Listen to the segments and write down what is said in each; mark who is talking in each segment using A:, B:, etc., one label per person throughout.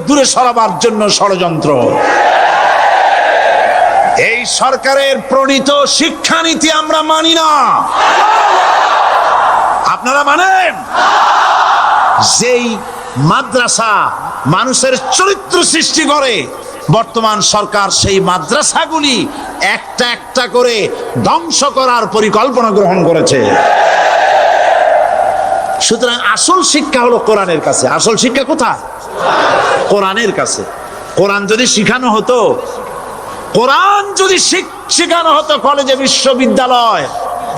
A: দূরে সরাবার জন্য ষড়যন্ত্র। এই সরকারের প্রণীত শিক্ষানীতি আমরা মানি না। আপনারা মানেন? যেই মাদ্রাসা মানুষের চরিত্র সৃষ্টি করে, বর্তমান সরকার সেই মাদ্রাসাগুলি একটা একটা করে ধ্বংস করার পরিকল্পনা গ্রহণ করেছে। সুতরাং আসল শিক্ষা হলো কোরআনের কাছে। আসল শিক্ষা কোথায়? কোরআনের কাছে। কোরআন যদি শিখানো হতো, কোরআন যদি শেখানো হতো কলেজে, বিশ্ববিদ্যালয়,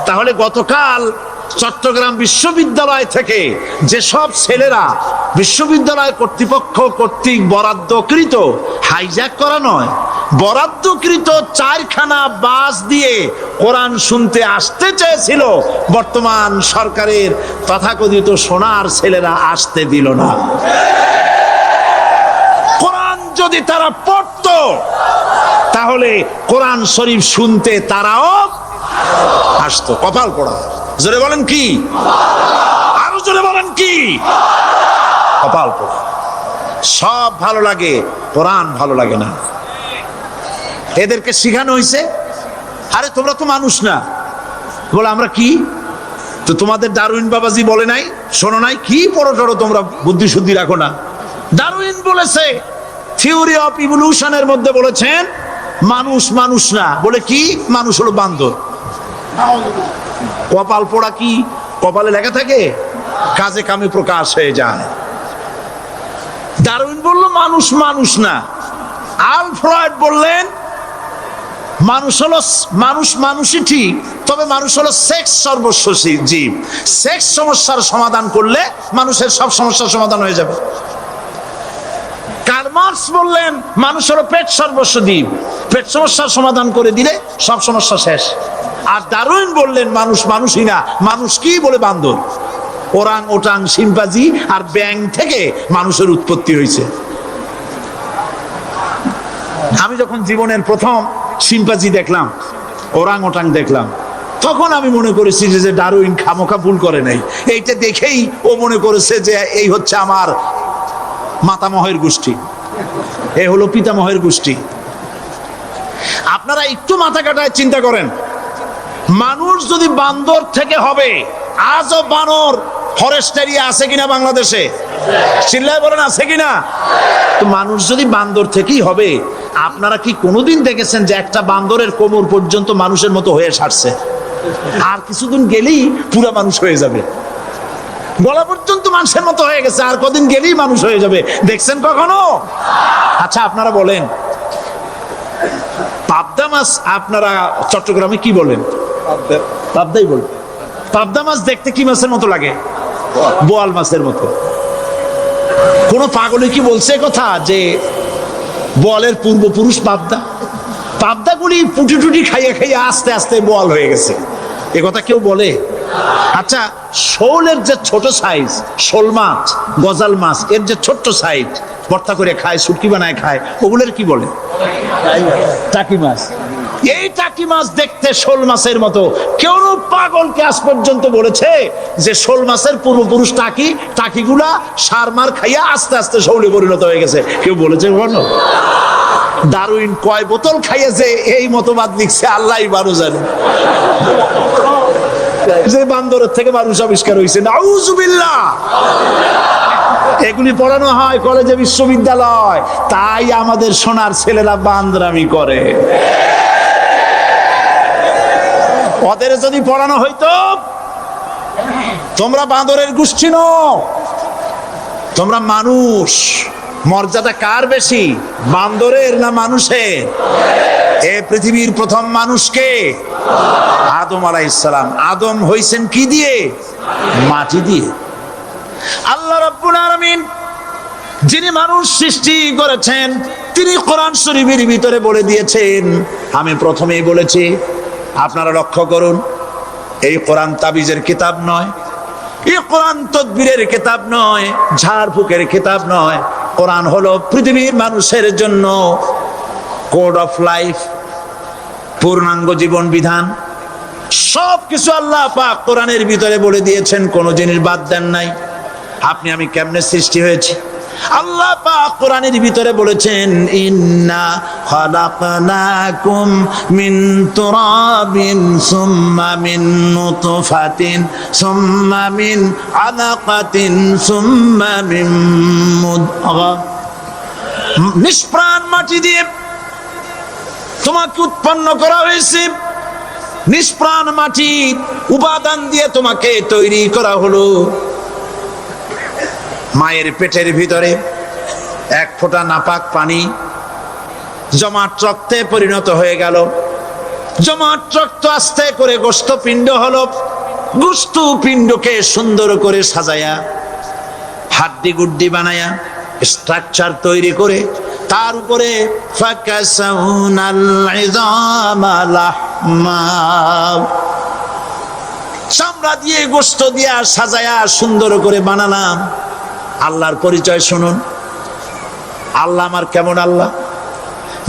A: তাহলে গতকাল চট্টগ্রাম বিশ্ববিদ্যালয় থেকে যেসব ছেলেরা বিশ্ববিদ্যালয় কর্তৃপক্ষ কর্তৃক বরাদ্দকৃত, হাইজ্যাক করা নয়, বরাদ্দকৃত 4খানা বাস দিয়ে কোরআন শুনতে আসতে চেয়েছিল, বর্তমান সরকারের তথাকথিত সোনার ছেলেরা আসতে দিল না। কোরআন যদি তারা পড়তো, তাহলে কোরআন শরীফ শুনতে তারাও আসতো। কপাল পোড়া। জোরে বলেন কি? আরো জোরে বলেন কি? কপাল পোড়া। সব ভালো লাগে, কোরআন ভালো লাগে না। এদেরকে শিখানো হয়েছে, আরে তোমরা তো মানুষ না। বলে আমরা কি? তো তোমাদের ডারউইন বাবাজি বলে নাই, শোনো নাই? কি পড়ো টড়ো তোমরা, বুদ্ধি শুদ্ধি রাখো না। ডারউইন বলেছে, থিওরি অফ ইভলিউশনের মধ্যে বলেছেন মানুষ মানুষ না। বলে কি? মানুষ হলো বান্দর। কপাল পোড়া। কি কপালে লেখা থাকে? কাজে কামে প্রকাশ হয়ে যায়। ডারউইন বলল মানুষ মানুষ না। আলফ্রেড বললেন মানুষ হলো মানুষ, মানুষই ঠিক, তবে মানুষ হলো সেক্স সর্বস্ব জীব। সেক্স সমস্যার সমাধান করলে মানুষের সব সমস্যার সমাধান হয়ে যাবে। কার্ল মার্কস বললেন মানুষ হলো পেট সর্বস্ব জীব, পেট সমস্যার সমাধান করে দিলে সব সমস্যা শেষ। আর ডারউইন বললেন মানুষ মানুষই না, মানুষ কি? বলে বান্দর। ওরাং ওটাং শিম্পাজি আর ব্যাং থেকে মানুষের উৎপত্তি হয়েছে। আমি যখন জীবনের প্রথম শিম্পাজি দেখলাম, ওরাং ওটাং দেখলাম, তখন আমি মনে করেছি যে ডারউইন খামোখা ভুল করে নাই। এইটা দেখেই ও মনে করেছে যে এই হচ্ছে আমার মাতামহের গোষ্ঠী, এ হলো পিতামহের গোষ্ঠী। আপনারা একটু মাথা কাটায় চিন্তা করেন, মানুষ যদি বান্দর থেকে হবে, আজও বানর ফরেস্ট এরিয়া আছে কিনা বাংলাদেশে? চিল্লায় বলেন আছে কিনা? তো মানুষ যদি বান্দর থেকেই হবে, আপনারা কি কোনোদিন দেখেছেন যে একটা বান্দরের কোমর পর্যন্ত মানুষের মতো হয়ে সারছে? আর কিছুদিন গেলেই পুরা মানুষ হয়ে যাবে। গলা পর্যন্ত মানুষের মতো হয়ে গেছে, আর কদিন গেলেই মানুষ হয়ে যাবে। দেখছেন কখনো? আচ্ছা আপনারা বলেন, পাবদা মাছ আপনারা চট্টগ্রামে কি বলেন? পাবদাই বলেন। পাবদা মাছ দেখতে কি মাছের মতো লাগে? বোয়াল মাছের মতো। কোন পাগলে কি বলছে কথা যে বোয়ালের পূর্বপুরুষ পাবদা? পাবদাগুলি পুটি টুটি খাইয়ে খাইয়ে আস্তে আস্তে বোয়াল হয়ে গেছে, এ কথা কেউ বলে? আচ্ছা শোলের যে ছোট সাইজ, শোল মাছ, গজাল মাছ, এর যে ছোট্ট সাইজ ভর্তা করে খায়, শুটকি বানায় খায়, ওগুলোর কি বলে? টাকি মাছ। এই টাকি মাছ দেখতে শোল মাছের মতো। কেউ পাগলকে আজ পর্যন্ত বলেছে যে শোল মাছের পূর্বপুরুষ টাকি, টাকিগুলা সার মার খাইয়া আস্তে আস্তে শৌলে পরিণত হয়ে গেছে? কেউ বলেছে কখনো? ডারউইন কয় বোতল খাইয়েছে এই মতবাদ লিখছে আল্লাহই ভালো জানে। যে বান্দরের থেকে মানুষ আবিষ্কার হয়েছে, নাউজুবিল্লাহ। এগুলি পড়ানো হয় কলেজে, বিশ্ববিদ্যালয়, তাই আমাদের সোনার ছেলেরা বান্দরামি করে। ওদের যদি পড়ানো হইতো তোমরা বান্দরের গোষ্ঠী নও, তোমরা মানুষ। মর্যাদা কার বেশি, বান্দরের না মানুষের? এ পৃথিবীর প্রথম মানুষকে আদম আলাইহিস সালাম। আদম হইছেন কি দিয়ে? মাটি দিয়ে। আল্লাহ রাব্বুল আলামিন যিনি মানুষ সৃষ্টি করেছেন, তিনি কোরআন শরীফের ভিতরে বলে দিয়েছেন, আমি প্রথমেই বলেছি আপনারা লক্ষ্য করুন, এই কোরআন তাবিজের কিতাব নয়, এই কোরআন তদবিরের কিতাব নয়, ঝাড়ফুঁকের কিতাব নয়। কোরআন হলো পৃথিবীর মানুষের জন্য কোড অফ লাইফ, পূর্ণাঙ্গ জীবন বিধান। সবকিছু আল্লাহ পাক কোরআনের ভিতরে বলে দিয়েছেন, কোনো জিনিস বাদ দেন নাই। আপনি আমি কেমনে সৃষ্টি হয়েছি, আল্লাহ পাক কোরআনের ভিতরে বলেছেন, ইন্না খালাকনাকুম মিন তুরাবিন সুম্মা মিন নুতফাতিন সুম্মা মিন আলাকাতিন সুম্মা মিন মুদগা। নিষ্প্রাণ মাটি দিয়ে তোমাকে উৎপন্ন করা হয়েছে, নিষ্প্রাণ মাটি উপাদান দিয়ে তোমাকে তৈরি করা হলো। মায়ের পেটের ভিতরে এক ফোঁটা নাপাক পানি জমাট রক্তে পরিণত হয়ে গেল, জমাট রক্ত আস্তে করে গোস্ত পিণ্ড হলো, গোস্ত পিণ্ডকে সুন্দর করে সাজায়া হাড্ডি গুড্ডি বানায়া স্ট্রাকচার তৈরি করে তার উপরে ফাকাসাউনাল ইযামা লাহমা, চামড়া দিয়ে গোস্ত দিয়া সাজায়া সুন্দর করে বানালাম। আল্লাহর পরিচয় শুনুন, আল্লাহ আমার কেমন আল্লাহ।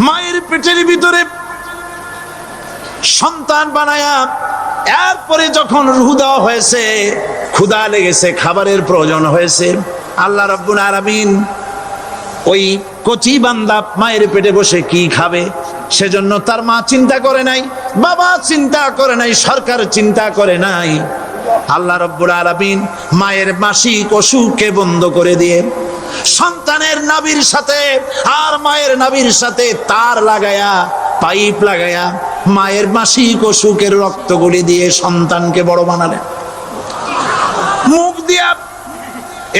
A: মায়ের পেটের ভিতরে সন্তান বানায়া এরপরে যখন রূহ দেওয়া হয়েছে, ক্ষুধা লেগেছে, খাবারের প্রয়োজন হয়েছে, আল্লাহ রাব্বুল আলামিন ওই কচি বান্দা মায়ের পেটে বসে কি খাবে সেজন্য তার মা চিন্তা করে নাই, বাবা চিন্তা করে নাই, সরকার চিন্তা করে নাই। আল্লাহ রাব্বুল আলামিন মায়ের মাসিক অসুখকে বন্ধ করে দিয়ে সন্তানের নাভির সাথে আর মায়ের নাভির সাথে তার লাগায়া, পাইপ লাগায়া মায়ের মাসিক অসুখের রক্তগুলি দিয়ে সন্তানকে বড় বানালেন। মুখ দিয়া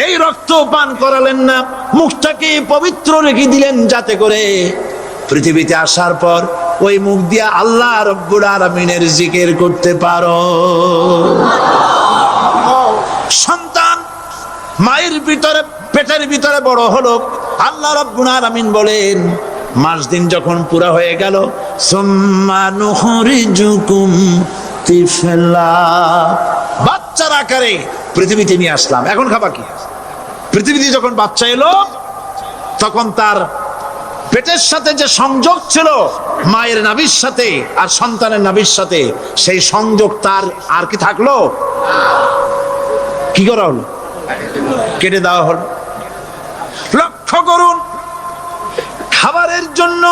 A: এই রক্ত পান করালেন না, মুখটাকে পবিত্র রেখে দিলেন যাতে করে পৃথিবীতে আসার পর ওই মুখ দিয়া আল্লাহ রাব্বুল আলামিনের জিকির করতে পারো। সন্তান মায়ের ভিতরে পেটের ভিতরে বড় হলো, আল্লাহ রাব্বুল আলামিন বলেন মাস দিন যখন পুরা হয়ে গেল, সুম্মা নুখরিজুকুম তিফলা, বাচ্চার আকারে পৃথিবীতে নিয়ে আসলাম। এখন খাবা কি? পৃথিবীতে যখন বাচ্চা এলো তখন তার পেটের সাথে যে সংযোগ ছিল মায়ের নাভির সাথে আর সন্তানের নাভির সাথে, সেই সংযোগ তার আর কি থাকলো? কি করা হলো? কেটে দেওয়া হলো। লক্ষ্য করুন, খাবারের জন্য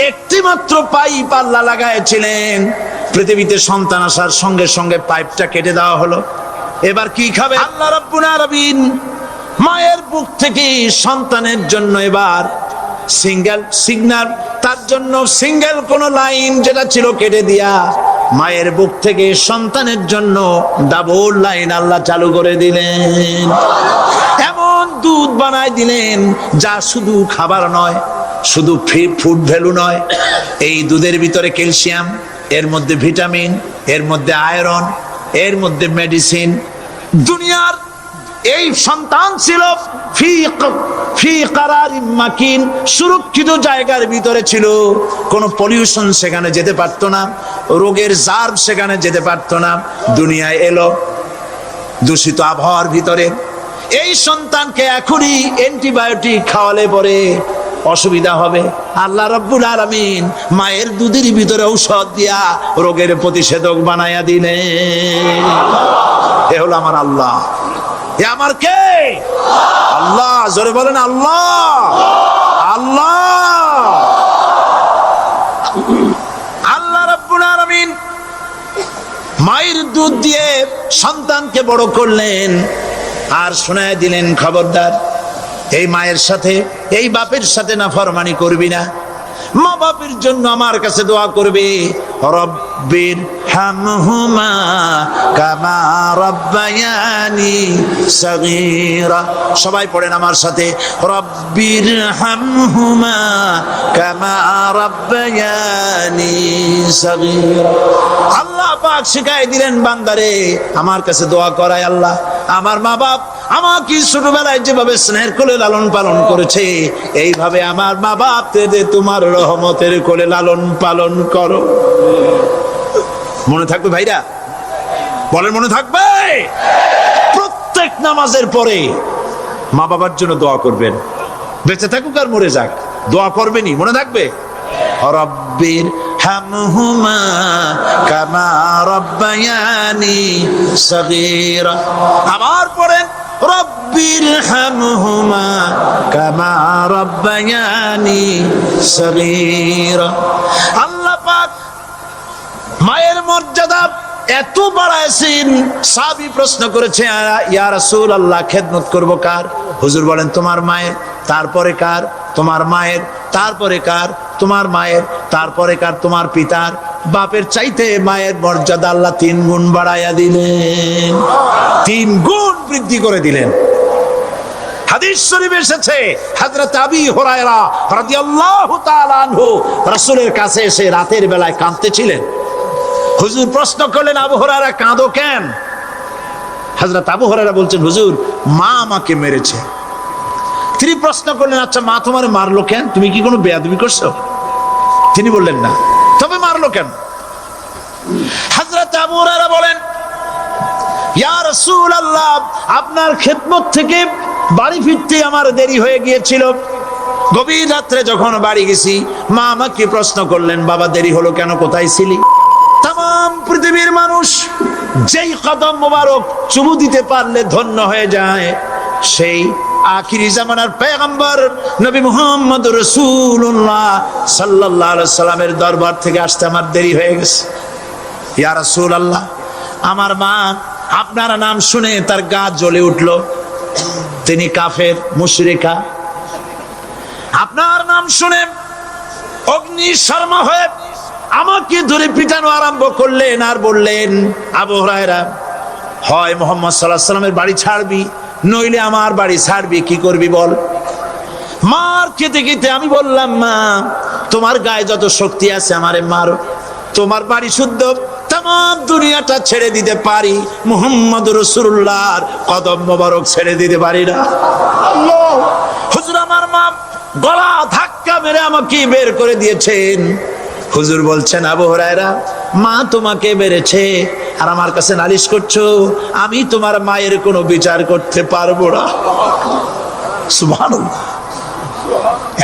A: একটি মাত্র পাইপ আল্লাহ লাগাইছিলেন, পৃথিবীতে সন্তান আসার সঙ্গে সঙ্গে পাইপটা কেটে দেওয়া হলো। এবার কি খাবে? আল্লাহ রাব্বুল আলামিন মায়ের বুক থেকে সন্তানের জন্য এবার সিঙ্গেল সিগন্যাল, তার জন্য সিঙ্গেল কোন লাইন যেটা ছিল কেটে দিয়া মায়ের বুক থেকে সন্তানের জন্য ডাবল লাইন আল্লাহ চালু করে দিলেন। এমন দুধ বানায় দিলেন যা শুধু খাবার নয়, শুধু ফুড ভ্যালু নয়, এই দুধের ভিতরে ক্যালসিয়াম, এর মধ্যে ভিটামিন, এর মধ্যে আয়রন, এর মধ্যে মেডিসিন। দুনিয়ার এই সন্তান ছিল ফি কারারিম মাকিন, সুরক্ষিত জায়গার ভিতরে ছিল, কোনো পলিউশন সেখানে যেতে পারতো না, রোগের জার্ম সেখানে যেতে পারতো না। দুনিয়ায় এলো দূষিত আবহাওয়ার ভিতরে, এই সন্তানকে এখনই অ্যান্টিবায়োটিক খাওয়ালে পরে অসুবিধা হবে। আল্লাহ রাব্বুল আলামিন মায়ের দুধের ভিতরে ঔষধ দিয়া রোগের প্রতিষেধক বানায়া দিলেন। এ হলো আমার আল্লাহ। এ আমার কে? আল্লাহ। জোরে বলেন আল্লাহ। আল্লাহ আল্লাহ রাব্বুল আলামিন মায়ের দুধ দিয়ে সন্তানকে বড় করলেন আর শোনায় দিলেন, খবরদার এই মায়ের সাথে, এই বাপের সাথে নাফরমানি করবি না। মা বাপের জন্য আমার কাছে দোয়া করবে, রব্বির হামহুমা কামা রাব্বায়ানি সাগীরা। সবাই পড়েন আমার সাথে, রব্বির হামহুমা কামা রাব্বায়ানি সাগীরা। আল্লাহ পাক শিখাই দিলেন বান্দারে আমার কাছে দোয়া করায়, আল্লাহ আমার মা বাপ আমাকে ছোটবেলায় যেভাবে স্নেহের কোলে লালন পালন করেছে, এইভাবে আমার মা বাপকে তোমার রহমতের কোলে লালন পালন করো। মনে থাকবে ভাইরা? বলেন মনে থাকবে? প্রত্যেক নামাজের পরে মা বাবার জন্য দোয়া করবেন, বেঁচে থাকুক আর মরে যাক, দোয়া করবেনই। মনে থাকবে? রব্বির হামহুমা কামা রাব্বায়ানি সাগীরা। আবার পড়েন, রব্বিরহামহুমা কামা রাব্বায়ানি সগীরা। আল্লাহ পাক মায়ের মর্যাদা এত বাড়াইছেন। সাহাবী প্রশ্ন করেছে, ইয়া রাসূলুল্লাহ, খেদমত করব কার? হুজুর বলেন, তোমার মায়ের, তারপরে কার? তোমার মায়ের, তারপরে কার? তোমার মায়ের, তারপরে কার? তোমার পিতার। বাপের চাইতে মায়ের মর্যাদা আল্লাহ 3 গুণ বাড়াইয়া দিলেন, 3 গুণ বৃদ্ধি করে দিলেন। হাদিস শরীফে এসেছে, হযরত আবী হুরায়রা রাদিয়াল্লাহু তাআলা আনহু রাসূলের কাছে এসে রাতের বেলায় কাঁদতেছিলেন। হুজুর প্রশ্ন করলেন, আবু হুরায়রা কাঁদো কেন? হযরত আবু হুরায়রা বলছেন, হুজুর মা আমাকে মেরেছে। তিনি প্রশ্ন করলেন, আচ্ছা মা তোমার মারলো কেন? তুমি কি কোনো বেয়াদবি করছো? তিনি বললেন না। তবে মারলো কেন? হযরত আবু হুরায়রা বলেন, ইয়া রাসূলুল্লাহ, আপনার খেদমত থেকে বাড়ি ফিরতে আমার দেরি হয়ে গিয়েছিল। গভীর রাত্রে যখন বাড়ি গেছি, মা আমাকে প্রশ্ন করলেন, বাবা দেরি হলো কেন, কোথায় ছিলি? তাম পৃথিবীর মানুষ যেই কদম মোবারক চুমু দিতে পারলে ধন্য হয়ে যায়, সেই আখিরি জামানার পয়গম্বর নবী মুহাম্মদ রাসূলুল্লাহ সাল্লাল্লাহু আলাইহি সাল্লামের দরবার থেকে আসতে আমার দেরি হয়ে গেছে। ইয়া রাসূলুল্লাহ, আমার মা আপনার নাম শুনে তার গা জ্বলে উঠল। তিনি কাফের, মুশরিকা। আপনার নাম শুনে অগ্নি শর্মা হয়ে আমাকে ধরে পিটানো আরম্ভ করলেন আর বললেন, আবু হুরায়রা, হয় মুহাম্মদ সাল্লাল্লাহু আলাইহি সাল্লামের বাড়ি ছাড়বি, নইলে আমার বাড়ি ছাড়বি, কি করবি বল? মার খেতে খেতে আমি বললাম, মা তোমার গায়ে যত শক্তি আছে আমারে মারো, তোমার বাড়ি শুদ্ধ, তাম দুনিয়াটা ছেড়ে দিতে পারি, মুহাম্মদ রাসূলুল্লাহর কদম মোবারক ছেড়ে দিতে পারি না। আল্লাহ! হুজুর আমার মা গলা ধাক্কা মেরে আমাকে বের করে দিয়েছেন। হুজুর বলছেন, আবু হুরায়রা, মা তোমাকে মেরেছে আর আমার কাছে নালিশ করছো, আমি তোমার মায়ের কোনো বিচার করতে পারবো না। সুবহানাল্লাহ!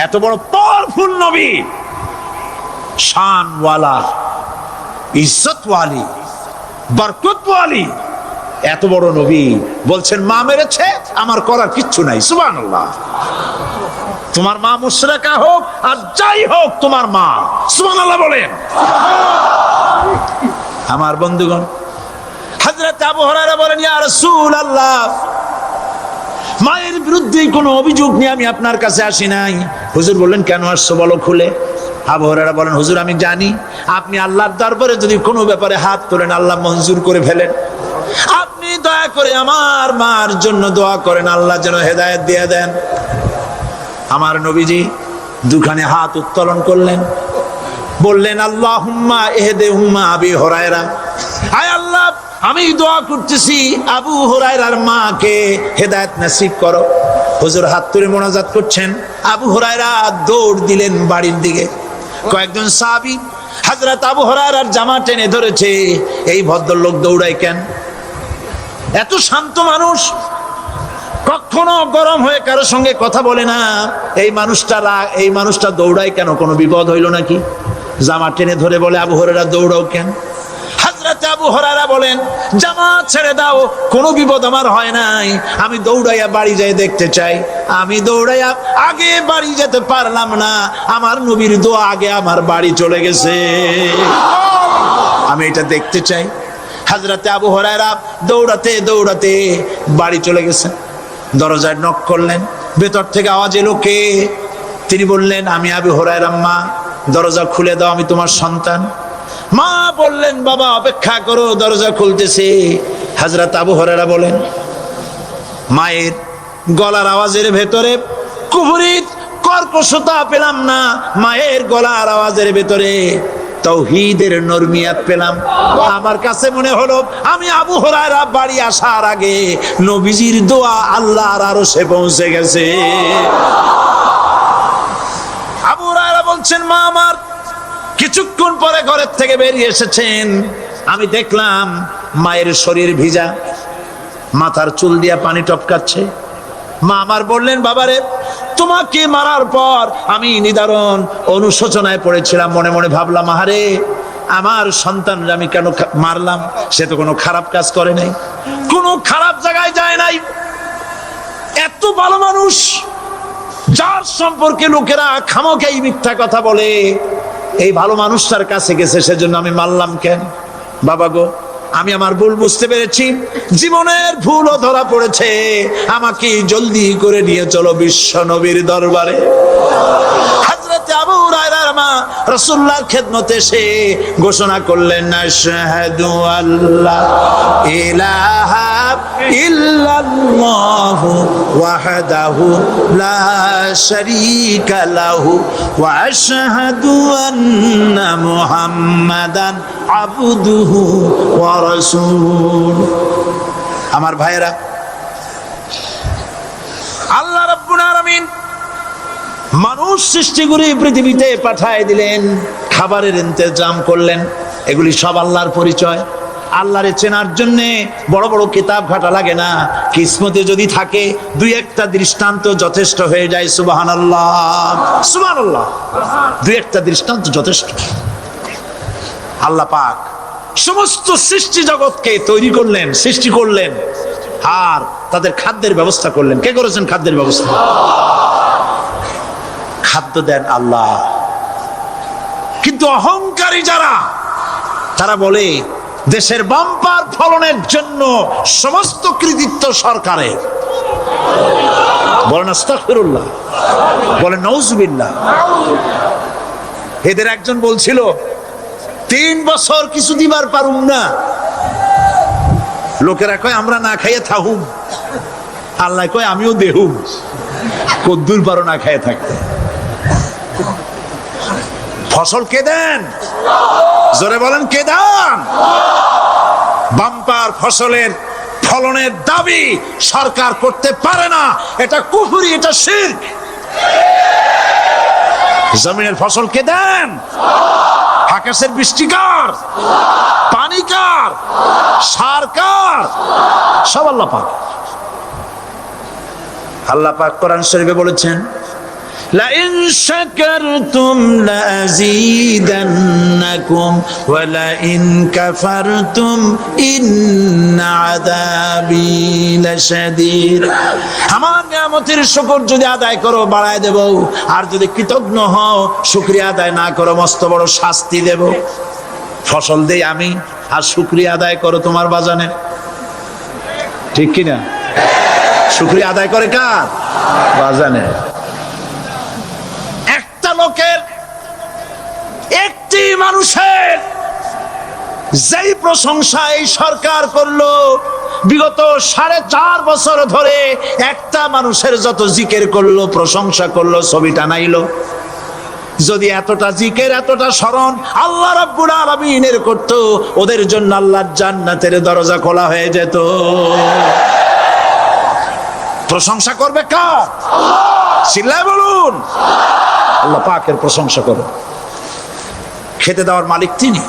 A: এত বড় পাওয়ারফুল নবী, শানওয়ালা, ইজ্জতওয়ালি, বরকতওয়ালি, এত বড় নবী বলছেন মা মেরেছে, আমার করার কিচ্ছু নাই। সুবহানাল্লাহ! তোমার মা মুশরিকা হোক আর যাই হোক, তোমার মা। সুবহানাল্লাহ বলেন। আমার বন্ধুগণ, হযরত আবু হুরায়রা বলেন, ইয়া রাসূলুল্লাহ, মায়ের বিরুদ্ধে কোনো অভিযোগ নিয়ে আমি আপনার কাছে আসি নাই। হুজুর বললেন, কেন আসছো বলো খুলে। আবু হুরায়রা বলেন, হুজুর আমি জানি আপনি আল্লাহর দরবারে যদি কোনো ব্যাপারে হাত তোলেন আল্লাহ মঞ্জুর করে ফেলেন। আপনি দয়া করে আমার মার জন্য দোয়া করেন, আল্লাহ যেন হেদায়েত দিয়ে দেন। আমার নবীজি দুখানে হাত উত্তোলন করলেন, বললেন, আল্লাহুম্মা ইহদিহুম্মা আবি হুরায়রা, আয় আল্লাহ আমি দোয়া করতেছি আবু হুরায়রার মাকে হেদায়েত নসিব করো। হুজুর হাত তুলে মোনাজাত করছেন, আবু হুরায়রা দৌড় দিলেন বাড়ির দিকে। কয়েকজন সাহাবী হযরত আবু হুরায়রার জামা টেনে ধরেছে, এই ভদ্রলোক দৌড়ায় কেন? এত শান্ত মানুষ, কখনো গরম হয়ে কারোর সঙ্গে কথা বলে না, এই মানুষটা দৌড়ায় কেন? কোনো বিপদ হইল নাকি? জামা টেনে ধরে বলে, আবু হুরায়রা দৌড়াও কেন? হযরত আবু হুরায়রা বলেন, জামা ছেড়ে দাও, কোনো বিপদ আমার হয় নাই, আমি দৌড়াইয়া বাড়ি যাই দেখতে চাই। আমি দৌড়াইয়া আগে বাড়ি যেতে পারলাম না, আমার নবীর দোয়া আগে আমার বাড়ি চলে গেছে, আমি এটা দেখতে চাই। হযরত আবু হুরায়রা দৌড়াতে দৌড়াতে বাড়ি চলে গেছেন। দরজায় নক করলেন, ভেতর থেকে আওয়াজ এলো, কে? তিনি বললেন, আমি আবু হুরায়রা, মা দরজা খুলে দাও, আমি তোমার সন্তান। মা বললেন, বাবা অপেক্ষা করো, দরজা খুলতেছে। হযরত আবু হুরায়রা বলেন, মায়ের গলার আওয়াজের ভেতরে কুফরি কর্কশতা পেলাম না, মায়ের গলার আওয়াজের ভেতরে তাওহীদের নরমিয়াত পেলাম। আমার কাছে মনে হলো আমি আবু হুরায়রা বাড়ি আসার আগে নবীজির দোয়া আল্লাহর আরশে পৌঁছে গেছে। আবু হুরায়রা বলছেন, মা আমার কিছুক্ষণ পরে ঘরের থেকে বেরিয়ে এসেছেন, আমি দেখলাম মায়ের শরীর ভিজা, মাথার চুল দিয়া পানি টপকাচ্ছে। মা আমার বললেন, বাবারে তোমাকে মারার পর আমি নিদারুণ অনুশোচনায় পড়েছিলাম, মনে মনে ভাবলাম, আহারে আমার সন্তানরা আমি কেন মারলাম? সে তো কোনো খারাপ কাজ করে নাই, কোনো খারাপ জায়গায় যায় নাই, এত ভালো মানুষ যার সম্পর্কে লোকেরা খামোখাই মিথ্যা কথা বলে, এই ভালো মানুষটার কাছে গেছে, সেজন্য আমি মারলাম কেন? বাবা গো, আমি আমার ভুল বুঝতে পেরেছি, জীবনের ভুলও ধরা পড়েছে, আমাকে জলদি করে নিয়ে চলো বিশ্ব নবীর দরবারে। হযরত আবু হুরায়রার মা রাসূলুল্লাহর খেদমতে এসে ঘোষণা করলেন, আশহাদু আল্লা ইলাহা ইল্লাল্লাহু ওয়াহদাহু লা শারীকা লাহু ওয়া আশহাদু আন্না মুহাম্মাদান আবদুহু ওয়া রাসূলুহু। আমার ভাইয়েরা, আল্লাহ রাব্বুল আলামিন মানুষ সৃষ্টি করে পৃথিবীতে পাঠায় দিলেন, খাবারের ইন্তজাম করলেন, এগুলি সব আল্লাহর পরিচয়। আল্লাহরে চেনার জন্য বড় বড় কিতাব ঘাটা লাগে না, কিসমতে যদি থাকে দুই একটা দৃষ্টান্ত যথেষ্ট হয়ে যায়। সুবহানাল্লাহ, সুবহানাল্লাহ, দুই একটা দৃষ্টান্ত যথেষ্ট। আল্লাহ পাক সমস্ত সৃষ্টি জগৎকে তৈরি করলেন, সৃষ্টি করলেন, আর তাদের খাদ্যের ব্যবস্থা করলেন। কে করেছেন খাদ্যের ব্যবস্থা? খাদ্য দেন আল্লাহ। কিন্তু অহংকারী যারা, তারা বলে দেশের বাম্পার ফলনের জন্য সমস্ত কৃতিত্ব সরকারের। বলেন আস্তাগফিরুল্লাহ, বলেন নাউজুবিল্লাহ। এদের একজন বলছিল 3 বছর কিছু দিবার পারুম না। লোকেরা কয় আমরা না খাইয়ে থাকুম, আল্লাহ কয় আমিও দেহুম। কদ্দুর পারো না খাইয়ে থাকতে। ফসল কে দেন? জোরে বলেন কে দেন? বাম্পার ফসলের ফলনের দাবি সরকার করতে পারে না, এটা কুফরি, এটা শিরক। জমিনের ফসল কে দেন? আকাশের বৃষ্টি কার? পানি কার? সার কার? সব আল্লাহ পাক। আল্লাহ পাক কোরআন শরীফে বলেছেন, লাইন শাকারতুম লাযীদান্নাকুম ওয়া লাইন কাফারতুম ইন্না আযাবী লাশাদীদ। আমার নিয়ামতের শুকর যদি আদায় করো বাড়ায় দেব, আর যদি কৃতজ্ঞ হও, শুকরিয়া আদায় না করো, মস্ত বড় শাস্তি দেব। ফসল দেই আমি, আর শুকরিয়া আদায় করো তোমার বাজানে। ঠিক কিনা? শুকরিয়া আদায় করে কার? বাজানে। একটা লোকের, একটি মানুষের যেই প্রশংসা এই সরকার করলো, বিগত 4.5 বছর ধরে একটা মানুষের যত জিকির করলো, প্রশংসা করলো, ছবি টানাইলো, যদি এতটা জিকির, এতটা স্মরণ আল্লাহ রাব্বুল আলামিনের করতো, ওদের জন্য আল্লাহর জান্নাতের দরজা খোলা হয়ে যেত। প্রশংসা করবে কার? চিল্লায় বলুন, আল্লাহ পাকের প্রশংসা করো। খেতে দেওয়ার মালিক তিনি।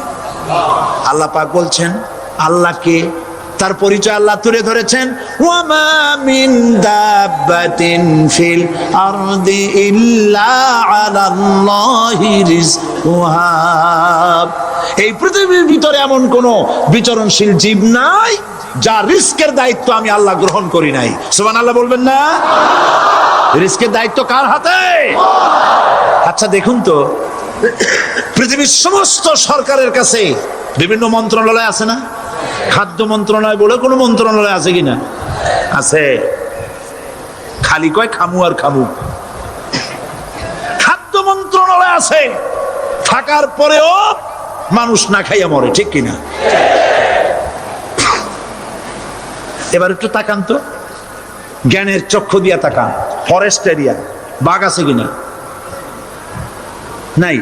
A: আল্লাহ পাক বলছেন, আল্লাহকে, তার পরিচয় আল্লাহ তুলে ধরেছেন, ওয়ামা মিন দাব্বাতিন ফিল আরদি ইল্লা আলাল্লাহি রিজকুহা। এই পৃথিবীর ভিতরে এমন কোন বিচরণশীল জীব নাই যার রিস্কের দায়িত্ব আমি আল্লাহ গ্রহণ করি নাই। সুবহানাল্লাহ বলবেন না? রিস্কের দায়িত্ব কার হাতে? আচ্ছা দেখুন তো, পৃথিবীর সমস্ত সরকারের কাছে বিভিন্ন মন্ত্রণালয় আছে না? খাদ্য মন্ত্রণালয় বলে কোনো মন্ত্রণালয় আছে কিনা? আছে। খালি কয় খামু আর খামু। খাদ্য মন্ত্রণালয় আছে, থাকার পরেও মানুষ না খাইয়া মরে। ঠিক কিনা? এবার একটু তাকান তো, জ্ঞানের চক্ষু দিয়া তাকান। ফরেস্ট এরিয়া, বাঘ আছে কিনা? নাই।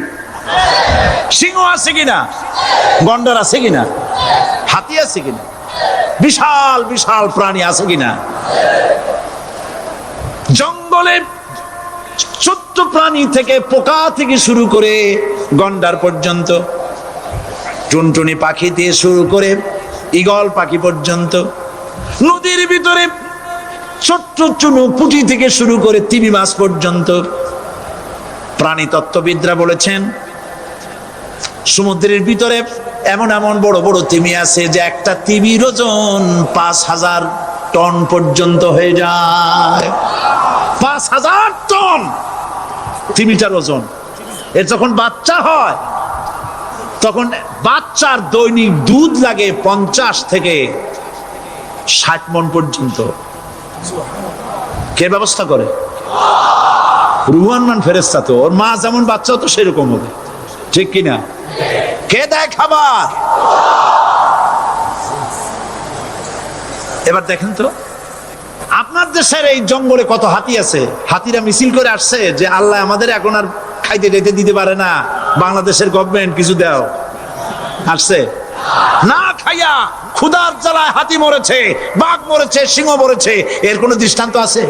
A: সিংহ আছে কিনা? গন্ডার আছে কিনা? হাতি আছে কিনা? বিশাল বিশাল প্রাণী আছে কিনা? জঙ্গলে ছোট্ট প্রাণী থেকে, পোকা থেকে শুরু করে গন্ডার পর্যন্ত, টুনটুনি পাখি দিয়ে শুরু করে ঈগল পাখি পর্যন্ত, নদীর ভিতরে ছোট্ট চুনো পুঁটি থেকে শুরু করে তিমি মাছ পর্যন্ত। প্রাণী তত্ত্ববিদরা বলেছেন, সমুদ্রের ভিতরে এমন এমন বড় বড় তিমি আছে যে একটা তিমির ওজন 5000 টন পর্যন্ত হয়ে যায়। 5,000 টন তিমিটার ওজন। এর যখন বাচ্চা হয় তখন বাচ্চার দৈনিক দুধ লাগে 50 থেকে 60 মণ পর্যন্ত। কে ব্যবস্থা করে? রুহান মান ফেরেশতা। তো ওর মা যেমন বাচ্চা তো সেরকম হবে, ঠিক কিনা? কে দেয় খাবার? এবার দেখেন তো আপনার দেশের এই জঙ্গলে কত হাতি আছে। হাতিরা মিছিল করে আসছে যে আল্লাহ আমাদের এখন আর খাইতে যেতে দিতে পারে না, বাংলাদেশের গভর্নমেন্ট কিছু দাও। আসছে না খাইয়া ক্ষুধার জ্বালায় হাতি মরেছে, বাঘ মরেছে, সিংহ মরেছে। এর কোনো দৃষ্টান্ত আছে?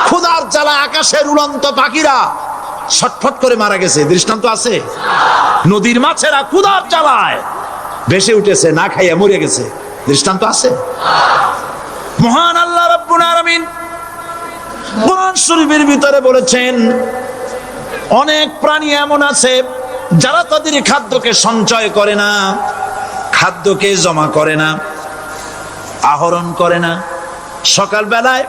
A: ক্ষুধার জ্বালায় আকাশের উড়ন্ত পাখিরা ছটফট করে মারা গেছে, দৃষ্টান্ত আছে? নদীর মাছেরা ক্ষুধার জ্বালায় ভেসে উঠেছে, না খাইয়া মরে গেছে, দৃষ্টান্ত আছে? মহান আল্লাহ রাব্বুল আলামিন কোরআন শরীফের ভিতরে বলেছেন অনেক প্রাণী এমন আছে যারা তাদের খাদ্যকে সঞ্চয় করে না, খাদ্যকে জমা করে না, আহরণ করে না। সকাল বেলায়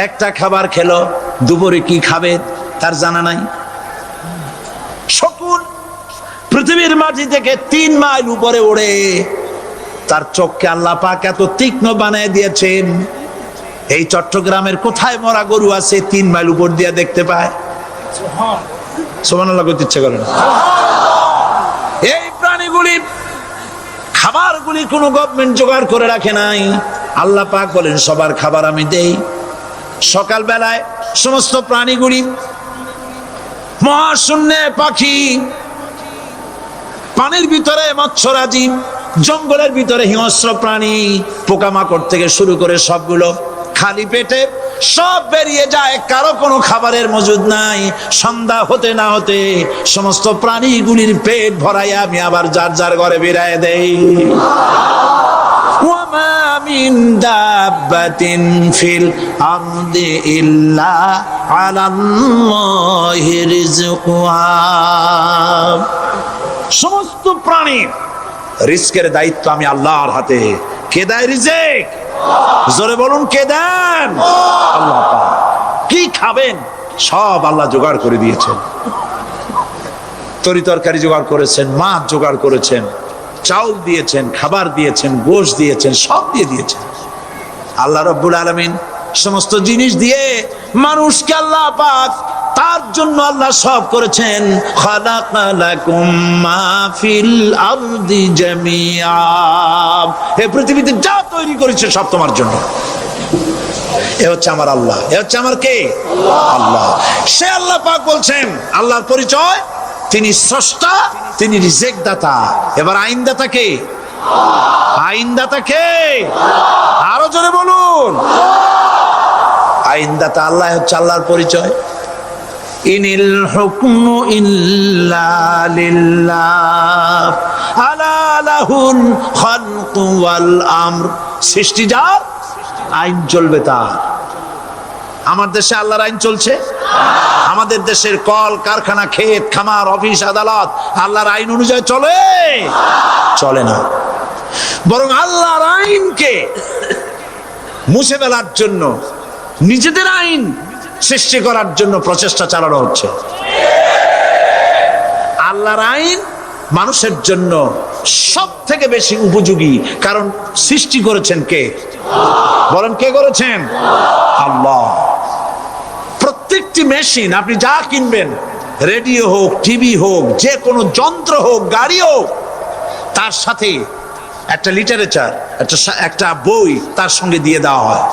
A: একটা খাবার খেলো, দুপুরে কি খাবে তার জানা নাই। শকুন পৃথিবীর মাটি থেকে 3 মাইল উপরে ওড়ে, তার চোখকে আল্লাহ পাক এত তীক্ষ্ণ বানিয়ে দিয়েছেন। এই চট্টগ্রামের কোথায় মরা গরু আছে 3 মাইল উপর দিয়ে দেখতে পায়? সুবহানাল্লাহ করতে ইচ্ছে করে না। এই প্রাণীগুলি খাবারগুলি কোনো গভর্নমেন্ট জোগাড় করে রাখে নাই। আল্লাহ পাক বলেন সবার খাবার আমি দেই। সকাল বেলায় সমস্ত প্রাণীগুলি, মহাশূন্যে পাখি, পানির ভিতরে মৎস্যরাজি, জঙ্গলের ভিতরে হিংস্র প্রাণী, পোকামাকড় থেকে শুরু করে সবগুলো খালি পেটে সব বেরিয়ে যায়, কারো কোনো খাবারের মজুদ নাই। সন্ধ্যা হতে না হতে সমস্ত প্রাণীগুলির পেট ভরাইয়া আমি আবার যার যার ঘরে বেরায় দেই। ওয়ামা মিন দাব্বাতিন ফিল আরদি ইল্লা আলাল্লাহি রিজকুহা। সমস্ত প্রাণীর রিজকের দায়িত্ব আমি আল্লাহর হাতে। কে দেয় রিজক? জোরে বলুন, কে দেন? আল্লাহ পাক। কি খাবেন সব আল্লাহ জোগাড় করে দিয়েছেন। তরি তরকারি জোগাড় করেছেন, মাছ জোগাড় করেছেন, চাউল দিয়েছেন, খাবার দিয়েছেন, গোশত দিয়েছেন, সব দিয়ে দিয়েছেন। আল্লাহ রাব্বুল আলামিন সমস্ত জিনিস দিয়ে মানুষকে আল্লাহ পাক তার জন্য আল্লাহ সব করেছেন। খালাকালাকুম মা ফিল আরদি জামিআ। এই পৃথিবীতে যা তৈরি করেছে সব তোমার জন্য। এ হচ্ছে আমার আল্লাহ। এ হচ্ছে আমার কে? আল্লাহ। সে আল্লাহ পাক বলছেন, আল্লাহর পরিচয় তিনি স্রষ্টা, তিনি রিজেক দাতা। এবার আইনদাতা কে? আইনদাতা কে? আরো জোরে বলুন। আইনদাতা আল্লাহ হচ্ছে আল্লাহর পরিচয়। ইনিল হুকমু ইল্লা লিল্লাহ আলা লাহুল খালকু ওয়াল আমর। সৃষ্টি যার, আইন চলবে তার। আমার দেশে আল্লাহর আইন চলছে? আমাদের দেশের কল কারখানা, ক্ষেত খামার, অফিস আদালত আল্লাহর আইন অনুযায়ী চলে? চলে না। বরং আল্লাহর আইনকে মুছে ফেলার জন্য নিজেদের আইন সৃষ্টি করার জন্য প্রচেষ্টা চালানো হচ্ছে। আল্লাহর আইন মানুষের জন্য সব থেকে বেশি উপযোগী, কারণ সৃষ্টি করেছেন কে? বলেন, কে করেছেন? আল্লাহ। প্রত্যেকটি মেশিন আপনি যা কিনবেন, রেডিও হোক, টিভি হোক, যে কোনো যন্ত্র হোক, গাড়ি হোক, তার সাথে একটা লিটারেচার, একটা বই তার সঙ্গে দিয়ে দেওয়া হয়।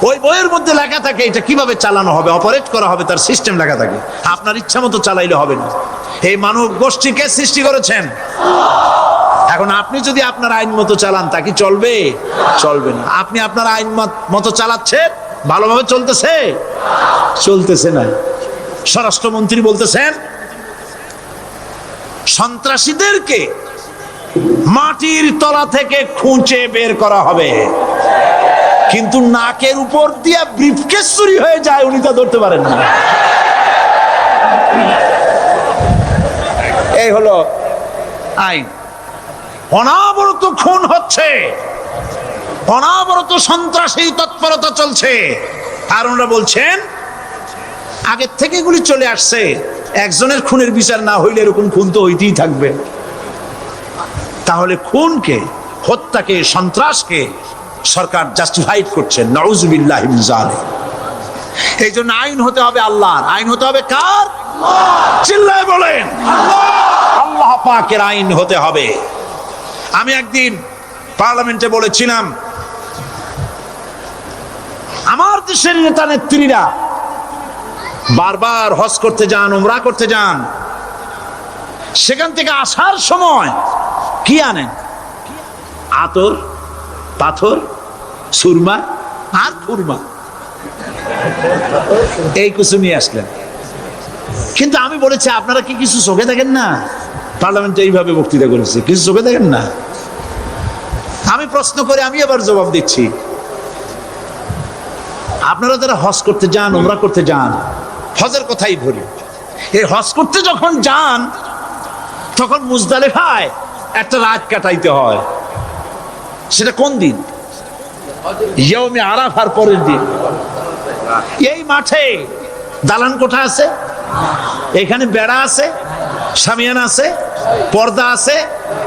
A: ওই বইয়ের মধ্যে লেখা থাকে এটা কিভাবে চালানো হবে, অপারেট করা হবে, তার সিস্টেম লেখা থাকে। আপনার ইচ্ছা মতো চালাইলে হবে না। এই মানব গোষ্ঠীকে সৃষ্টি করেছেন। এখন আপনি যদি আপনার আইন মতো চালান, তা কি চলবে? চলবে না। আপনি আপনার আইন মতো চালাচ্ছেন, ভালোভাবে চলতেছে? চলতেছে না। স্বরাষ্ট্রমন্ত্রী বলতেছেন সন্ত্রাসীদেরকে মাটির তলা থেকে খুঁজে বের করা হবে, কিন্তু নাকের উপর দিয়ে ব্রিফকেস চুরি হয়ে যায়, উনি তা ধরতে পারেন না। এই হলো আইন। অনাবরত খুন হচ্ছে, অনবরত সন্ত্রাসী তৎপরতা চলছে। আর ওনারা বলছেন আগের থেকে এগুলি চলে আসছে, একজনের খুনের বিচার না হইলে এরকম খুন তো হইতেই থাকবে। তাহলে খুনকে, হত্যাকে, সন্ত্রাসকে সরকার জাস্টিফাইড করছেন। নাউজুবিল্লাহি মিন যালিক। এই জন্য আইন হতে হবে আল্লাহর। আইন হতে হবে কার? চিল্লায় বলেন আল্লাহ পাকের আইন হতে হবে। আমি একদিন পার্লামেন্টে বলেছিলাম, আমার দেশের নেতা নেত্রীরা বারবার হজ করতে যান, উমরা করতে যান, সেখান থেকে আসার সময় কি আনেন? আতর, পাথর, সুরমা আর খুরমা, এই কিছু নিয়ে আসলেন। কিন্তু আমি বলেছি আপনারা কি কিছু চোখে দেখেন না? পার্লামেন্টে এইভাবে বক্তৃতা করেছে, কিছু চোখে দেখেন না? আমি প্রশ্ন করে আমি আবার জবাব দিচ্ছি, আপনারা যারা হজ করতে যান, উমরা করতে যান, হজের কথাই ধরি, এই হজ করতে যখন যান তখন মুজদালিফায় একটা রাত কাটাইতে হয়। সেটা কোন দিন? ইয়ৌমে আরাফার পরের দিন। এই মাঠে দালান কোঠা আছে, এখানে বেড়া আছে, শামিয়ানা আছে, পর্দা আছে,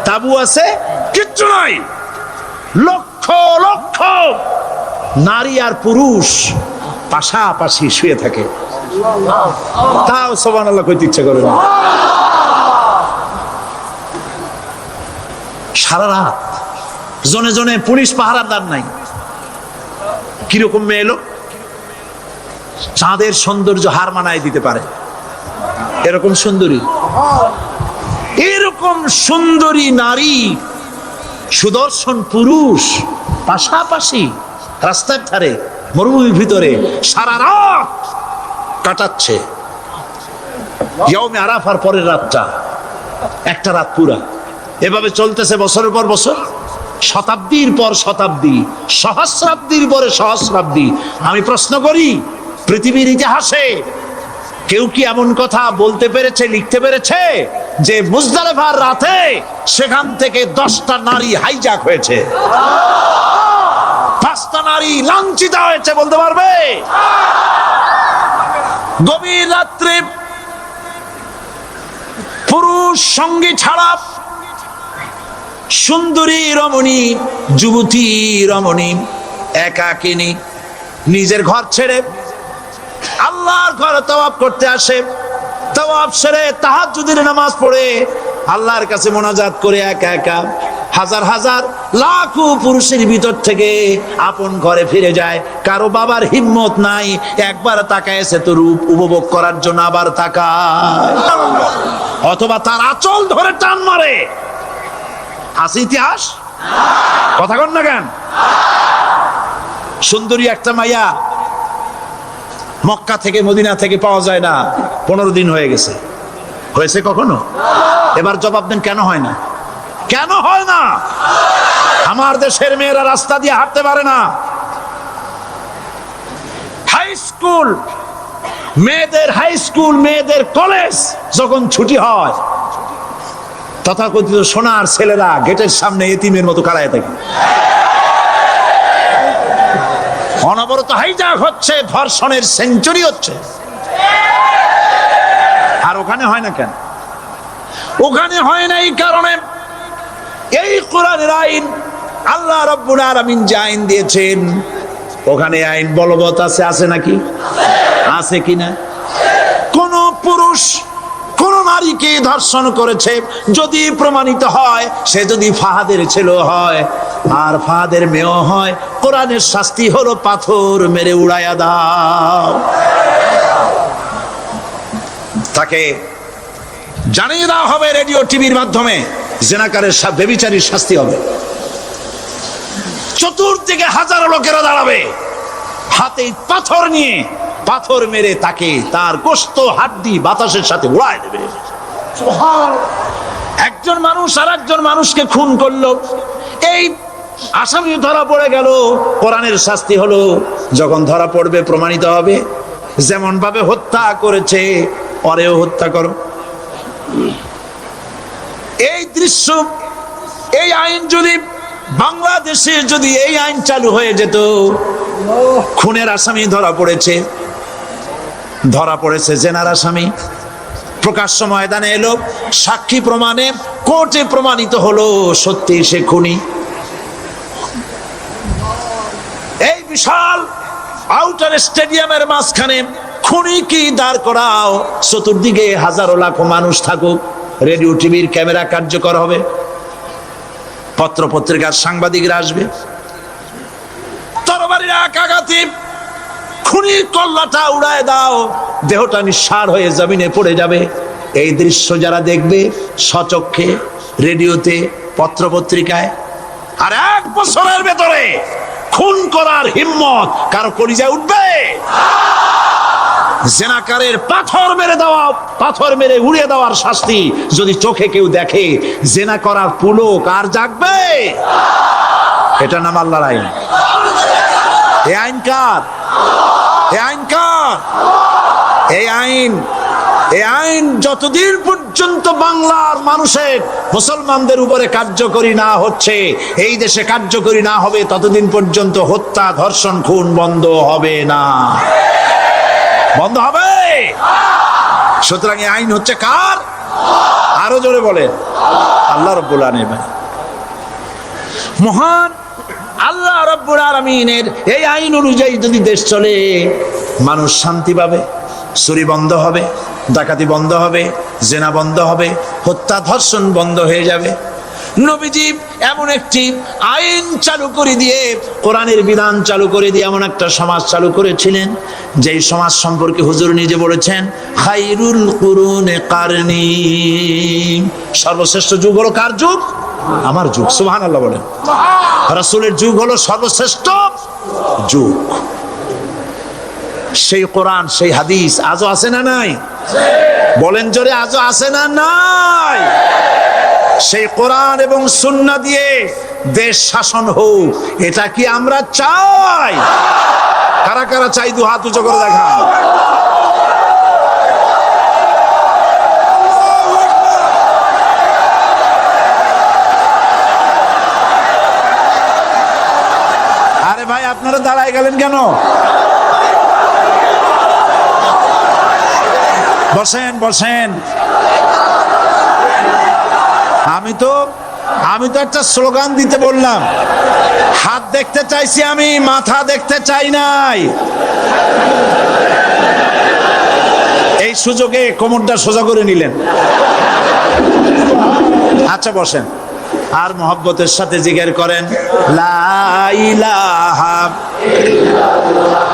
A: তাবু আছে, কিচ্ছু নাই। লক্ষ লক্ষ নারী আর পুরুষ পাশাপাশি শুয়ে থাকে, তাও সুবহানাল্লাহ কইতে ইচ্ছা করে না। সারা রাত জনে জনে পুলিশ পাহারাদার নাই। কিরকম মেয়ে এলো, চাঁদের সৌন্দর্য হার মানায় দিতে পারে এরকম সুন্দরী, এরকম সুন্দরী নারী, সুদর্শন পুরুষ পাশাপাশি রাস্তার ধারে মরুভূমির ভিতরে সারা রাত কাটাচ্ছে। ইয়ৌমে আরাফার পরের রাতটা একটা রাত পুরা। এভাবে চলতেছে বছরের পর বছর, শতাব্দীর পর শতাব্দী, সহস্রাব্দীর পরে সহস্রাব্দী। আমি প্রশ্ন করি, পৃথিবীর ইতিহাসে কেউ কি এমন কথা বলতে পেরেছে, লিখতে পেরেছে যে মুজদালিফার রাতে সেখান থেকে 10টা নারী হাইজ্যাক হয়েছে, 5টা নারী লাঞ্ছিত হয়েছে? বলতে পারবে? গভীর রাত্রে পুরুষ সঙ্গী ছাড়া সুন্দরী রমণী, যুবতী রমণী একাকিনী নিজের ঘর ছেড়ে আল্লাহর ঘরে তওয়াফ করতে আসে। তওয়াফ সেরে তাহাজ্জুদের নামাজ পড়ে আল্লাহর কাছে মোনাজাত করে একা একা হাজার হাজার লাখো পুরুষের ভিতর থেকে আপন ঘরে ফিরে যায়। কারো বাবার হিম্মত নাই একবার তাকায় সে তো রূপ উপভোগ করার জন্য আবার তাকায়, অথবা তার আঁচল ধরে টান মারে। আছে ইতিহাস? কথা কন না কেন? সুন্দরী একটা মাইয়া মক্কা থেকে, মদিনা থেকে পাওয়া যায় না, 15 দিন হয়ে গেছে। হয়েছে কখনো? এবার জবাব দেন, কেন হয় না? কেন হয় না? আমার দেশের মেয়েরা রাস্তা দিয়ে হাঁটতে পারে না। হাই স্কুল মেয়েদের, হাই স্কুল মেয়েদের কলেজ যখন ছুটি হয়, তথাকথিত সোনার ছেলেরা গেটের সামনে এতিমের মতো কারায় থাকে। অনবরত হাইজ্যাক হচ্ছে, ধর্ষণের সেঞ্চুরি হচ্ছে। আর ওখানে হয় না কেন? ওখানে হয় না এই কারণে, এই কোরআনের আইন আল্লাহ রাব্বুল আলামিন যে আইন দিয়েছেন, ওখানে আইন বলবৎ আছে। আছে নাকি? আছে কিনা? কোন পুরুষ কোন নারীকে ধর্ষণ করেছে যদি প্রমাণিত হয়, সে যদি ফাহাদের ছেলে হয় আর ফাহাদের মেয়েও হয়, কোরআনের শাস্তি হলো পাথর মেরে উড়াইয়া দাও। তাকে জানিয়ে দেওয়া হবে রেডিও টিভির মাধ্যমে, জেনাকারের ব্যভিচারীর শাস্তি হবে। চতুর্দিকে হাজারো লোকেরা দাঁড়াবে, হাতে পাথর নিয়ে পাথর মেরে তাকে তার গোশত হাড্ডি বাতাসের সাথে উড়ায় দেবে। একজন মানুষ আর একজন মানুষকে খুন করলো, এই আসামি ধরা পড়ে গেল, কোরআনের শাস্তি হলো যখন ধরা পড়বে প্রমাণিত হবে যেমন ভাবে হত্যা করেছে পরেও হত্যা করো। এই দৃশ্য, এই আইন যদি বাংলাদেশে যদি এই আইন চালু হয়ে যেত, খুনের আসামি ধরা পড়েছে জেনার আসামি, প্রকাশ্য ময়দানে এলো, সাক্ষী প্রমাণে কোর্টে প্রমাণিত হলো সত্যি সে খুনি। এই বিশাল আউটার স্টেডিয়ামের মাঝখানে খুনি কি দাঁড় করাও, চতুর্দিকে হাজারো লাখো মানুষ থাকুক, রেডিও টিভির ক্যামেরা কার্যকর হবে, পত্র পত্রিকার সাংবাদিকরা আসবে, তরবারির এক আঘাতে খুনির কল্লাটা উড়ায় দাও, দেহটা নিঃসাড় হয়ে জমিনে পড়ে যাবে। এই দৃশ্য যারা দেখবে স্বচক্ষে, রেডিওতে, পত্র পত্রিকায়, আর 1 বছরের ভেতরে খুন করার হিম্মত কারো কলিজায় উঠবে? জেনাকারের পাথর মেরে উড়িয়ে দেওয়ার শাস্তি যদি চোখে কেউ দেখে, জেনা করার পুলক আর জাগবে? এটা নাম আল্লাহর আইন। এই আইন কার? এই আইন যতদিন পর্যন্ত বাংলার মানুষের, মুসলমানদের উপরে কার্যকরী না হচ্ছে, এই দেশে কার্যকরী না হবে, ততদিন পর্যন্ত হত্যা, ধর্ষণ, খুন বন্ধ হবে না। বন্ধ হবে। সুতরাং এই আইন হচ্ছে কার? আরো জোরে বলেন, আল্লাহ রাব্বুল আলামিন। মহান আল্লাহ রাব্বুল আলামিনের এই আইন অনুযায়ী যদি দেশ চলে, মানুষ শান্তি পাবে, চুরি বন্ধ হবে, ডাকাতি বন্ধ হবে, জেনা বন্ধ হবে, হত্যা ধর্ষণ বন্ধ হয়ে যাবে। নবীজি এমন একটি আইন চালু করে দিয়ে, কোরআনের বিধান চালু করে দিয়ে এমন একটা সমাজ চালু করেছিলেন, যেই সমাজ সম্পর্কে হুজুর নিজে বলেছেন, খায়রুল কুরুনে কারনি, সর্বশ্রেষ্ঠ যুগ হলো কার যুগ? আমার যুগ। সুবহানাল্লাহ বলেন। রাসূলের যুগ হলো সর্বশ্রেষ্ঠ যুগ। সেই কোরআন, সেই হাদিস আজও আছে না নাই? বলেন জোরে, আজও আছে না নাই? সেই কোরআন এবং সুন্নাহ দিয়ে দেশ শাসন হোক, এটা কি আমরা চাই? কারা কারা চাই? দু হাত উঁচু করে দেখা। আরে ভাই, আপনারা দাঁড়ায় গেলেন কেন? বসেন বসেন। আমি তো একটা স্লোগান দিতে বললাম, হাত দেখতে চাইছি আমি, মাথা দেখতে চাই নাই। এই সুযোগে কোমরটা সোজা করে নিলেন। আচ্ছা বসেন, আর মহব্বতের সাথে জিকির করেন, লা ইলাহা ইল্লাল্লাহ।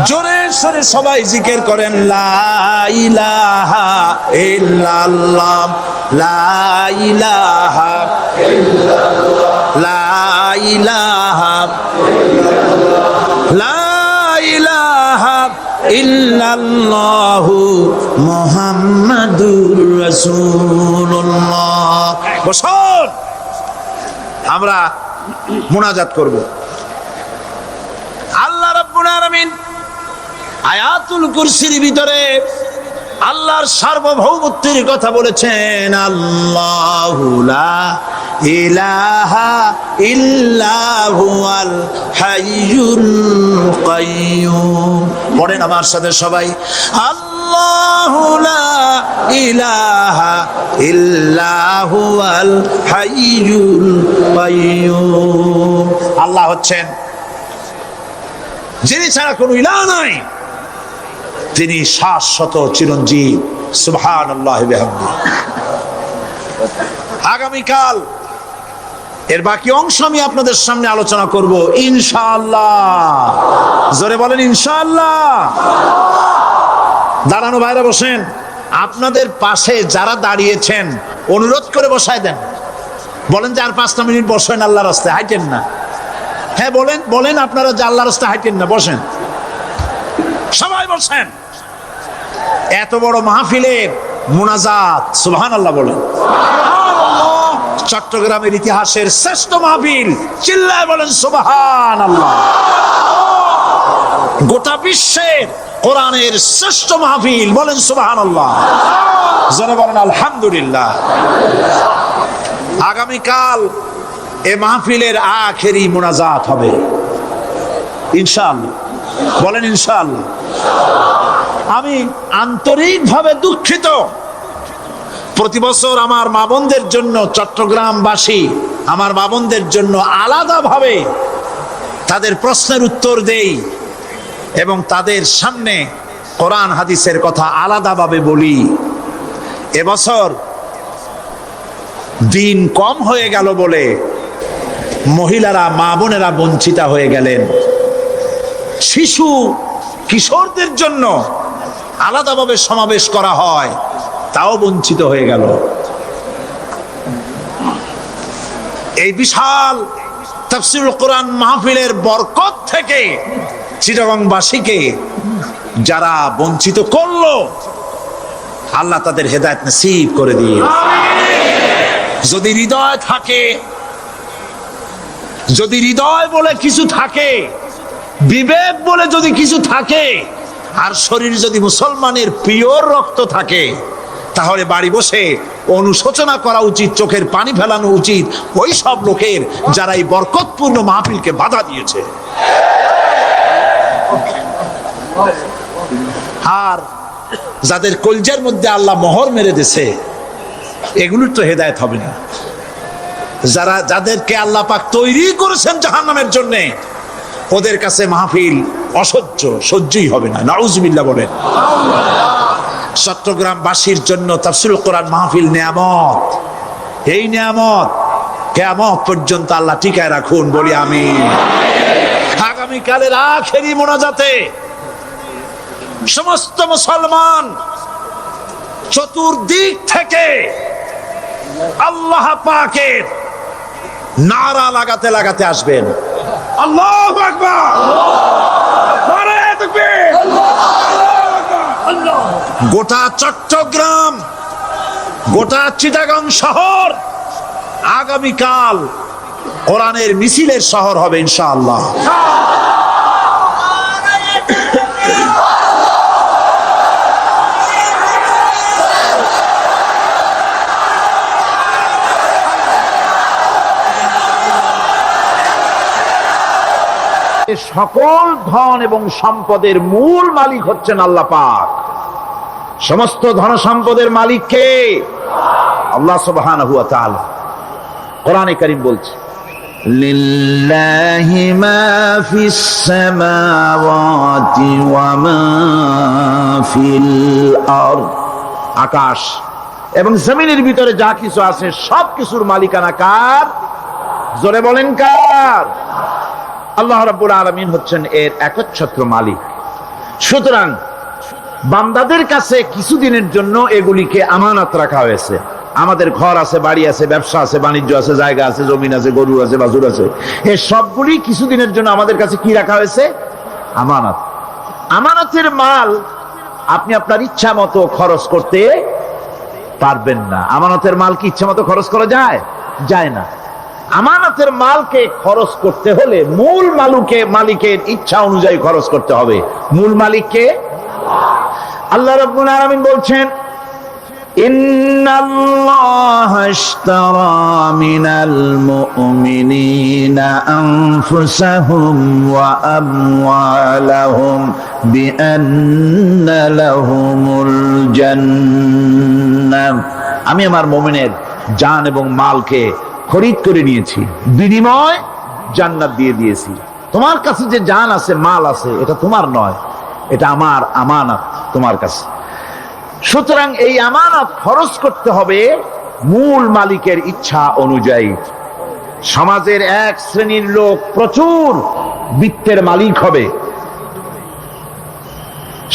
A: জোরে সরে সবাই জিকির করেন, লা ইলাহা ইল্লাল্লাহ, লা ইলাহা ইল্লাল্লাহ, লা ইলাহা ইল্লাল্লাহ, লা ইলাহা ইল্লাল্লাহু মুহাম্মাদুর রাসূলুল্লাহ। বসুন, আমরা মুনাজাত করব। আল্লাহ রাব্বুল আলামিন আয়াতুল কুরসির ভিতরে আল্লাহর সার্বভৌমত্বের কথা বলেছেন, আল্লাহু লা ইলাহা ইল্লা হুয়াল হাইয়ুল কাইয়্যুম। পড়েন আমার সাথে সবাই, আল্লাহু লা ইলাহা ইল্লা হুয়াল হাইয়ুল কাইয়্যুম। আল্লাহ হচ্ছেন যিনি ছাড়া কোনো ইলাহ নাই, তিনি শাশ্বত চিরঞ্জীব। সুবহানাল্লাহি বিহামদিহি। আগামীকাল এর বাকি অংশ আমি আপনাদের সামনে আলোচনা করব ইনশাআল্লাহ। জোরে বলেন ইনশাআল্লাহ। দাঁড়ানো ভাইরা বসেন। আপনাদের পাশে যারা দাঁড়িয়েছেন অনুরোধ করে বসায় দেন। বলেন যে আর 5টা মিনিট বসেন, আল্লাহর রাস্তায় হাঁটেন না। হ্যাঁ বলেন আপনারা যে আল্লাহর রাস্তায় হাঁটেন না, বসেন, সবাই বসেন। এত বড় মাহফিলে মুনাজাত, সুবহানাল্লাহ বলেন। চট্টগ্রামের ইতিহাসের শ্রেষ্ঠ মাহফিল, চিল্লায় বলেন সুবহানাল্লাহ। গোটা বিশ্বের কোরআনের শ্রেষ্ঠ মাহফিল, বলেন সুবহানাল্লাহ। জোরে বলেন আলহামদুলিল্লাহ। আগামীকাল এ মাহফিলের আখেরি মুনাজাত হবে ইনশাআল্লাহ, বলেন ইনশাআল্লাহ। আমি আন্তরিকভাবে দুঃখিত, প্রতি বছর আমার মা বোনদের জন্য, চট্টগ্রামবাসী আমার মা বোনদের জন্য আলাদাভাবে তাদের প্রশ্নের উত্তর দেই এবং তাদের সামনে কোরআন হাদিসের কথা আলাদাভাবে বলি। এবছর দিন কম হয়ে গেল বলে মহিলারা, মা বোনেরা বঞ্চিতা হয়ে গেলেন। শিশু কিশোরদের জন্য আলাদাভাবে সমাবেশ করা হয়, তাও বঞ্চিত হয়ে গেল। এই বিশাল তাফসীরুল কোরআন মাহফিলের বরকত থেকে চিটাগংবাসীকে যারা বঞ্চিত করলো, আল্লাহ তাদের হেদায়েত নসিব করে দিয়ে। যদি হৃদয় থাকে, যদি হৃদয় বলে কিছু থাকে, বিবেক বলে যদি কিছু থাকে, আর শরীর যদি মুসলমানের পিওর রক্ত থাকে, তাহলে বাড়ি বসে অনুশোচনা করা উচিত, চোখের পানি ফেলানো উচিত ওই সব লোকের যারা এই বরকতপূর্ণ মাহফিলকে বাধা দিয়েছে। আর যাদের কলজের মধ্যে আল্লাহ মোহর মেরে দিয়েছে, এগুলোর তো হেদায়েত হবে না। যাদেরকে আল্লাহ পাক তৈরি করেছেন জাহান্নামের জন্য, ওদের কাছে মাহফিল অসহ্য, সহ্যই হবে না। নাউজুবিল্লাহ বলেন। চট্টগ্রামবাসীর জন্য তাফসীরুল কোরআন মাহফিল নিয়ামত। এই নিয়ামত কিয়ামত পর্যন্ত আল্লাহ টিকায় রাখুন, বলি আমিন। আগামীকালের আখেরি মোনাজাতে সমস্ত মুসলমান চতুর্দিক থেকে আল্লাহ পাকের নারা লাগাতে লাগাতে আসবেন। আল্লাহু আকবার, নারায়ে তাকবীর। গোটা চট্টগ্রাম, গোটা চিটাগং শহর আগামীকাল কোরআনের মিছিলের শহর হবে ইনশাআল্লাহ। সকল ধন এবং সম্পদের মূল মালিক হচ্ছেন আল্লাহ পাক। সমস্ত ধন সম্পদের মালিক কে? আল্লাহ সুবহানাহু ওয়া তাআলা। কোরআনে কারীম বলছে, লিল্লাহি মা ফিস সামাওয়াতি ওয়া মা ফিল আরদ। আকাশ এবং জমিনের ভিতরে যা কিছু আছে সব কিছুর মালিকানা কার? জোরে বলেন কার? আল্লাহ রাব্বুল আলামিন হচ্ছেন এর একচ্ছত্র মালিক। সুতরাং বান্দাদের কাছে কিছুদিনের জন্য এগুলিকে আমানত রাখা হয়েছে। আমাদের ঘর আছে, বাড়ি আছে, ব্যবসা আছে, বাণিজ্য আছে, জায়গা আছে, জমিন আছে, গরু আছে, বাছুর আছে, এই সবগুলি কিছুদিনের জন্য আমাদের কাছে কি রাখা হয়েছে? আমানত। আমানতের মাল আপনি আপনার ইচ্ছা মতো খরচ করতে পারবেন না। আমানতের মাল কি ইচ্ছা মতো খরচ করা যায়? যায় না। আমানতের মালকে খরচ করতে হলে মূল মালিকের ইচ্ছা অনুযায়ী খরচ করতে হবে। মূল মালিককে আল্লাহ রাব্বুল আলামিন বলছেন, ইন্নাল্লাহা আশতারা মিনাল মুমিনিনা আনফুসাহুম ওয়া আমওয়ালাহুম বিআন্না লাহুমুল জান্নাহ। আমি আমার মুমিনের জান এবং মালকে খরিদ করে নিয়েছি, বিনিময় জান্নাত দিয়ে দিয়েছি। তোমার কাছে যে জান আছে, মাল আছে, এটা তোমার নয়, এটা আমার আমানত তোমার কাছে। সুতরাং এই আমানত খরচ করতে হবে মূল মালিকের ইচ্ছা অনুযায়ী। সমাজের এক শ্রেণীর লোক প্রচুর বিত্তের মালিক হবে,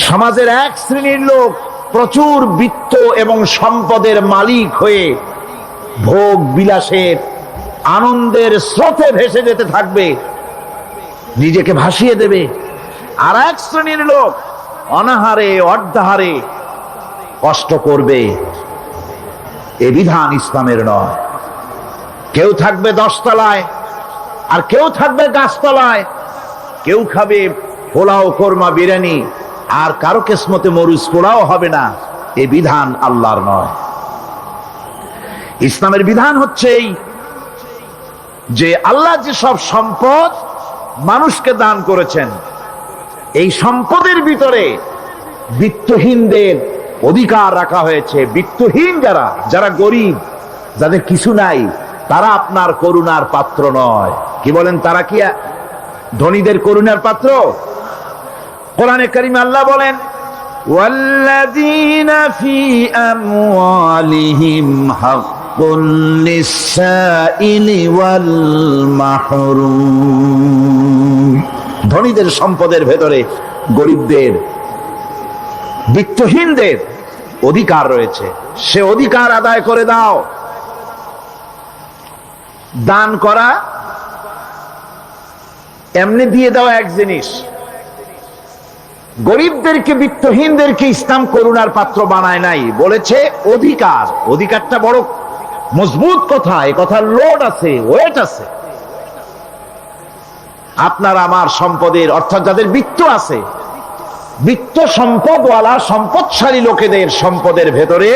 A: সমাজের এক শ্রেণীর লোক প্রচুর বিত্ত এবং সম্পদের মালিক হয়ে ভোগ বিলাসের আনন্দের স্রোতে ভেসে যেতে থাকবে, নিজেকে ভাসিয়ে দেবে। আর এক শ্রেণীর লোক অনাহারে, অর্ধাহারে,
B: কষ্ট করবে, এ বিধান ইসলামের নয়। কেউ থাকবে 10 তলায় আর কেউ থাকবে গাছতলায়, কেউ খাবে পোলাও, কোরমা, বিরিয়ানি, আর কারো কিসমতে মরুচ পোড়াও হবে না। এ বিধান আল্লাহর নয়। ইসলামের বিধান হচ্ছে এই যে আল্লাহ যে সব সম্পদ মানুষকে দান করেছেন, এই সম্পদের ভিতরে বিত্তহীনদের অধিকার রাখা হয়েছে। বিত্তহীন যারা গরিব, যাদের কিছু নাই, তারা আপনার করুণার পাত্র নয়। কি বলেন, তারা কি ধনীদের করুণার পাত্র? কোরআনে কারিমে আল্লাহ বলেন, ওয়াল্লাযীনা ফী আমওয়ালিহিম হাক্কুন লিস-সাইলি ওয়াল মাহরুম। ধনীদের সম্পদের ভেতরে গরিবদের, বিত্তহীনদের অধিকার রয়েছে, সে অধিকার আদায় করে দাও। দান করা এমনি দিয়ে দাও এক জিনিস, গরিবদেরকে, বিত্তহীনদেরকে ইসলাম করুণার পাত্র বানায় নাই, বলেছে অধিকার। অধিকারটা বড় মজবুত কথা, এ কথার লোড আছে, ওয়েট আছে। আপনার আমার সম্পদের, অর্থাৎ যাদের বিত্ত আছে, বিত্ত সম্পদওয়ালা সম্পদশালী লোকেদের সম্পদের ভেতরে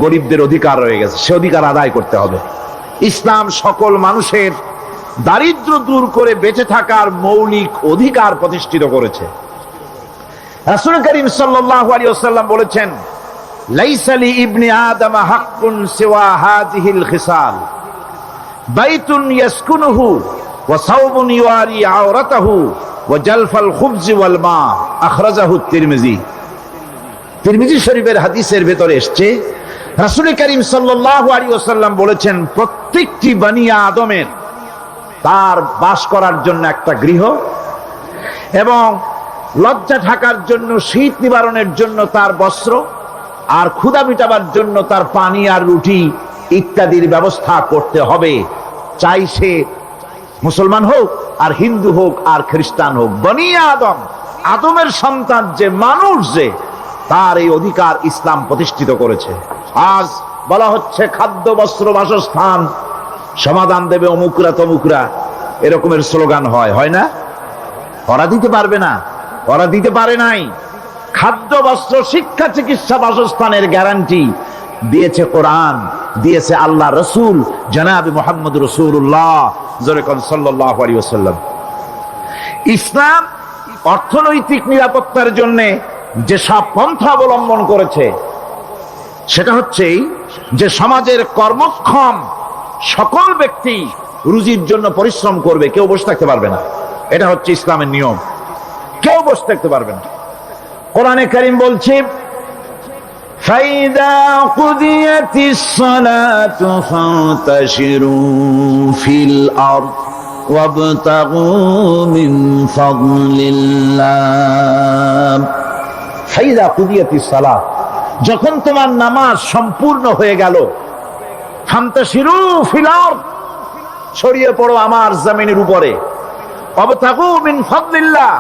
B: গরিবদের অধিকার রয়ে গেছে, সে অধিকার আদায় করতে হবে। ইসলাম সকল মানুষের দারিদ্র দূর করে বেঁচে থাকার মৌলিক অধিকার প্রতিষ্ঠিত করেছে। রাসূল করিম সাল্লাল্লাহু আলাইহি ওয়াসাল্লাম বলেছেন, লাইসা লি ইবনি আদম হাক্কুন সিওয়া হাযিহিল খিসাল, বাইতুন ইয়াসকুনুহু ওয়া সাওবুন ইউআরি আওরাতাহু ওয়া জালফাল খুবজি ওয়াল মা, আখরাজাহু তিরমিজি। তিরমিজি শরীফের হাদিসের ভেতরে এসেছে, রাসূল করিম সাল্লাল্লাহু আলাইহি ওয়াসাল্লাম বলেছেন, প্রত্যেকটি বনি আদমের তার বাস করার জন্য একটা গৃহ, এবং লজ্জা ঢাকার জন্য, শীত নিবারণের জন্য তার বস্ত্র, আর ক্ষুধা মিটাবার জন্য তার পানি আর রুটি ইত্যাদির ব্যবস্থা করতে হবে। চাই সে মুসলমান হোক, আর হিন্দু হোক, আর খ্রিস্টান হোক, বনি আদম, আদমের সন্তান যে মানুষ, যে তার এই অধিকার ইসলাম প্রতিষ্ঠিত করেছে। আজ বলা হচ্ছে খাদ্য, বস্ত্র, বাসস্থান সমাধান দেবে অমুকরা তমুকরা, এরকমের স্লোগান হয় না? ওরা দিতে পারবে না, ওরা দিতে পারে নাই। খাদ্য, বস্ত্র, শিক্ষা, চিকিৎসা, বাসস্থানের গ্যারান্টি দিয়েছে কোরআন, দিয়েছে আল্লাহ রসুল জনাব মুহাম্মদ রাসূলুল্লাহ সাল্লাল্লাহু আলাইহি ওয়াসাল্লাম। ইসলাম অর্থনৈতিক নিরাপত্তার জন্য যে সব পন্থা অবলম্বন করেছে, সেটা হচ্ছে যে সমাজের কর্মক্ষম সকল ব্যক্তি রুজির জন্য পরিশ্রম করবে, কেউ বসে থাকতে পারবে না। এটা হচ্ছে ইসলামের নিয়ম, কেউ বসে থাকতে পারবে না। কোরআনে কারীম বলছে, ফাইদা কুদিয়াতিস সালাতু ফান্তাশিরু ফিল আরদ ওয়াবতাগু মিন ফাদলিল্লাহ। ফাইদা কুদিয়াতিস সালাত, যখন তোমার নামাজ সম্পূর্ণ হয়ে গেল, ফান্তাশিরু ফিল আরদ, ছড়িয়ে পড়ো আমার জমিনের উপরে, ওয়াবতাগু মিন ফাদলিল্লাহ,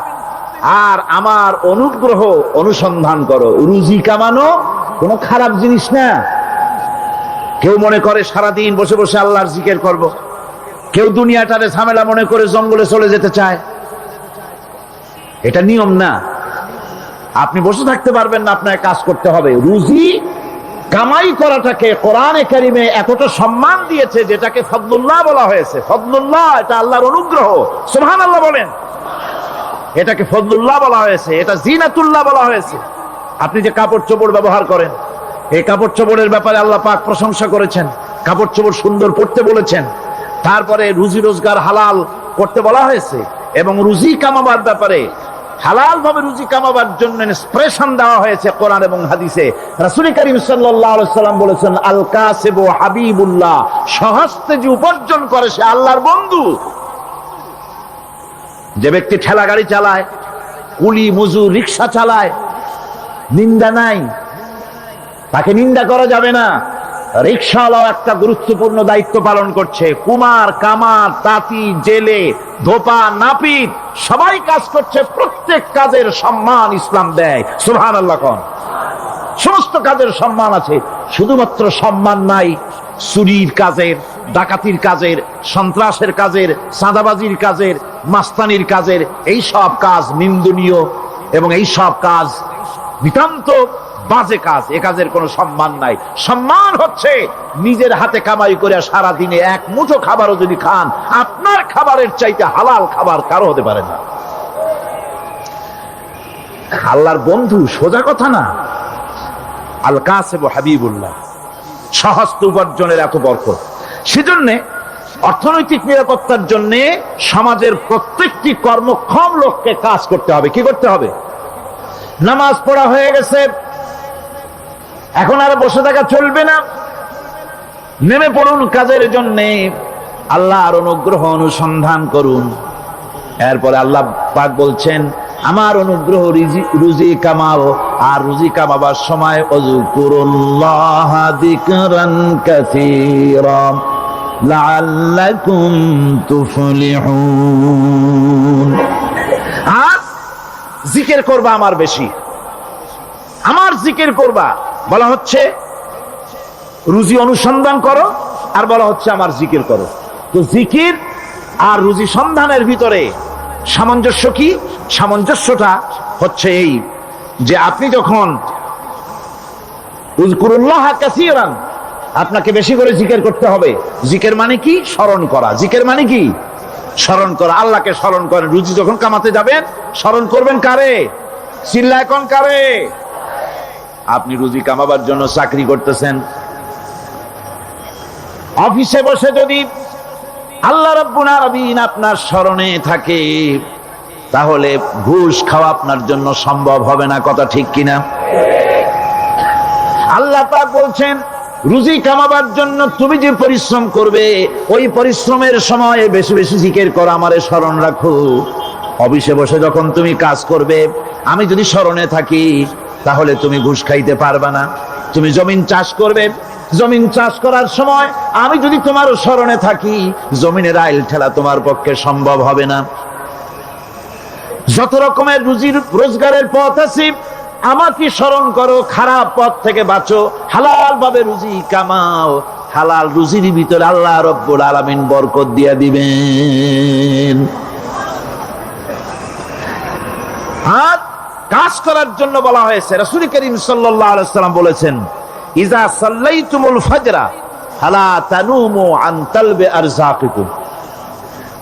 B: আর আমার অনুগ্রহ অনুসন্ধান করো। রুজি কামানো কোনো খারাপ জিনিস না। কেউ মনে করে সারাদিন বসে বসে আল্লাহর জিকির করব, কেউ দুনিয়াটারে ঝামেলা মনে করে জঙ্গলে চলে যেতে চায়, এটা নিয়ম না। আপনি বসে থাকতে পারবেন না, আপনাকে কাজ করতে হবে। রুজি কামাই করাটাকে কোরআনে কারিমে এতটা সম্মান দিয়েছে, যেটাকে ফদলুল্লাহ বলা হয়েছে। ফদলুল্লাহ, এটা আল্লাহর অনুগ্রহ, সুবহানাল্লাহ বলেন। এটাকে ফদলুল্লাহ বলা হয়েছে, এটা জিনাতুল্লাহ বলা হয়েছে। আপনি যে কাপড় চোপড় ব্যবহার করেন, এই কাপড় চোপড়ের ব্যাপারে আল্লাহ পাক প্রশংসা করেছেন, কাপড় চোপড় সুন্দর পড়তে বলেছেন। তারপরে রুজি রোজগার হালাল করতে বলা হয়েছে, এবং রুজি কামাবার ব্যাপারে, হালাল ভাবে রুজি কামাবার জন্য ইন্সপিরেশন দেওয়া হয়েছে কোরআন এবং হাদিসে। রাসূল করিম সাল্লাল্লাহু আলাইহি ওয়াসাল্লাম বলেছেন, আল কাসিবু হাবিবুল্লাহ, সহস্তে যে উপার্জন করে সে আল্লাহর বন্ধু। যে ব্যক্তি ঠেলা গাড়ি চালায়, কুলি মজুর, রিক্সা চালায়, নিন্দা নাই, তাকে নিন্দা করা যাবে না। রিক্সাওয়ালাও একটা গুরুত্বপূর্ণ দায়িত্ব পালন করছে। কুমার, কামার, তাঁতি, জেলে, ধোপা, নাপিত সবাই কাজ করছে, প্রত্যেক কাজের সম্মান ইসলাম দেয়। সুবহানাল্লাহ কোন। সমস্ত কাজের সম্মান আছে, শুধুমাত্র সম্মান নাই চুরির কাজের, ডাকাতির কাজের, সন্ত্রাসের কাজের, চাঁদাবাজির কাজের, মাস্তানির কাজের। এই সব কাজ নিন্দনীয় এবং এই সব কাজ নিতান্ত বাজে কাজ। এ কাজের কোনো সম্মান নাই। সম্মান হচ্ছে নিজের হাতে কামাই করে সারা দিনে এক মুঠো খাবারও যদি খান, আপনার খাবারের চাইতে হালাল খাবার কারো হতে পারে না। আল্লাহর বন্ধু সোজা কথা না। আল কাসিব হাবিবুল্লাহ, সহস্ত উপার্জনের এত বরকত। সেজন্য অর্থনৈতিক নিরাপত্তার জন্য সমাজের প্রত্যেকটি কর্মক্ষম লোককে কাজ করতে হবে। কি করতে হবে? নামাজ পড়া হয়ে গেছে, এখন আর বসে থাকা চলবে না, নেমে পড়ুন কাজের জন্য, আল্লাহর অনুগ্রহ অনুসন্ধান করুন। এরপরে আল্লাহ পাক বলছেন, আমার অনুগ্রহ রুজি কামাও, আর রুজি কামাবার সময় ওয়াজকুরুল্লাহ যিকরান কাসীরা লাআল্লাকুম তুফলিহুন। আর জিকির করবা আমার বেশি, আমার জিকির করবা। বলা হচ্ছে রুজি অনুসন্ধান করো, আর বলা হচ্ছে আমার জিকির করো। তো জিকির আর রুজি সন্ধানের ভিতরে সামঞ্জস্য কি? সামঞ্জস্যটা হচ্ছে এই যে আপনি যখন উযকুরুল্লাহ কাসীরান, আপনাকে বেশি করে জিকির করতে হবে। জিকির মানে কি? স্মরণ করা। জিকির মানে কি? স্মরণ করা। আল্লাহকে স্মরণ করেন। রুজি যখন কামাতে যাবেন স্মরণ করবেন কারে? চিল্লায় কোন কারে? আপনি রুজি কামাবার জন্য চাকরি করতেছেন, অফিসে বসে যদি আল্লাহ রাব্বুল আলামিন আপনার স্মরণে থাকে, তাহলে ঘুষ খাওয়া আপনার জন্য সম্ভব হবে না। কথা ঠিক কিনা? আল্লাহ পাক বলছেন, রুজি কামাবার জন্য তুমি যে পরিশ্রম করবে, ওই পরিশ্রমের সময় বেশি বেশি জিকির করো, আমারে স্মরণ রাখো। অফিসে বসে যখন তুমি কাজ করবে, আমি যদি স্মরণে থাকি, তাহলে তুমি ঘুষ খাইতে পারবে না। তুমি জমিন চাষ করবে, জমিন চাষ করার সময় আমি যদি তোমার স্মরণে থাকি, জমিনের আইল ঠেলা তোমার পক্ষে সম্ভব হবে না। যত রকমের রুজির রোজগারের পথ আছে, আমাকে স্মরণ করো, খারাপ পথ থেকে বাঁচো, হালাল ভাবে রুজি কামাও। হালাল রুজির ভিতরে আল্লাহ রব্বুল আলামিন বরকত দিয়ে দিবেন। আর কাজ করার জন্য বলা হয়েছে, রাসূল করিম সাল্লাল্লাহু আলাইহি ওয়াসাল্লাম বলেছেন, ইজা সাল্লাইতুমুল ফাজরা ফালা তানুমু আন তালবি আরযাকিকুম।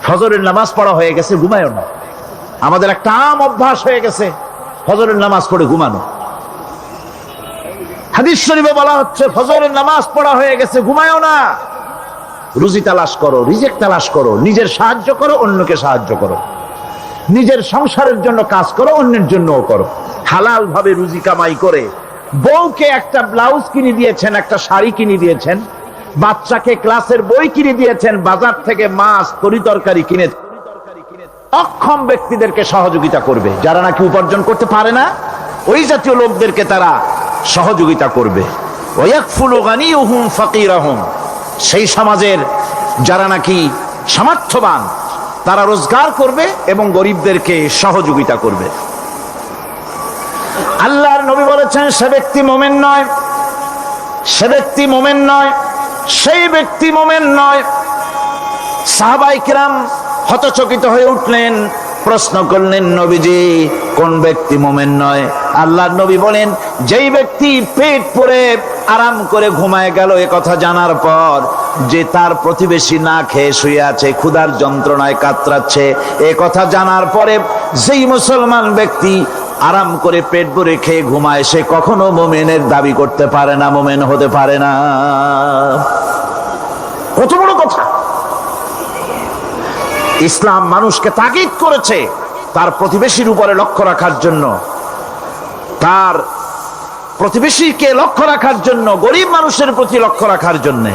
B: ফজরের নামাজ পড়া হয়ে গেছে, ঘুমায়ও না। আমাদের একটা আম অভ্যাস হয়ে গেছে ফজরের নামাজ পড়ে ঘুমানো। হাদিস শরীফে বলা হচ্ছে, ফজরের নামাজ পড়া হয়ে গেছে, ঘুমায়ও না। রুজি তালাশ করো, রিজিক তালাশ করো, নিজের সাহায্য করো, অন্যকে সাহায্য করো, নিজের সংসারের জন্য কাজ করো, অন্যের জন্যও করো। হালাল ভাবে রুজি কামাই করে বউকে একটা ব্লাউজ কিনে দিয়েছেন, একটা শাড়ি কিনে দিয়েছেন, বাচ্চাকে ক্লাসের বই কিনে দিয়েছেন, বাজার থেকে মাছ তরিতরকারি কিনে। অক্ষম ব্যক্তিদেরকে সহযোগিতা করবে, যারা নাকি উপার্জন করতে পারে না, ওই জাতীয় লোকদেরকে তারা সহযোগিতা করবে। ওয়াকফুলু গানিয়ুহুম ফাকিরাহুম, সেই সমাজের যারা নাকি সামর্থ্যবান, তারা রোজগার করবে এবং গরিবদেরকে সহযোগিতা করবে। আল্লাহর নবী বলেছেন, সে ব্যক্তি মুমিন নয়, সে ব্যক্তি মুমিন নয়, সেই ব্যক্তি মুমিন নয়। সাহাবায়ে কিরাম হতচকিত হয়ে উঠলেন, প্রশ্ন করলেন, নবীজি কোন ব্যক্তি মুমিন নয়? আল্লাহর নবী বলেন, যেই ব্যক্তি পেট পুরে আরাম করে ঘুমায় গেল, এ কথা জানার পর যে তার প্রতিবেশী না খেয়ে শুয়ে আছে, ক্ষুধার যন্ত্রণায় কাতরাচ্ছে, এ কথা জানার পরে যেই মুসলমান ব্যক্তি আরাম করে পেট ভরে খেয়ে ঘুমায়, সে কখনো মুমিনের দাবি করতে পারে না, মুমিন হতে পারে না। কত বড় কথা! ইসলাম মানুষকে তাগিদ করেছে তার প্রতিবেশীর উপরে লক্ষ্য রাখার জন্য, তার প্রতিবেশীকে লক্ষ্য রাখার জন্য, গরিব মানুষের প্রতি লক্ষ্য রাখার জন্য।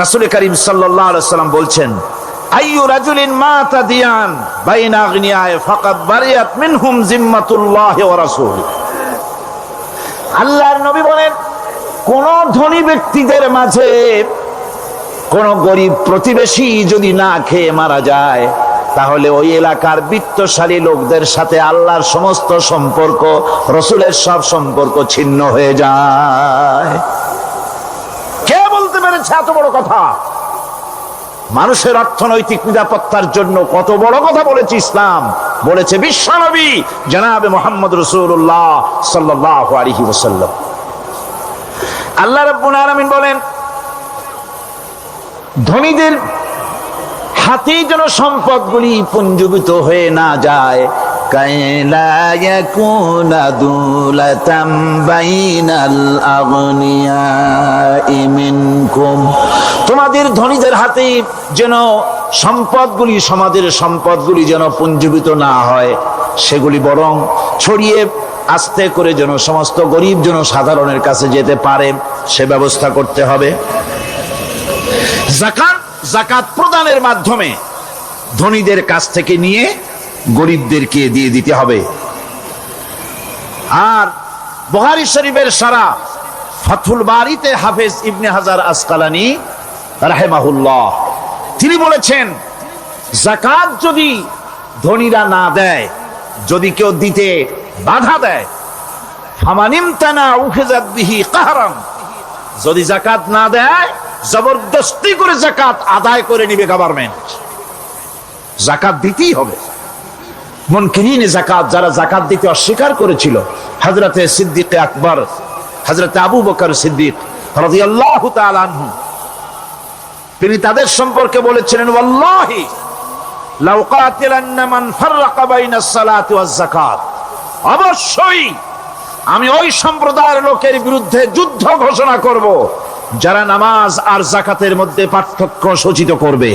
B: রাসূল করিম সাল্লাল্লাহু আলাইহি ওয়াসাল্লাম বলছেন, আইয়ু রাজুলিন মাতা দিয়ান বাইনা আগনিয়ায়ে ফাকাদ বারিয়াত মিনহুম জিম্মাতুল্লাহি ওয়া রাসূলুহু। আল্লাহর নবী বলেন, কোন ধনী ব্যক্তিদের মাঝে কোন গরিব প্রতিবেশী যদি না খেয়ে মারা যায়, তাহলে ওই এলাকার বিত্তশালী লোকদের সাথে আল্লাহর সমস্ত সম্পর্ক, রসুলের সব সম্পর্ক ছিন্ন হয়ে যায়। কে বলতে পেরেছে এত বড় কথা? মানুষের অর্থনৈতিক নিরাপত্তার জন্য কত বড় কথা বলেছে ইসলাম, বলেছে বিশ্বনবী জনাবে মুহাম্মদ রাসূলুল্লাহ সাল্লাল্লাহু আলাইহি ওয়াসাল্লাম। আল্লাহ রাব্বুল আলামিন বলেন, ধনীদের হাতেই যেন সম্পদগুলি পুঞ্জীভূত হয়ে না যায়, কাইলা ইয়াকুনা দুলাতাম বাইনাল আগনিয়াই মিনকুম, তোমাদের ধনীদের হাতে যেন সম্পদগুলি, সমাজের সম্পদগুলি যেন পুঞ্জীভূত না হয়, সেগুলি বরং ছড়িয়ে আস্তে করে যেন সমস্ত গরিব জনসাধারণের কাছে যেতে পারে, সে ব্যবস্থা করতে হবে। যাকাত প্রদানের মাধ্যমে ধনীদের কাছ থেকে নিয়ে গরিবদেরকে দিয়ে দিতে হবে। আর বুখারী শরীফের সারা ফাথুল বারীতে হাফেজ ইবনে হাজার আসকালানী রাহিমাহুল্লাহ তিনি বলেছেন, যাকাত যদি ধনীরা না দেয়, যদি কেউ দিতে বাধা দেয়, ফামানিমতানা উখিযাত বিহি কাহরান, যদি যাকাত না দেয় জবরদস্তি করে যাকাত আদায় করে নিবে গভর্নমেন্ট। যাকাত দিতেই হবে। মুনকিরিনে যাকাত, যারা যাকাত দিতে অস্বীকার করেছিল, হযরতে সিদ্দিক আকবর, হযরতে আবু বকর সিদ্দিক রাদিয়াল্লাহু তাআলা আনহু, তিনি তাদের সম্পর্কে বলেছিলেন, ওয়াল্লাহি লাউ কাতিলান্না মান ফাররাকা বাইনাস সালাতি ওয়াজ যাকাত, অবশ্যই আমি ওই সম্প্রদায়ের লোকের বিরুদ্ধে যুদ্ধ ঘোষণা করব যারা নামাজ আর যাকাতের মধ্যে পার্থক্য সূচিত করবে।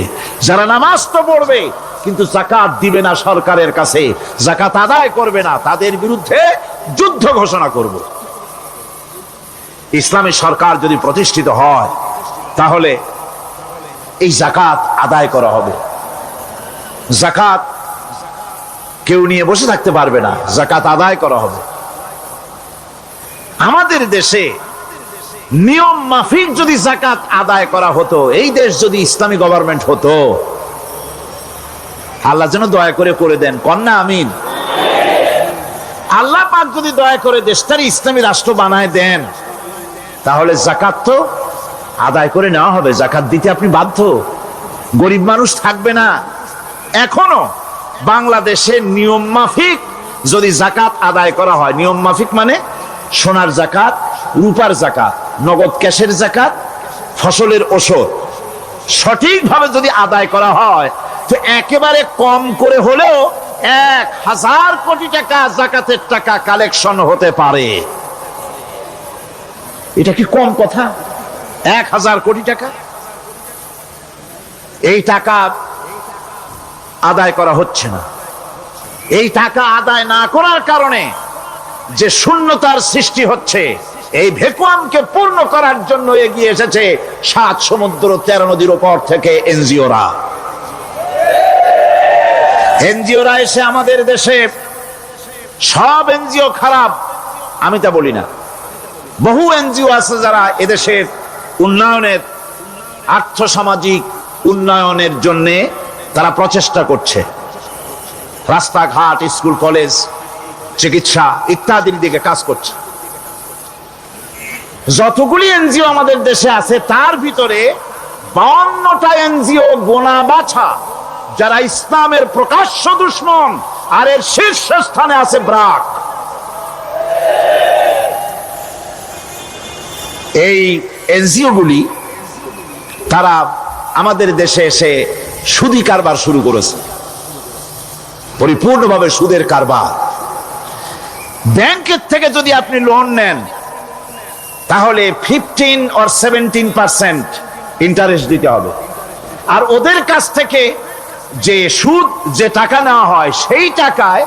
B: যারা নামাজ তো পড়বে কিন্তু যাকাত দিবে না সরকারের কাছে, যাকাত আদায় করবে না, তাদের বিরুদ্ধে যুদ্ধ ঘোষণা করব। ইসলামী সরকার যদি প্রতিষ্ঠিত হয় তাহলে এই যাকাত আদায় করা হবে। যাকাত কেউ নিয়ে বসে থাকতে পারবে না, যাকাত আদায় করা হবে। আমাদের দেশে নিয়ম মাফিক যদি যাকাত আদায় করা হতো, এই দেশ যদি ইসলামী গভর্নমেন্ট হতো, আল্লাহ যেন দয়া করে দেন, কন্যা আমিন। আল্লাহ পাক যদি দয়া করে দেশটার ইসলামী রাষ্ট্র বানায় দেন, তাহলে যাকাত তো আদায় করে নেওয়া হবে। যাকাত দিতে আপনি বাধ্য, গরিব মানুষ থাকবে না। এখনো বাংলাদেশে নিয়ম মাফিক যদি যাকাত আদায় করা হয়, নিয়ম মাফিক মানে সোনার যাকাত, রূপার যাকাত, নগদ ক্যাশের যাকাত, ফসলের ওষুধ, সঠিকভাবে যদি আদায় করা হয় তো একেবারে কম করে হলেও 1000 কোটি টাকা যাকাতের টাকা কালেকশন হতে পারে। এটা কি কম কথা? 1000 কোটি টাকা, এই টাকা আদায় করা হচ্ছে না। এই টাকা আদায় না করার কারণে যে শূন্যতার সৃষ্টি হচ্ছে, এই ভ্যাকুয়ামকে পূর্ণ করার জন্য এগিয়ে এসেছে 7 সমুদ্র 13 নদীর উপর থেকে এনজিওরা। এনজিওরা এসে আমাদের দেশে, সব এনজিও খারাপ আমি তা বলি না, বহু এনজিও আছে যারা এদেশের উন্নয়নের, আর্থসামাজিক উন্নয়নের জন্য তারা প্রচেষ্টা করছে। রাস্তাঘাট, স্কুল কলেজ, চিকিৎসা ইত্যাদির দিকে কাজ করছে। যতগুলি এনজিও আমাদের দেশে আছে তার ভিতরে 52টা এনজিও গোনা বাছা যারা ইসলামের প্রকাশ্য দুশমন, আর এর শীর্ষস্থানে আছে ব্র্যাক। এই এনজিও গুলি তারা আমাদের দেশে এসে সুদি কারবার শুরু করেছে, পরিপূর্ণভাবে সুদের কারবার। ব্যাংকের থেকে যদি আপনি লোন নেন তাহলে 15 or 17% ইন্টারেস্ট দিতে হবে। আর ওদের কাছ থেকে যে সুদ, যে টাকা নেওয়া হয়, সেই টাকায়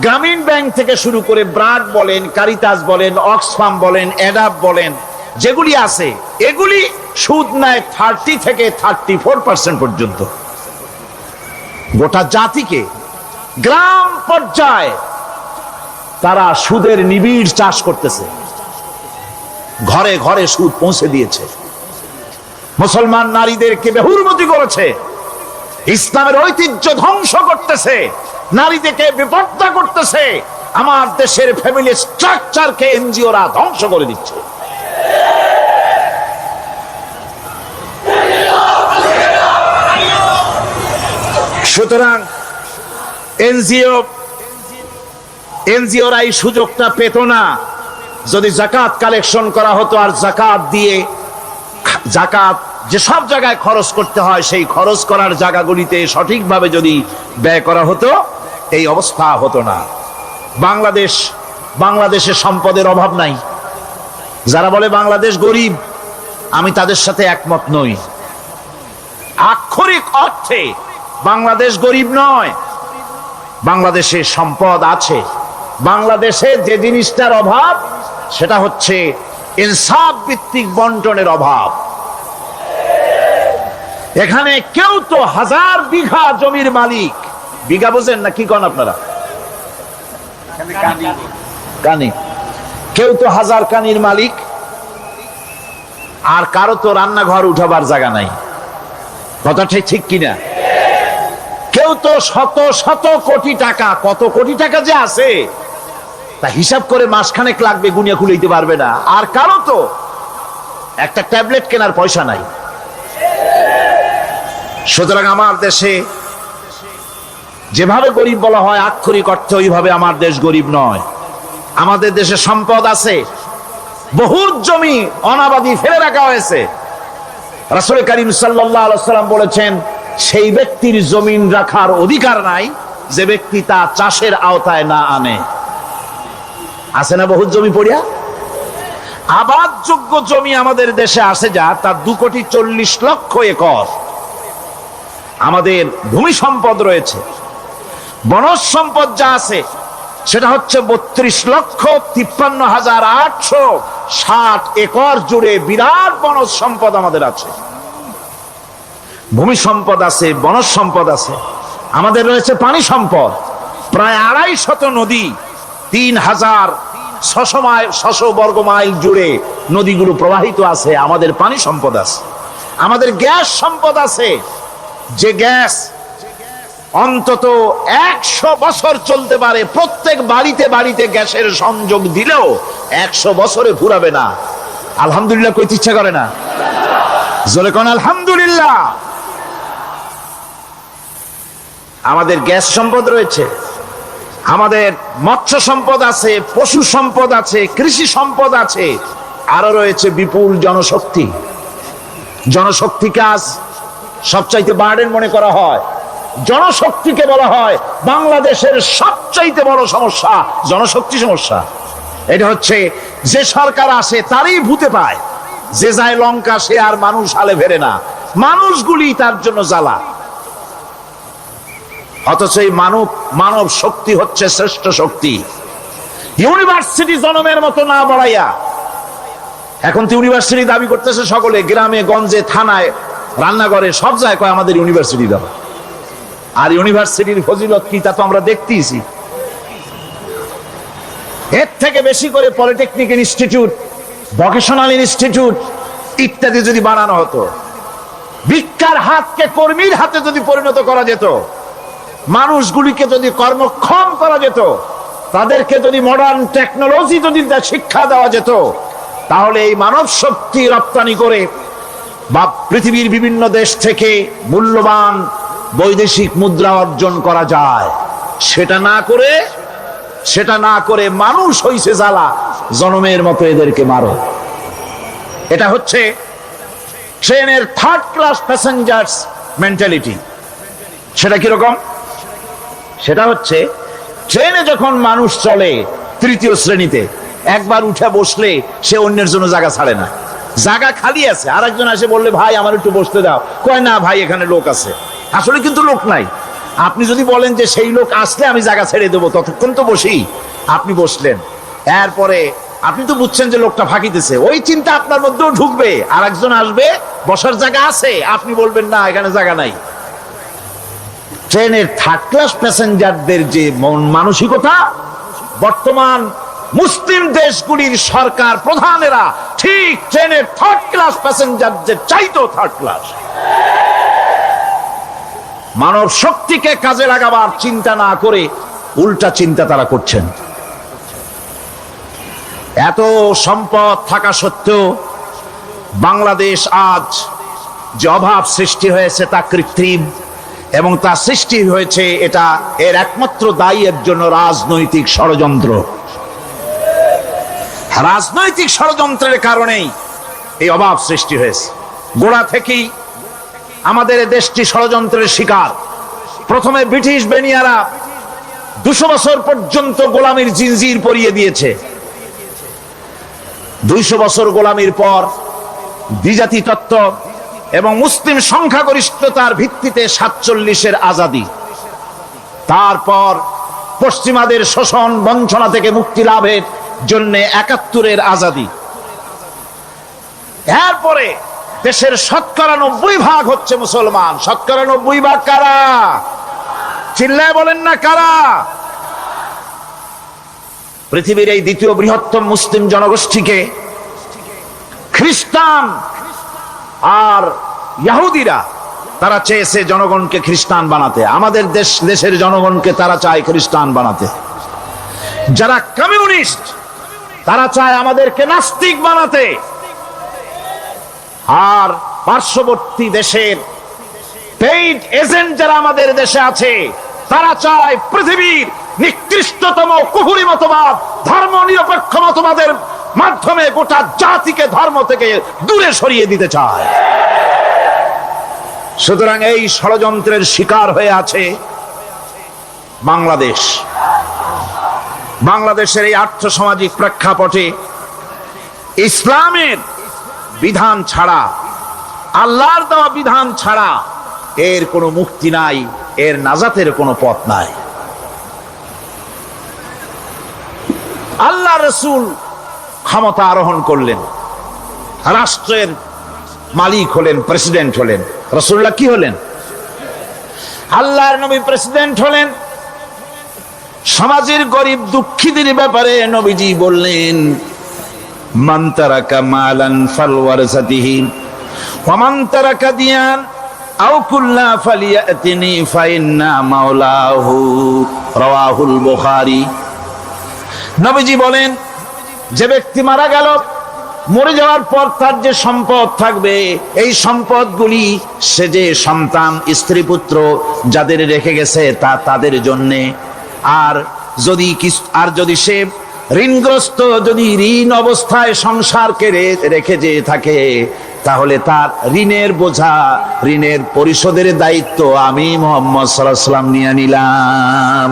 B: গ্রামীণ ব্যাংক থেকে শুরু করে ব্র্যাক বলেন, কারিতাস বলেন, অক্সফাম বলেন, অ্যাডাপ বলেন, যেগুলি আছে এগুলি সুদ নেয় 30 থেকে 34% পর্যন্ত। গোটা জাতিকে গ্রাম পর্যায়ে তারা সুদের নিবিড় চাষ করতেছে, ঘরে ঘরে সুদ পৌঁছে দিয়েছে, মুসলমান নারীদেরকে বেহুরমতি করেছে, ইসলামের ঐতিহ্য ধ্বংস করতেছে, নারীদেরকে বিপর্দা করতেছে, আমার দেশের ফ্যামিলি স্ট্রাকচারকে এনজিওরা ধ্বংস করে দিচ্ছে। সুতরাং এনজিওরা এই সুযোগটা পেত না। যদি জাকাত কালেকশন করা হতো আর জাকাত দিয়ে জাকাত যে সব জায়গায় খরচ করতে হয় সেই খরচ করার জায়গাগুলিতে সঠিকভাবে যদি ব্যয় করা হতো এই অবস্থা হতো না। বাংলাদেশে সম্পদের অভাব নাই। যারা বলে বাংলাদেশ গরিব, আমি তাদের সাথে একমত নই। আক্ষরিক অর্থে বাংলাদেশ গরিব নয়, বাংলাদেশে সম্পদ আছে। বাংলাদেশে যে জিনিসটার অভাব সেটা হচ্ছে ইনসাফ ভিত্তিক বন্টনের অভাব। এখানে কেউ তো 1000 বিঘা জমির মালিক, বিঘা বোঝেন না কি কোন আপনারা? কানি। কেউ তো 1000 কানির মালিক, আর কারো তো রান্নাঘর উঠাবার জায়গা নাই। কথাটা ঠিক কিনা? কেউ তো শত শত কোটি টাকা, কত কোটি টাকা যে আছে তা হিসাব করে মাসখানেক লাগবে, গুনিয়া খুলাইতে পারবে না। আর কারো তো একটা ট্যাবলেট কেনার পয়সা নাই। সুতরাং আমার দেশে যেভাবে গরিব বলা হয় আক্ষরিক অর্থে ওইভাবে আমার দেশ গরিব নয়। আমাদের দেশে সম্পদ আছে, বহুত জমি অনাবাদি ফেলে রাখা হয়েছে। রাসূল করিম সাল্লাল্লাহু আলাইহি ওয়াসাল্লাম বলেছেন, সেই ব্যক্তির জমিন রাখার অধিকার নাই যে ব্যক্তি তা চাষের আওতায় না আনে। আছে না বহুত জমি পড়িয়া? আবাদযোগ্য জমি আমাদের দেশে আসে যা, তার 2,40,00,000 একর। আমাদের ভূমি সম্পদ রয়েছে, বনজ সম্পদ যা আছে সেটা হচ্ছে 32,53,860 একর জুড়ে বিরাট বনজ সম্পদ আমাদের আছে। ভূমি সম্পদ আছে, বনজ সম্পদ আছে। আমাদের রয়েছে পানি সম্পদ, প্রায় 250 নদী, 3,600 বর্গ মাইল জুড়ে নদীগুলো প্রবাহিত আছে। আমাদের পানি সম্পদ আছে। আমাদের গ্যাস সম্পদ আছে, যে গ্যাস অন্তত 100 বছর চলতে পারে। প্রত্যেক বাড়িতে বাড়িতে গ্যাসের সংযোগ দিলেও 100 বছরে ফুরাবে না। আলহামদুলিল্লাহ কইতে ইচ্ছা করে না? জোরে কোন আলহামদুলিল্লাহ। আমাদের গ্যাস সম্পদ রয়েছে, আমাদের মৎস্য সম্পদ আছে, পশু সম্পদ আছে, কৃষি সম্পদ আছে, আরো রয়েছে বিপুল জনশক্তি। জনশক্তি কাজ সবচাইতে বার্ডেন মনে করা হয়। জনশক্তিকে বলা হয় বাংলাদেশের সবচাইতে বড় সমস্যা, জনশক্তি সমস্যা। এটা হচ্ছে যে সরকার আসে তারই ভূতে পায়, যে যায় লঙ্কা সে আর মানুষ হালে ফেরে না। মানুষগুলি তার জন্য জ্বালা। অথচ এই মানব শক্তি হচ্ছে শ্রেষ্ঠ শক্তি। ইউনিভার্সিটি জনমের মতো না বাড়াইয়া, এখন তো ইউনিভার্সিটি দাবি করতেছে সকলে, গ্রামে গঞ্জে থানায় রান্নাঘরে সব জায়গায় আমাদের ইউনিভার্সিটি দেওয়া। আর ইউনিভার্সিটির ফজিলত কি তা তো আমরা দেখতেইছি। এর থেকে বেশি করে পলিটেকনিক ইনস্টিটিউট, ভোকেশনাল ইনস্টিটিউট ইত্যাদি যদি বানানো হতো, ভিক্ষার হাতকে কর্মীর হাতে যদি পরিণত করা যেত, মানুষগুলিকে যদি কর্মক্ষম করা যেত, তাদেরকে যদি মডার্ন টেকনোলজি যদি শিক্ষা দেওয়া যেত, তাহলে এই মানব শক্তি রপ্তানি করে বা পৃথিবীর বিভিন্ন দেশ থেকে মূল্যবান বৈদেশিক মুদ্রা অর্জন করা যায়। সেটা না করে মানুষ হইছে জ্বালা, জনমের মতো এদেরকে মারো। এটা হচ্ছে ট্রেনের 3rd ক্লাস প্যাসেঞ্জার্স মেন্টালিটি। সেটা কিরকম? সেটা হচ্ছে ট্রেনে যখন মানুষ চলে 3য় শ্রেণীতে, একবার উঠে বসলে সে অন্যের জন্য জায়গা ছাড়ে না। জায়গা খালি আছে, আর একজন এসে বললে ভাই আমার একটু বসতে দাও, কয় না ভাই এখানে লোক আছে। আসলে কিন্তু লোক নাই। আপনি যদি বলেন যে সেই লোক আসলে আমি জায়গা ছেড়ে দেবো, ততক্ষণ তো বসি। আপনি বসলেন, এরপরে আপনি তো বুঝছেন যে লোকটা ফাঁকিতেছে, ওই চিন্তা আপনার মধ্যেও ঢুকবে। আর একজন আসবে, বসার জায়গা আছে, আপনি বলবেন না এখানে জায়গা নাই। ট্রেনের 3rd ক্লাস প্যাসেঞ্জারদের যে মানসিকতা, বর্তমান মুসলিম দেশগুলির সরকার প্রধানেরা ঠিক ট্রেনের 3rd ক্লাস প্যাসেঞ্জারদের চাইতো 3rd ক্লাস। মানব শক্তিকে কাজে লাগাবার চিন্তা না করে উল্টা চিন্তা তারা করছেন। এত সম্পদ থাকা সত্ত্বেও বাংলাদেশ আজ যে অভাব সৃষ্টি হয়েছে তা কৃত্রিম, এবং তা সৃষ্টি হয়েছে এটা এর একমাত্র দায়ী এর জন্য রাজনৈতিক ষড়যন্ত্র। রাজনৈতিক ষড়যন্ত্রের কারণেই এই অভাব সৃষ্টি হয়েছে। গোড়া থেকেই আমাদের দেশটি ষড়যন্ত্রের শিকার। প্রথমে ব্রিটিশ বেনিয়ারা 200 বছর পর্যন্ত গোলামির জিনজির পরিয়ে দিয়েছে। 200 বছর গোলামির পর দ্বিজাতি তত্ত্ব এবং মুসলিম সংখ্যাগরিষ্ঠতার ভিত্তিতে 47-এর আজাদি, তারপর পশ্চিমাদের শোষণ বঞ্চনা থেকে মুক্তি লাভের জন্য 71-এর আজাদি, এরপরে দেশের 90% হচ্ছে মুসলমান। 90% কারা? চিল্লায় বলেন না কারা? পৃথিবীর এই দ্বিতীয় বৃহত্তম মুসলিম জনগোষ্ঠীকে খ্রিস্টান আর ইহুদিরা তারা চেয়েছে জনগণকে খ্রিস্টান বানাতে। আমাদের দেশের জনগণকে তারা চায় খ্রিস্টান বানাতে। যারা কমিউনিস্ট তারা চায় আমাদেরকে নাস্তিক বানাতে। আর পার্শ্ববর্তী দেশের পেইড এজেন্ট যারা আমাদের দেশে আছে তারা চায় পৃথিবীর নিকৃষ্টতম কুফরি মতবাদ, ধর্ম নিরপেক্ষ মতবাদের মাধ্যমে গোটা জাতিকে ধর্ম থেকে দূরে সরিয়ে দিতে চায়। সুতরাং এই ষড়যন্ত্রের শিকার হয়ে আছে বাংলাদেশ। বাংলাদেশের এই আর্থসামাজিক প্রেক্ষাপটে ইসলামের বিধান ছাড়া, আল্লাহর দেওয়া বিধান ছাড়া এর কোনো মুক্তি নাই, এর নাজাতের কোনো পথ নাই। আল্লাহ রাসূল ক্ষমতা আরোহণ করলেন, রাষ্ট্রের মালিক হলেন, প্রেসিডেন্ট হলেন। রাসূলুল্লাহ কি হলেন? আল্লাহর নবী প্রেসিডেন্ট হলেন। সমাজের গরিব দুঃখীদের ব্যাপারে নবীজি বললেন, মান তারাকা মালান ফালওয়ারাসাতিহি ওয়া মান তারাকা দিয়ান আও কুল্লা ফালিয়াতিনি ফাইন্না মাওলাহু, রাওয়াহুল বুখারী। নবীজি বলেন, যে ব্যক্তি মারা গেল, মরে যাওয়ার পর তার যে সম্পদ থাকবে, এই সম্পদগুলি সে যে সন্তান স্ত্রী পুত্র যাদের রেখে গেছে তা তাদের জন্যে। আর যদি সে ঋণগ্রস্ত, যদি ঋণ অবস্থায় সংসারকে রেখে যে থাকে, তাহলে তার ঋণের বোঝা, ঋণের পরিশোধের দায়িত্ব আমি মুহাম্মদ সাল্লাল্লাহু আলাইহি ওয়াসাল্লাম নিয়ে নিলাম।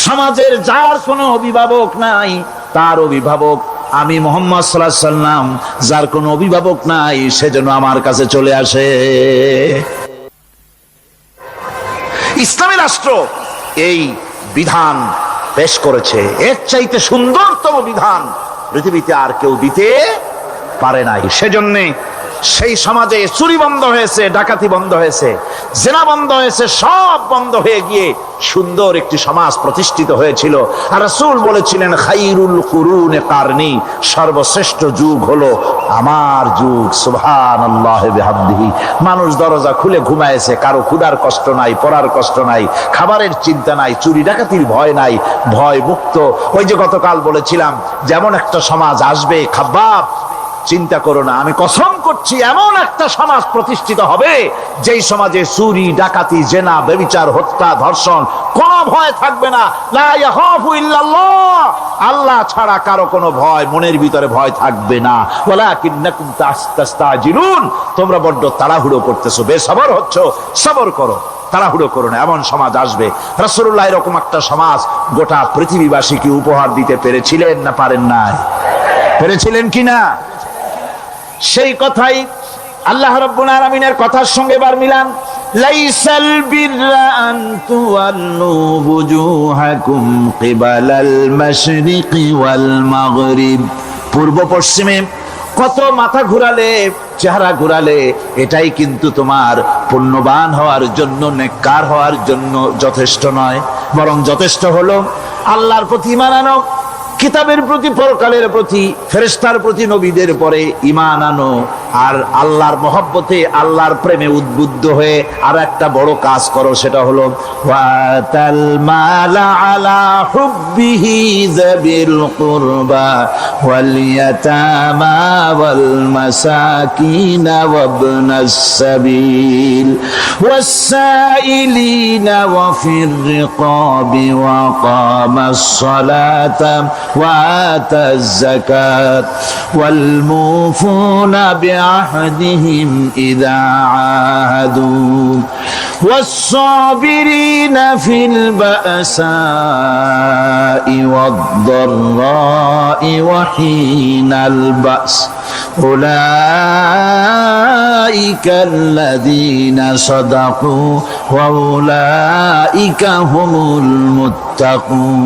B: সমাজের যার কোনো অভিভাবক নাই তার অভিভাবক আমি মুহাম্মদ সাল্লাল্লাহু আলাইহি ওয়াসাল্লাম। যার কোনো অভিভাবক নাই সেজন্য আমার কাছে চলে আসে। ইসলামী রাষ্ট্র এই বিধান পেশ করেছে। এর চাইতে সুন্দরতম বিধান পৃথিবীতে আর কেউ দিতে পারে নাই। সেজন্য সেই সমাজে চুরি বন্ধ হয়েছে, ডাকাতি বন্ধ হয়েছে, জেনা বন্ধ হয়েছে, সব বন্ধ হয়ে গিয়ে সুন্দর একটি সমাজ প্রতিষ্ঠিত হয়েছিল। আর রাসূল বলেছিলেন, খাইরুল কুরুনে কারনি, সর্বশ্রেষ্ঠ যুগ হলো আমার যুগ। সুবহানাল্লাহি বিহামদিহি। মানুষ দরজা খুলে ঘুমায়েছে, কারো ক্ষুধার কষ্ট নাই, পড়ার কষ্ট নাই, খাবারের চিন্তা নাই, চুরি ডাকাতির ভয় নাই, ভয় মুক্ত। ওই যে গতকাল বলেছিলাম, যেমন একটা সমাজ আসবে, খাব্বাব চিন্তা করো না, আমি কসম করছি এমন একটা সমাজ প্রতিষ্ঠিত হবে যেই সমাজে চুরি ডাকাতি জেনা ব্যভিচার হত্যা ধর্ষণ কোনো ভয় থাকবে না। লা ইয়াখাফু ইল্লাল্লাহ, আল্লাহ ছাড়া কারো কোনো ভয়, মনের ভিতরে ভয় থাকবে না। ওয়ালাকিন্নাকুম তাস্তাজিলুন, তোমরা বড্ড তাড়াহুড়ো করতেছো, বেসবর হচ্ছ, সবর করো, তাড়াহুড়ো করো না। এমন সমাজ আসবে। রাসূলুল্লাহ এরকম একটা সমাজ গোটা পৃথিবীবাসীকে উপহার দিতে পেরেছিলেন না পারেন নাই? পেরেছিলেন কিনা? সেই কথাই আল্লাহ রাব্বুল আলামিনের কথার সঙ্গে এবার মিলান। লাইসাল বিররা আন তুওয়াল্লু বুজুহাকুম কিবালাল মাশরিকি ওয়াল মাগরিব। পূর্ব পশ্চিমে কত মাথা ঘুরালে, চেহারা ঘুরালে, এটাই কিন্তু তোমার পুণ্যবান হওয়ার জন্য, নেককার হওয়ার জন্য যথেষ্ট নয়। বরং যথেষ্ট হলো আল্লাহর প্রতি ঈমান আনো, কিতাবের প্রতি, পরকালের প্রতি, ফেরেশতার প্রতি, নবীদের পরে ঈমান আনো। আর আল্লাহর মহব্বতে, আল্লাহর প্রেমে উদ্বুদ্ধ হয়ে আর একটা বড় কাজ করো, সেটা হলো ওয়াতাল মালা আলা হুব্বিহি যাবিল কুরবা ওয়াল ইয়াতামা ওয়াল মাসাকিন ওয়াবনাস সাবিল ওয়াস-সাইলিনা ওয়া ফির রিকাবি ওয়া কামাস সালাতা ওয়া আতাজ যাকাত ওয়াল মুফুনা বিআহদিহিম ইযা আহাদু والصابرين في البأساء والضراء وحين البأس أولئك الذين صدقوا وأولئك هم المتقون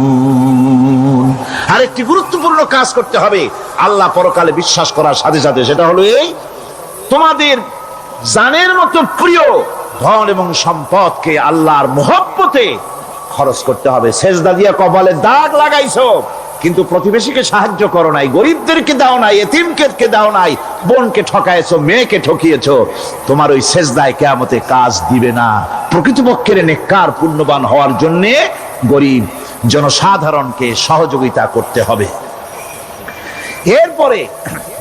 B: আরেকটি গুরুত্বপূর্ণ কাজ করতে হবে আল্লাহ পরকালে বিশ্বাস করার সাথে সাথে, সেটা হলো এই, তোমাদের জানের মতো প্রিয় ধন এবং সম্পদকে আল্লাহর মহব্বতে খরচ করতে হবে। সেজদা দিয়া কপালে দাগ লাগাইছো কিন্তু প্রতিবেশীকে সাহায্য করো নাই, গরিবদেরকে দাও নাই, এতিমকে দাও নাই, বোনকে ঠকাইছো, মেয়েকে ঠকিয়েছো, তোমার ওই সেজদায় কিয়ামতে কাজ দিবে না। প্রকৃতপক্ষের নেককার পুণ্যবান হওয়ার জন্য গরিব জনসাধারণকে সহযোগিতা করতে হবে। এরপরে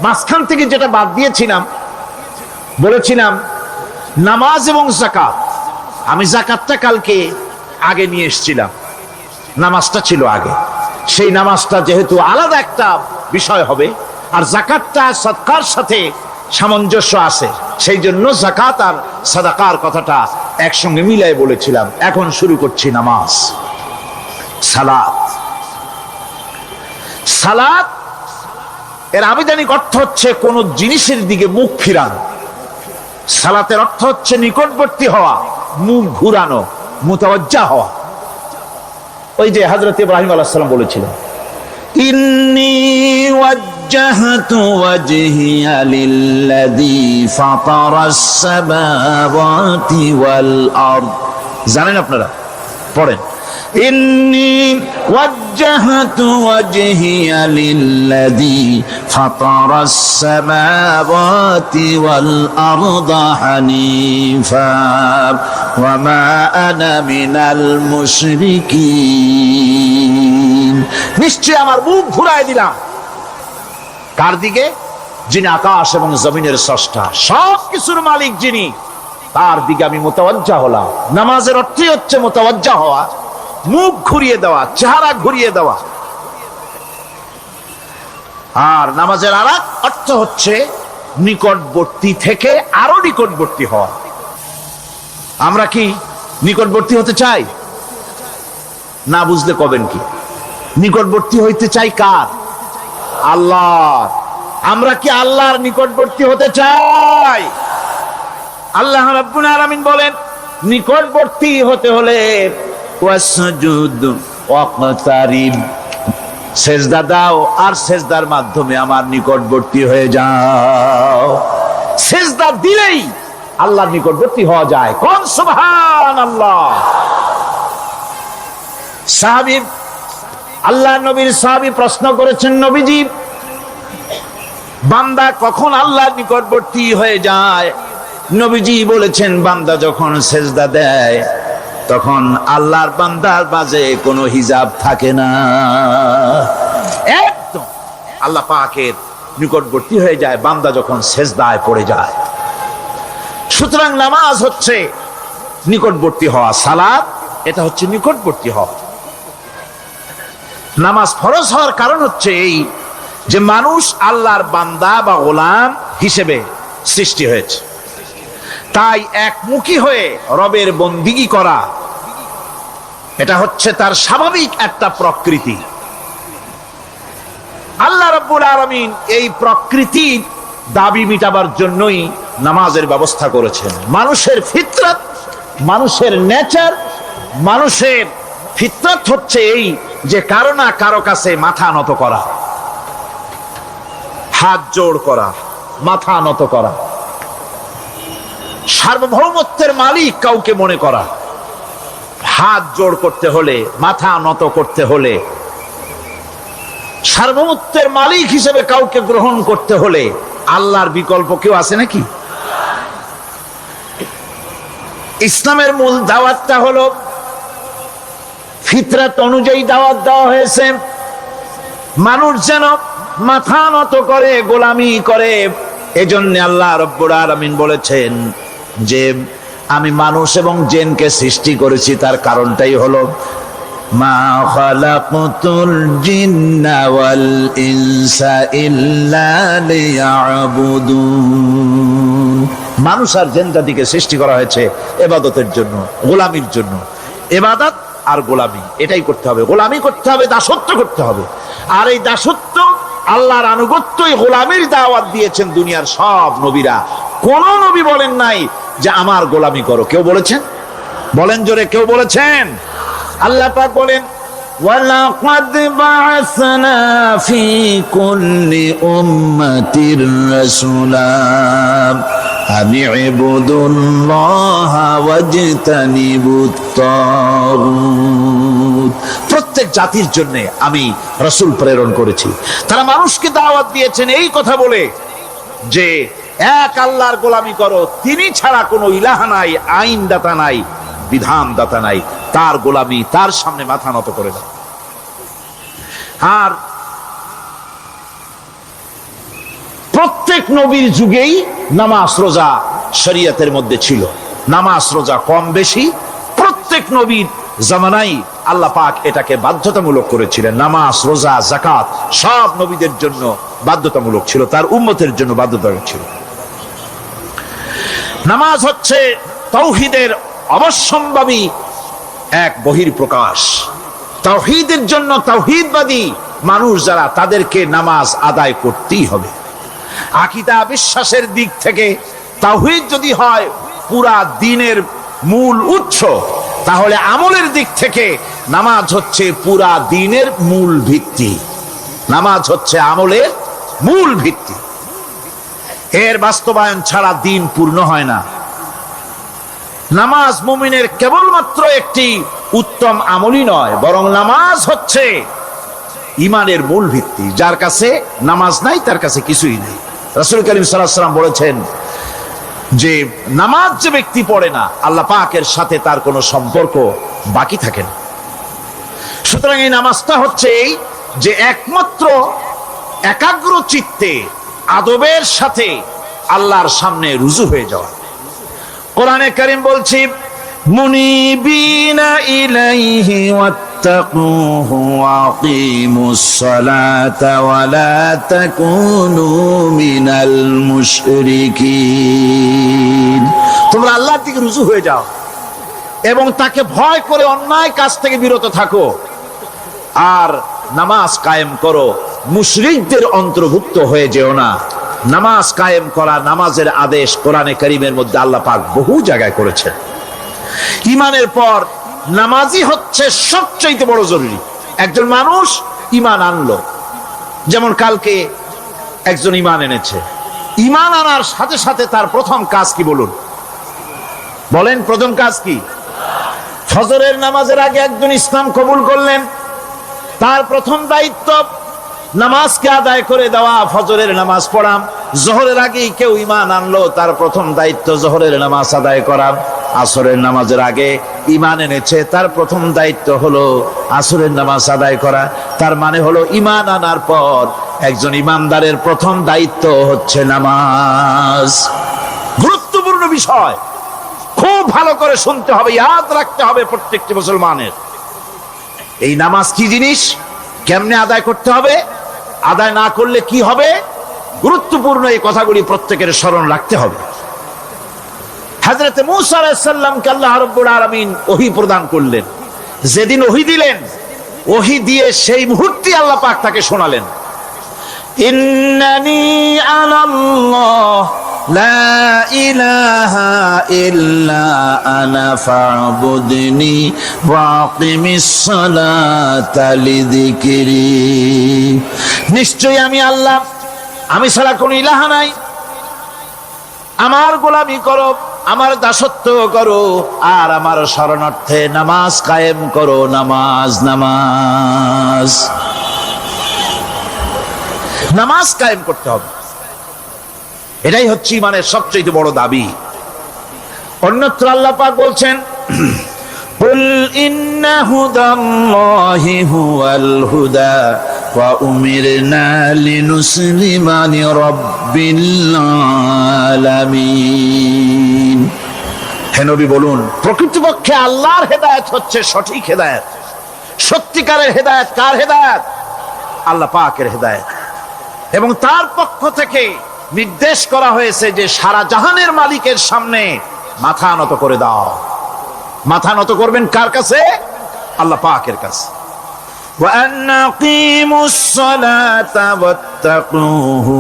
B: মাঝখান থেকে যেটা বাদ দিয়েছিলাম, বলেছিলাম নামাজ এবং যাকাত। আমি যাকাতটা কালকে আগে নিয়ে এসেছিলাম, নামাজটা ছিল আগে। সেই নামাজটা যেহেতু আলাদা একটা বিষয় হবে আর যাকাতটা সদকার সাথে সামঞ্জস্য আছে, সেই জন্য যাকাত আর সাদাকার কথাটা একসঙ্গে মিলাই বলেছিলাম। এখন শুরু করছি নামাজ। সালাত, সালাত এর আবিধানিক অর্থ হচ্ছে কোন জিনিসের দিকে মুখ ফিরানো। সালাতের অর্থ হচ্ছে নিকটবর্তী হওয়া, মুখ ঘুরানো, মুতাওয়াজ্জা হওয়া। ওই যে হযরত ইব্রাহিম আলাইহিস সালাম বলেছিলেন, ইন্নী ওয়াজ্জাহতু ওয়াজহিয়া লিল্লাযী ফাতারাস সামাওয়াতি ওয়াল আরদ। জানেন আপনারা? পড়েন, ইন্নী ওয়াজ্জাহতু ওয়াজহিয়া লিল্লাযী ফাতারাস সামাওয়াতি ওয়াল আরদা হানিফা ওয়া মা আনা মিনাল মুশরিকিন। নিশ্চয় আমার মুখ ঘুরায় দিলাম কার দিকে? যিনি আকাশ এবং জমিনের স্রষ্টা, সব কিছুর মালিক যিনি, তার দিকে আমি মুতাওয়াজ্জা হলাম। নামাজের অর্থই হচ্ছে মুতাওয়াজ্জা হওয়া, মুখ ঘুরিয়ে দেওয়া, চেহারা ঘুরিয়ে দেওয়া। আর নামাজের আরেক অর্থ হচ্ছে নিকটবর্তী থেকে আরো নিকটবর্তী হওয়া। আমরা কি নিকটবর্তী হতে চাই? না বুঝলে কবেন কি? নিকটবর্তী হইতে চাই কার? আল্লাহ। আমরা কি আল্লাহর নিকটবর্তী হতে চাই? আল্লাহ রাব্বুল আলামিন বলেন, নিকটবর্তী হতে হলে ওয়াসজুদ ওয়াকতারিব, সেজদা দাও আর সেজদার মাধ্যমে আমার নিকটবর্তী হয়ে যাও। সেজদা দিলেই আল্লাহর নিকটবর্তী হওয়া যায়। কোন সুবহানাল্লাহ। সাহাবী, আল্লাহ নবীর সাহাবী প্রশ্ন করেছেন, নবীজি বান্দা কখন আল্লাহর নিকটবর্তী হয়ে যায়? নবীজি বলেছেন, বান্দা যখন সেজদা দেয় তখন আল্লাহর বান্দার মাঝে কোনো হিজাব থাকে না, একদম আল্লাহ পাকের নিকটবর্তী হয়ে যায় বান্দা যখন সেজদায় পড়ে যায়। সুতরাং নামাজ হচ্ছে নিকটবর্তী হওয়া, সালাত এটা হচ্ছে নিকটবর্তী হওয়া। নামাজ ফরজ হওয়ার কারণ হচ্ছে এই যে মানুষ আল্লাহর বান্দা বা গোলাম হিসেবে সৃষ্টি হয়েছে, তাই একমুখী হয়ে রবের বন্দিগি করা এটা হচ্ছে তার স্বাভাবিক একটা প্রকৃতি। আল্লাহ রাব্বুল আলামিন এই প্রকৃতির দাবি মিটাবার জন্যই নামাজের ব্যবস্থা করেছেন। মানুষের ফিতরত, মানুষের নেচার, মানুষের ফিতরত হচ্ছে এই যে কারো না কারো কাছে মাথা নত করা, হাত জোড় করা, মাথা নত করা, সার্বভৌমত্বের মালিক কাউকে মনে করা। হাত জোড় করতে হলে, মাথা নত করতে হলে, সার্বভৌমত্বের মালিক হিসেবে কাউকে গ্রহণ করতে হলে
A: আল্লাহর বিকল্প কেউ আছে নাকি? ইসলামের মূল দাওয়াতটা হলো ফিতরাত অনুযায়ী দাওয়াত দেওয়া হয়েছে, মানুষ যেন মাথা নত করে, গোলামি করে। এজন্য আল্লাহ রাব্বুল আলামিন বলেছেন যে আমি মানুষ এবং জিনকে সৃষ্টি করেছি, তার কারণটাই হলো মা খালাকতুল জিন্না ওয়াল ইনসা ইল্লা লিয়াবুদুন। মানুষ আর জিন জাতিকে সৃষ্টি করা হয়েছে ইবাদতের জন্য, গোলামির জন্য। ইবাদত আর গোলামি এটাই করতে হবে, গোলামি করতে হবে, দাসত্ব করতে হবে। আর এই দাসত্ব, আল্লাহর আনুগত্যই গোলামির দাওয়াত দিয়েছেন দুনিয়ার সব নবীরা। কোন নবী বলেন নাই যে আমার গোলামি করো। কেউ বলেছেন? বলেন জোরে, কেউ বলেছেন? আল্লাহ পাক বলেন ওয়ালাকাদ বা'আসনা ফি কুল্লি উম্মাতির রাসূলা আন ইবুদুল্লাহা ওয়াজতানিবুত তাগুত। প্রত্যেক জাতির জন্য আমি রাসূল প্রেরণ করেছি, তারা মানুষকে দাওয়াত দিয়েছেন এই কথা বলে যে এক আল্লাহর গোলামি করো, তিনি ছাড়া কোনো ইলাহ নাই, আইনদাতা নাই, বিধানদাতা নাই, তার গোলামি, তার সামনে মাথা নত করে দাও। আর প্রত্যেক নবীর যুগেই নামাজ রোজা শরীয়তের মধ্যে ছিল। নামাজ রোজা কম বেশি প্রত্যেক নবীর জামানায় আল্লাহ পাক এটাকে বাধ্যতামূলক করেছিলেন। নামাজ রোজা যাকাত সব নবীদের জন্য বাধ্যতামূলক ছিল, তার উম্মতের জন্য বাধ্যতামূলক ছিল। নামাজ হচ্ছে তাওহীদের অবশ্যম্ভাবী এক বহির্প্রকাশ। তাওহীদের জন্য তাওহীদবাদী মানুষ যারা, তাদেরকে নামাজ আদায় করতেই হবে। আকীদা বিশ্বাসের দিক থেকে তাওহীদ যদি হয় পুরা দ্বীনের মূল উৎস, তাহলে আমলের দিক থেকে নামাজ হচ্ছে পুরা দ্বীনের মূল ভিত্তি। নামাজ হচ্ছে আমলের মূল ভিত্তি। এর বাস্তবায়ন ছাড়া দ্বীন পূর্ণ হয় না। নামাজ মুমিনের কেবলমাত্র একটি উত্তম আমলই নয়, বরং নামাজ হচ্ছে ঈমানের মূল ভিত্তি। যার কাছে নামাজ নাই তার কাছে কিছুই নেই। রাসূল কারীম সাল্লাল্লাহু আলাইহি ওয়াসাল্লাম বলেছেন যে নামাজ যে ব্যক্তি পড়ে না, আল্লাহ পাকের সাথে তার কোনো সম্পর্ক বাকি থাকে না। সুতরাং এই নামাজটা হচ্ছে এই যে একমাত্র একাগ্র চিত্তে আদবের সাথে আল্লাহর সামনে রুজু হয়ে যাওয়া। কোরআনে কারীম বলছি মুনিবিনা ইলাইহি ওয়াত্তাকুহু ওয়াকিমুস সালাতা ওয়া লা তাকুনু মিনাল মুশরিকিন। তোমরা আল্লাহর দিকে রুজু হয়ে যাও এবং তাকে ভয় করে অন্যায় কাজ থেকে বিরত থাকো, আর নামাজ কায়েম করো, মুশরিকদের অন্তর্ভুক্ত হয়ে যেও না। নামাজ কায়েম করা, নামাজের আদেশ কোরআনে কারীমের মধ্যে আল্লাহ পাক বহু জায়গায় করেছেন। ঈমানের পর নামাজই হচ্ছে সবচেয়ে বড় জরুরি। একজন মানুষ ঈমান আনলো, যেমন কালকে একজন ঈমান এনেছে, ঈমান আনার সাথে সাথে তার প্রথম কাজ কি বলুন? বলেন প্রথম কাজ কি? ফজরের নামাজের আগে একজন ইসলাম কবুল করলেন, তার প্রথম দায়িত্ব নামাজকে আদায় করে দেওয়া, ফজরের নামাজ পড়া। জোহরের আগেই কেউ ঈমান আনলো, তার প্রথম দায়িত্ব জোহরের নামাজ আদায় করা। আসরের নামাজের আগে ঈমান এনেছে, তার প্রথম দায়িত্ব হলো আসরের নামাজ আদায় করা। তার মানে হলো ঈমান আনার পর একজন ঈমানদারের প্রথম দায়িত্ব হচ্ছে নামাজ। গুরুত্বপূর্ণ বিষয়, খুব ভালো করে শুনতে হবে, ইয়াদ রাখতে হবে প্রত্যেকটি মুসলমানের। এই নামাজ কি জিনিস, কেমনে আদায় করতে হবে, আদায় না করলে কি হবে, গুরুত্বপূর্ণ এই কথাগুলি প্রত্যেকের স্মরণ রাখতে হবে। হযরত মূসা আলাইহিস সালামকে আল্লাহ রাব্বুল আলামিন ওহী প্রদান করলেন। যেদিন ওহী দিলেন, ওহী দিয়ে সেই মুহূর্তে আল্লাহ পাক তাকে শোনালেন, ইন্নানি আনাল্লাহ লা ইলাহা ইল্লা আনা ফা'বুদনি ওয়া আকিমিস সালাতা লিযিকরি। নিশ্চয়ই আমি আল্লাহ, আমি ছাড়া কোনো ইলাহ নাই, আমার গোলামি করো, আমার দাসত্ব করো, আর আমার শরণার্থে নামাজ কায়েম করো। নামাজ নামাজ নামাজ কায়েম করতে হবে। এটাই হচ্ছে ইমানের সবচেয়ে বড় দাবি। অন্যত্র আল্লাহ পাক বলছেন, কুল ইন্না হুদাল্লাহি হুয়াল হুদা ওয়া উমিরনা লিনুসলিমা লিরাব্বিল আলামিন। হে নবী বলুন, প্রকৃতপক্ষে আল্লাহর হেদায়েত হচ্ছে সঠিক হেদায়েত। সত্যিকারের হেদায়েত কার হেদায়েত? আল্লাহ পাকের হেদায়েত। এবং তার পক্ষ থেকে নির্দেশ করা হয়েছে যে সারা জাহানের মালিকের সামনে মাথা নত করে দাও। মাথা নত করবেন কার কাছে? আল্লাহ পাকের কাছে। ওয়া আনাকিমুস সালাতা ওয়াত্তাকুহু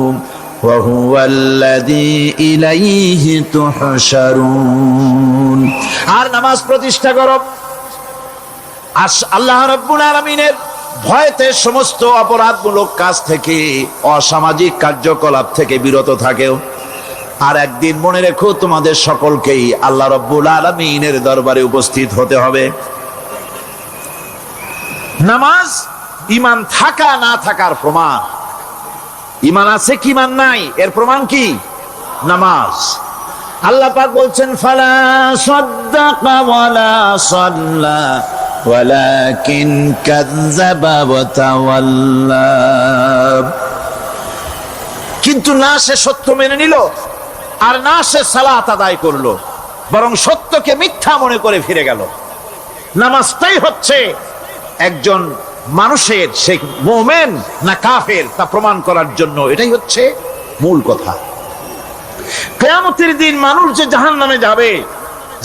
A: ওয়া হুয়াল্লাযী ইলাইহি তুহশারুন। আর নামাজ প্রতিষ্ঠা করো, আল্লাহ রাব্বুল আলামিনের ভয়তে সমস্ত অপরাধমূলক কাজ থেকে, অসামাজিক কার্যকলাপ থেকে বিরত থাকেও। আর একদিন মনে রেখো, তোমাদের সকলকেই আল্লাহ রাব্বুল আলামিনের দরবারে উপস্থিত হতে হবে। নামাজ ঈমান থাকা না থাকার প্রমাণ। ঈমান আছে কি ঈমান নাই এর প্রমাণ কি? নামাজ। আল্লাহ পাক বলছেন, ফালা সাদ্দাকা ওয়ালা সাল্লা ওয়ালাকিন কাযযাবা ওয়া তাওয়াল্লা। কিন্তু না সে সত্য মেনে নিল, আর না সে সালাত আদায় করলো, বরং সত্যকে মিথ্যা মনে করে ফিরে গেল। নামাজটাই হচ্ছে একজন মানুষের সে মুমিন না কাফের তা প্রমাণ করার জন্য। এটাই হচ্ছে মূল কথা। কিয়ামতের দিন মানুষ যে জাহান্নামে যাবে,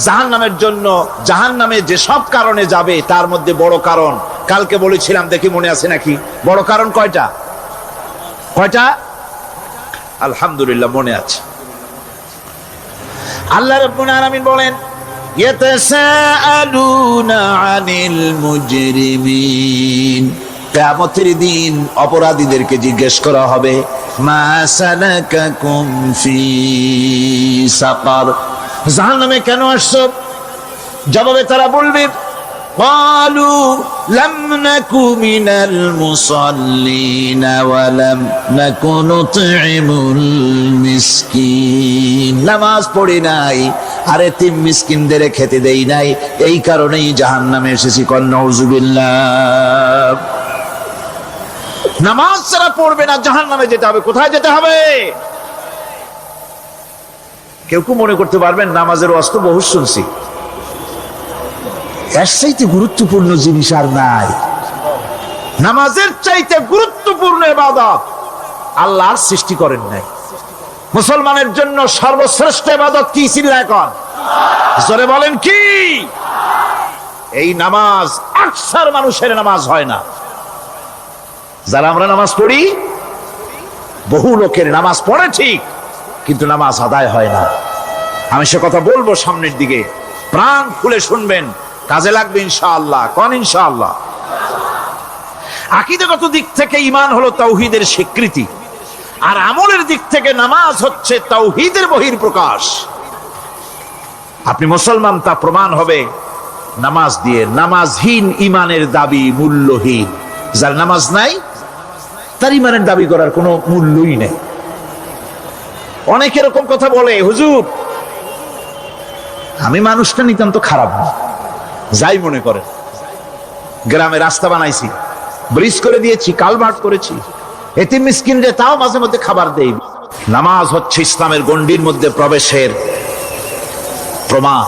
A: জাহান্নামের জন্য, জাহান্নামে যে সব কারণে যাবে তার মধ্যে বড় কারণ, কালকে বলেছিলাম, দেখি মনে আছে নাকি? বড় কারণ কয়টা? কয়টা? আলহামদুলিল্লাহ মনে আছে। আল্লাহ রাব্বুল আলামিন বলেন, ইয়াতাসাআলুনা আনিল মুজরিমিন। কিয়ামতের দিন অপরাধীদেরকে জিজ্ঞেস করা হবে, মা সালাকাকুম ফি সাকার, জাহান্নামে কেন আসছো? জবাবে তারা বলবে, قالوا لم نك من المصلين ولم نك نطعم المسكين। নামাজ পড়ি নাই আর এতিম মিসকিনদের খেতে দেই নাই, এই কারণেই জাহান্নামে এসেছি। নাউযুবিল্লাহ। নামাজ যারা পড়বে না জাহান্নামে যেতে হবে। কোথায় যেতে হবে? কেউ কেউ মনে করতে পারবেন নামাজের ওয়াজ তো বহু শুনছি, এর চাইতে গুরুত্বপূর্ণ জিনিস আর নাই। নামাজের চাইতে গুরুত্বপূর্ণ ইবাদত আল্লাহর সৃষ্টি করেন নাই। মুসলমানের জন্য সর্বশ্রেষ্ঠ ইবাদত কি? চিল্লায় কোন, জোরে বলেন কি? এই নামাজ আকসার মানুষের নামাজ হয় না। যারা আমরা নামাজ পড়ি, বহু লোকের নামাজ পড়ে ঠিক, কিন্তু নামাজ আদায় হয় না। আমি সে কথা বলবো সামনের দিকে, প্রাণ খুলে শুনবেন, কাজে লাগবে ইনশাআল্লাহ। কোন ইনশাআল্লাহ? আকীদাগত দিক থেকে ঈমান হলো তাওহীদের স্বীকৃতি, আর আমলের দিক থেকে নামাজ হচ্ছে তাওহীদের বহিঃপ্রকাশ। আপনি মুসলমান তা প্রমাণ হবে নামাজ দিয়ে। নামাজহীন ঈমানের দাবি মূল্যহীন। যার নামাজ নাই তার ঈমানের দাবি করার কোনো মূল্যই নেই। অনেক এরকম কথা বলে, হুজুর আমি মানুষটা নিতান্ত খারাপ না, যাই মনে করেন, গ্রামে রাস্তা বানাইছি, ব্রিজ করে দিয়েছি, কালভার্ট করেছি, এতিম মিসকিনরে তাও মাঝে মধ্যে খাবার দেই। নামাজ হচ্ছে ইসলামের গণ্ডির মধ্যে প্রবেশের প্রমাণ।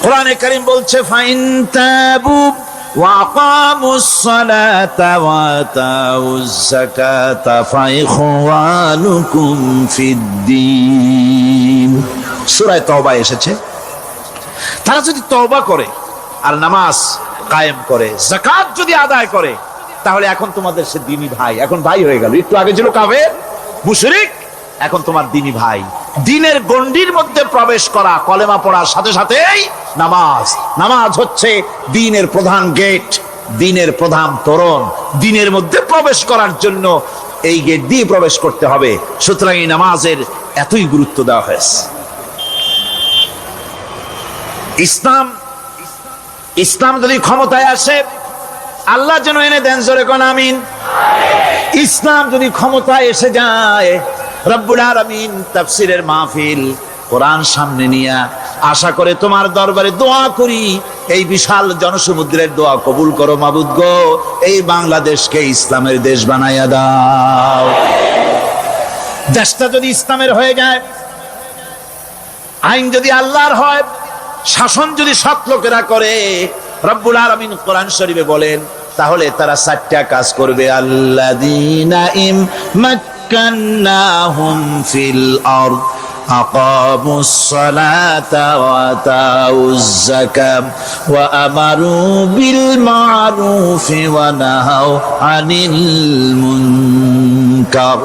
A: কোরআনে কারীম বলছে, ফাইন তাবু ওয়া আকামুস সালাতা ওয়া আতাউজ যাকাতা ফাইখওয়ানুকুম ফিদ্দীন। সূরা তাওবা এসেছে, তারা যদি তওবা করে আর নামাজ কায়েম করে, যাকাত যদি আদায় করে, তাহলে এখন তোমাদের সে দ্বীনি ভাই। এখন ভাই হয়ে গেল। একটু আগে ছিল কাফের মুশরিক, এখন তোমার দ্বীনি ভাই। দ্বীনের গণ্ডির মধ্যে প্রবেশ করা, কলেমা পড়ার সাথে সাথেই নামাজ। নামাজ হচ্ছে দ্বীনের প্রধান গেট, দ্বীনের প্রধান তোরণ। দ্বীনের মধ্যে প্রবেশ করার জন্য এই গেট দিয়ে প্রবেশ করতে হবে। সুতরাং এই নামাজের এতই গুরুত্ব দেওয়া হয়েছে। ইসলাম যদি ক্ষমতায় আসে, আল্লাহ যেন এনে দেন, জোরে কোন আমিন। ইসলাম যদি ক্ষমতায় এসে যায়, রব্বুল আলামিন তাফসীরের মাহফিল, কোরআন সামনে নিয়ে আশা করে তোমার দরবারে দোয়া করি, এই বিশাল জনসমুদ্রের দোয়া কবুল করো মাবুদ গো, এই বাংলাদেশকে ইসলামের দেশ বানাইয়া দাও। দেশটা যদি ইসলামের হয়ে যায়, আইন যদি আল্লাহর হয়, শাসন যদি সৎ লোকেরা করে, রব্বুল আলামিন কোরআন শরীফে বলেন, তাহলে তারা 4টা কাজ করবে। আল্লাযীনা ইম্মাক্কান্নাহুম ফিল আরদ আকামুস সালাতা ওয়া আতাউজ যাকাত ওয়া আমারু বিল মা'রুফি ওয়া নাহাউ আনিল মুনকার।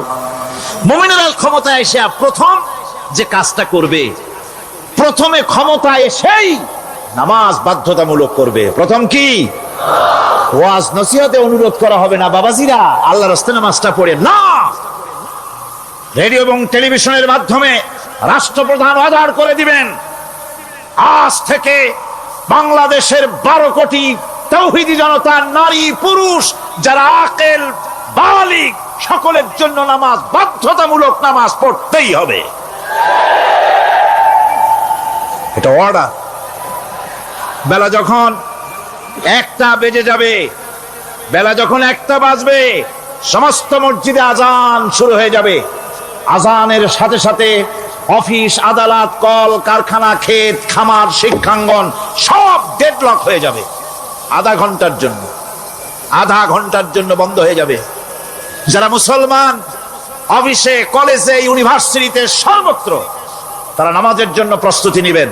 A: মুমিনেরা ক্ষমতায় এসে প্রথম যে কাজটা করবে, প্রথমে ক্ষমতায় এসেই নামাজ বাধ্যতামূলক করবে। প্রথম কি? ওয়াজ নসিহতে অনুরোধ করা হবে না, বাবাজিরা আল্লাহর রাস্তায় নামাজটা পড়ে না। রেডিও এবং টেলিভিশনের মাধ্যমে রাষ্ট্রপ্রধান অর্ডার করে দিবেন, আজ থেকে বাংলাদেশের 12 কোটি তাওহীদি জনতা, নারী পুরুষ যারা আকেল বালিগ, সকলের জন্য নামাজ বাধ্যতামূলক, নামাজ পড়তেই হবে। এটা অর্ডার। বেলা যখন 1টা বেজে যাবে, বেলা যখন 1টা বাজবে, সমস্ত মসজিদে আজান শুরু হয়ে যাবে। আজানের সাথে সাথে অফিস, আদালত, কল কারখানা, ক্ষেত খামার, শিক্ষাঙ্গন সব ডেডলক হয়ে যাবে। আধা ঘন্টার জন্য বন্ধ হয়ে যাবে। যারা মুসলমান অফিসে, কলেজে, ইউনিভার্সিটিতে, সর্বত্র তারা নামাজের জন্য প্রস্তুতি নেবেন।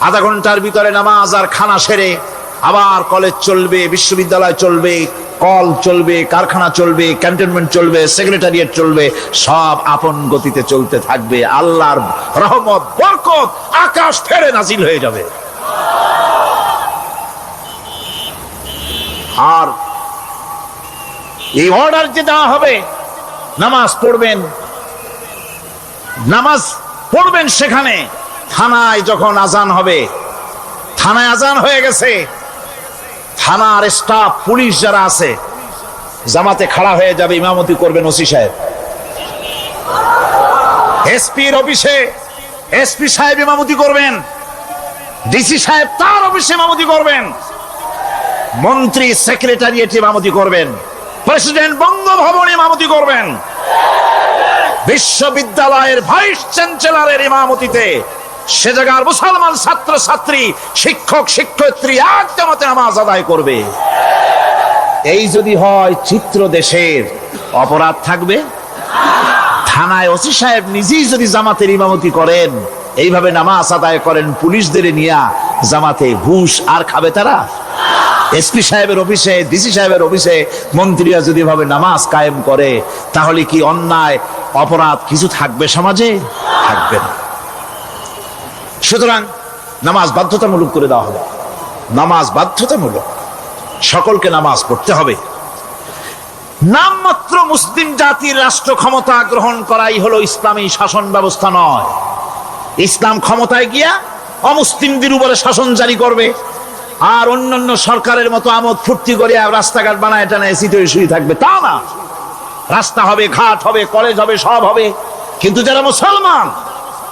A: আধা ঘন্টার ভিতরে নামাজ আর খানা সেরে আবার কলেজ চলবে, বিশ্ববিদ্যালয় চলবে, কল চলবে, কারখানা চলবে, ক্যান্টনমেন্ট চলবে, সেক্রেটারিয়েট চলবে, সব আপন গতিতে চলতে থাকবে। আল্লাহর রহমত, বরকত আকাশ ফেরে নাজিল হয়ে যাবে। আর এই অর্ডার যে দেওয়া হবে, নামাজ পড়বেন, সেখানে থানায় যখন আজান হবে, থানায় আজান হয়ে গেছে, থানার স্টাফ, পুলিশ যারা আছে জামাতে খাড়া হয়ে যাবে, ইমামতি করবেন ওসি সাহেব। এসপির অফিসে এসপি সাহেব ইমামতি করবেন, ডিসি সাহেব তার অফিসে ইমামতি করবেন, মন্ত্রী সেক্রেটারিয়েট ইমামতি করবেন, প্রেসিডেন্ট বঙ্গভবনে ইমামতি করবেন, বিশ্ববিদ্যালয়ের ভাইস চ্যান্সেলরের ইমামতিতে সে জায়গার মুসলমান ছাত্র ছাত্রী, শিক্ষক শিক্ষয়িত্রী এক জামাতে নামাজ আদায় করবে। এই যদি হয় চিত্র দেশের, অপরাধ থাকবে? থানায় ওসি সাহেব নিজেই যদি জামাতের ইমামতি করেন, এইভাবে নামাজ আদায় করেন পুলিশদের নিয়ে জামাতে, ঘুষ আর খাবে তারা? এসপি সাহেবের অফিসে, ডিসি সাহেবের অফিসে মন্ত্রীরা যদি ভাবে নামাজ কায়েম করে, তাহলে কি অন্যায় অপরাধ কিছু থাকবে সমাজে? থাকবে না। সুতরাং নামাজ বাধ্যতামূলক করে দেওয়া হবে। নামাজ বাধ্যতামূলক, সকলকে নামাজ পড়তে হবে। নামমাত্র মুসলিম জাতির রাষ্ট্র ক্ষমতা গ্রহণ করাই হলো ইসলামী শাসন ব্যবস্থা নয়। ইসলাম ক্ষমতায় গিয়া অমুসলিমদের উপরে শাসন জারি করবে, আর অন্যান্য সরকারের মতো আমোদ ফুর্তি করে রাস্তাঘাট বানায় টানা এসি তৈরি শুয়ে থাকবে, তা না। রাস্তা হবে, ঘাট হবে, কলেজ হবে, সব হবে, কিন্তু যারা মুসলমান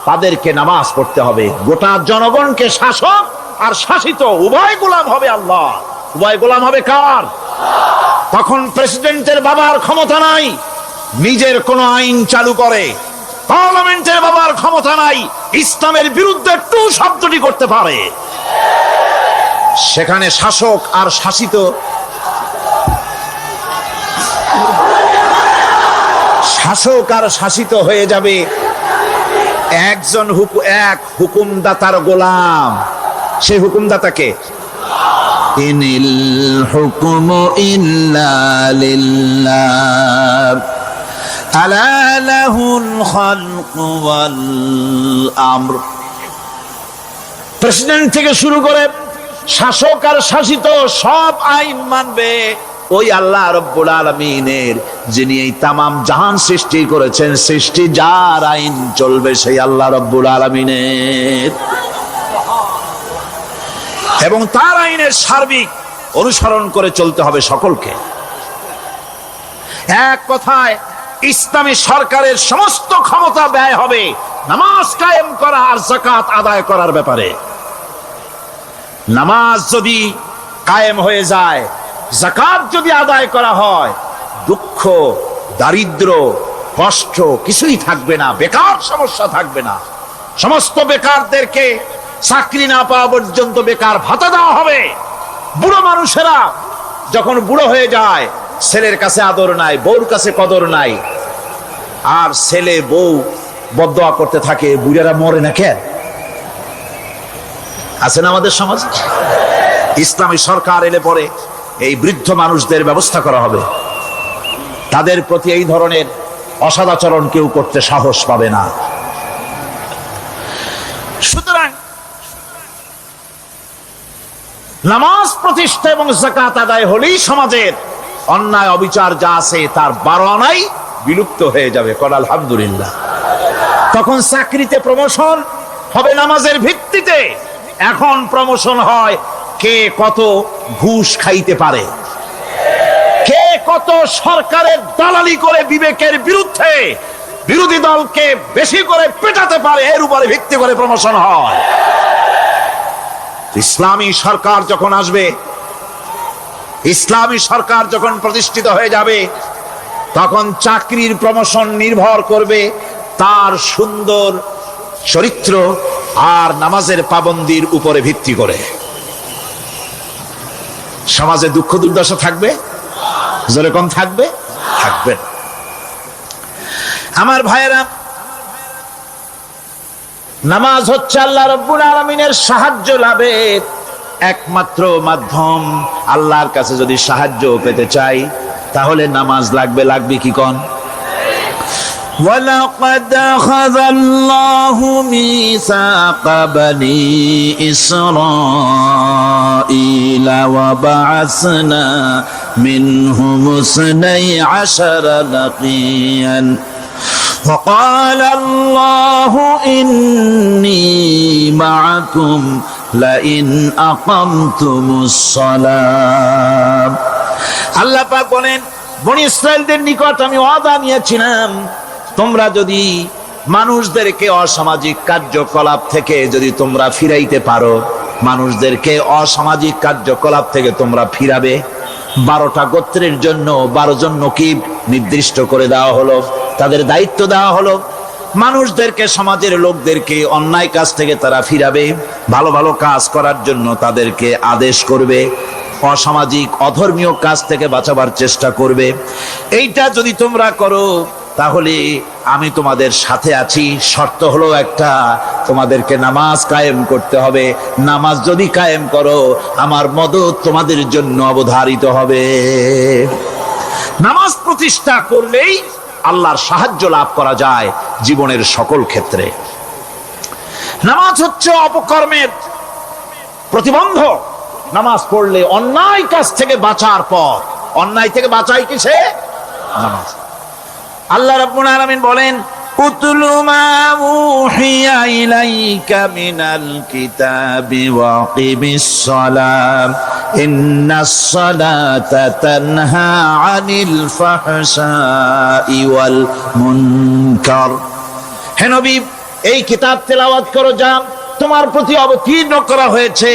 A: তাদেরকে নামাজ পড়তে হবে। গোটা জনগণকে শাসক আর শাসিত উভয় গোলাম হবে আল্লাহ। উভয় গোলাম হবে কার? তখন প্রেসিডেন্টের বাবার ক্ষমতা নাই নিজের কোন আইন চালু করে, পার্লামেন্টের বাবার ক্ষমতা নাই ইসলামের বিরুদ্ধে টু শব্দটি করতে পারে। সেখানে শাসক আর শাসিত, শাসক আর শাসিত হয়ে যাবে একজন এক হুকুমদাতার গোলাম। সেই হুকুমদাতাকে ইনিল হুকুমু ইল্লা লিল্লাহ আলা লাহুল খালকু ওয়াল আমর। প্রেসিডেন্ট থেকে শুরু করে শাসক আর শাসিত সব আইন মানবে ওই আল্লাহ রব্বুল আলামিনের, যিনি এই তামাম জাহান সৃষ্টি করেছেন। সৃষ্টি যার আইন চলবে সেই আল্লাহ রব্বুল আলামিনের, এবং তার আইনের সার্বিক অনুসরণ করে চলতে হবে সকলকে। এক কথায় ইসলামী সরকারের সমস্ত ক্ষমতা ব্যয় হবে নামাজ কায়েম করা আর যাকাত আদায় করার ব্যাপারে। নামাজ যদি কায়েম হয়ে যায়, যাকাত যদি আদায় করা হয়, দুঃখ, দারিদ্র, কষ্ট কিছুই থাকবে না, বেকার সমস্যা থাকবে না। সমস্ত বেকারদেরকে চাকরি না পাওয়া পর্যন্ত বেকার ভাতা দেওয়া হবে। বুড়ো মানুষেরা যখন বুড়ো হয়ে যায়, ছেলের কাছে আদর নাই, বউর কাছে কদর নাই, আর ছেলে বউ বদদোয়া করতে থাকে, বুড়ারা মরে না কেন? আছে না আমাদের সমাজ? ইসলামী সরকার এলে পরে এই বৃদ্ধ মানুষদের ব্যবস্থা করা হবে। তাদের প্রতি এই ধরনের অসদাচরণ কেউ করতে সাহস পাবে না। সুতরাং নামাজ প্রতিষ্ঠা এবং যাকাত আদায় হলেই সমাজের অন্যায় অবিচার যা আছে তার 12 আনাই বিলুপ্ত হয়ে যাবে। কর আলহামদুলিল্লাহ। তখন চাকরিতে প্রমোশন হবে নামাজের ভিত্তিতে। এখন প্রমোশন হয় কে কত ঘুষ খাইতে পারে, কে কত সরকারের দালালি করে বিবেকের বিরুদ্ধে বিরোধী দলকে বেশি করে পেটাতে পারে, এর উপরে ভিত্তি করে প্রমোশন হয়। ইসলামী সরকার যখন আসবে, ইসলামী সরকার যখন প্রতিষ্ঠিত হয়ে যাবে, তখন চাকরির প্রমোশন নির্ভর করবে তার সুন্দর চরিত্র আর নামাজের পাবন্দির উপরে ভিত্তি করে। সমাজে দুঃখ দুর্দশা থাকবে, যেরকম থাকবে থাকবে। আমার ভাইয়েরা, নামাজ হচ্ছে আল্লাহ রাব্বুল আলামিনের সাহায্য লাভের একমাত্র মাধ্যম। আল্লাহর কাছে যদি সাহায্য পেতে চাই তাহলে নামাজ লাগবে। লাগবে কি কোন? وَلَقَدْ أَخَذَ اللَّهُ مِيثَاقَ بَنِي إِسْرَائِيلَ وَبَعَثْنَا مِنْهُمُ 12 نَقِيًّا وَقَالَ اللَّهُ إِنِّي مَعَكُمْ لَئِنْ أَقَمْتُمُ الصَّلَاةَ। আল্লাহ পাক বলেন, বনি ইসরাইলদের নিকট আমি ওয়াদা নিয়েছিলাম, তোমরা যদি মানুষদেরকে অসামাজিক কার্যকলাপ থেকে যদি তোমরা ফিরাইতে পারো, মানুষদেরকে অসামাজিক কার্যকলাপ থেকে তোমরা ফিরাবে। 12টা গোত্রের জন্য 12 জন নকিব নির্দিষ্ট করে দেওয়া হলো, তাদের দায়িত্ব দেওয়া হলো। মানুষদেরকে, সমাজের লোকদেরকে অন্যায় কাজ থেকে তারা ফিরাবে, ভালো ভালো কাজ করার জন্য তাদেরকে আদেশ করবে, অসামাজিক অধর্মীয় কাজ থেকে বাঁচাবার চেষ্টা করবে। এইটা যদি তোমরা করো তাহলে আমি তোমাদের সাথে আছি। শর্ত হলো একটা, তোমাদেরকে নামাজ কায়েম করতে হবে। নামাজ যদি কায়েম করো, আমার মদদ তোমাদের জন্য অবধারিত হবে। নামাজ প্রতিষ্ঠা করলেই আল্লাহর সাহায্য লাভ করা যায় জীবনের সকল ক্ষেত্রে। নামাজ হচ্ছে অপকর্মের প্রতিবন্ধক। নামাজ পড়লে অন্যায় কাজ থেকে বাঁচার পর, অন্যায় থেকে বাঁচাই কিসে? নামাজ। আল্লাহ রাব্বুল আলামিন বলেন, উতলু মা উহিয়া ইলাইকা মিনাল কিতাবি ওয়া আকিমিস সালাত ইন্নাস সালাতা তানহা আনিল ফাহশাই ওয়াল মুনকার। হে নবী, এই কিতাব তেলাওয়াত করো যা তোমার প্রতি অবতীর্ণ করা হয়েছে,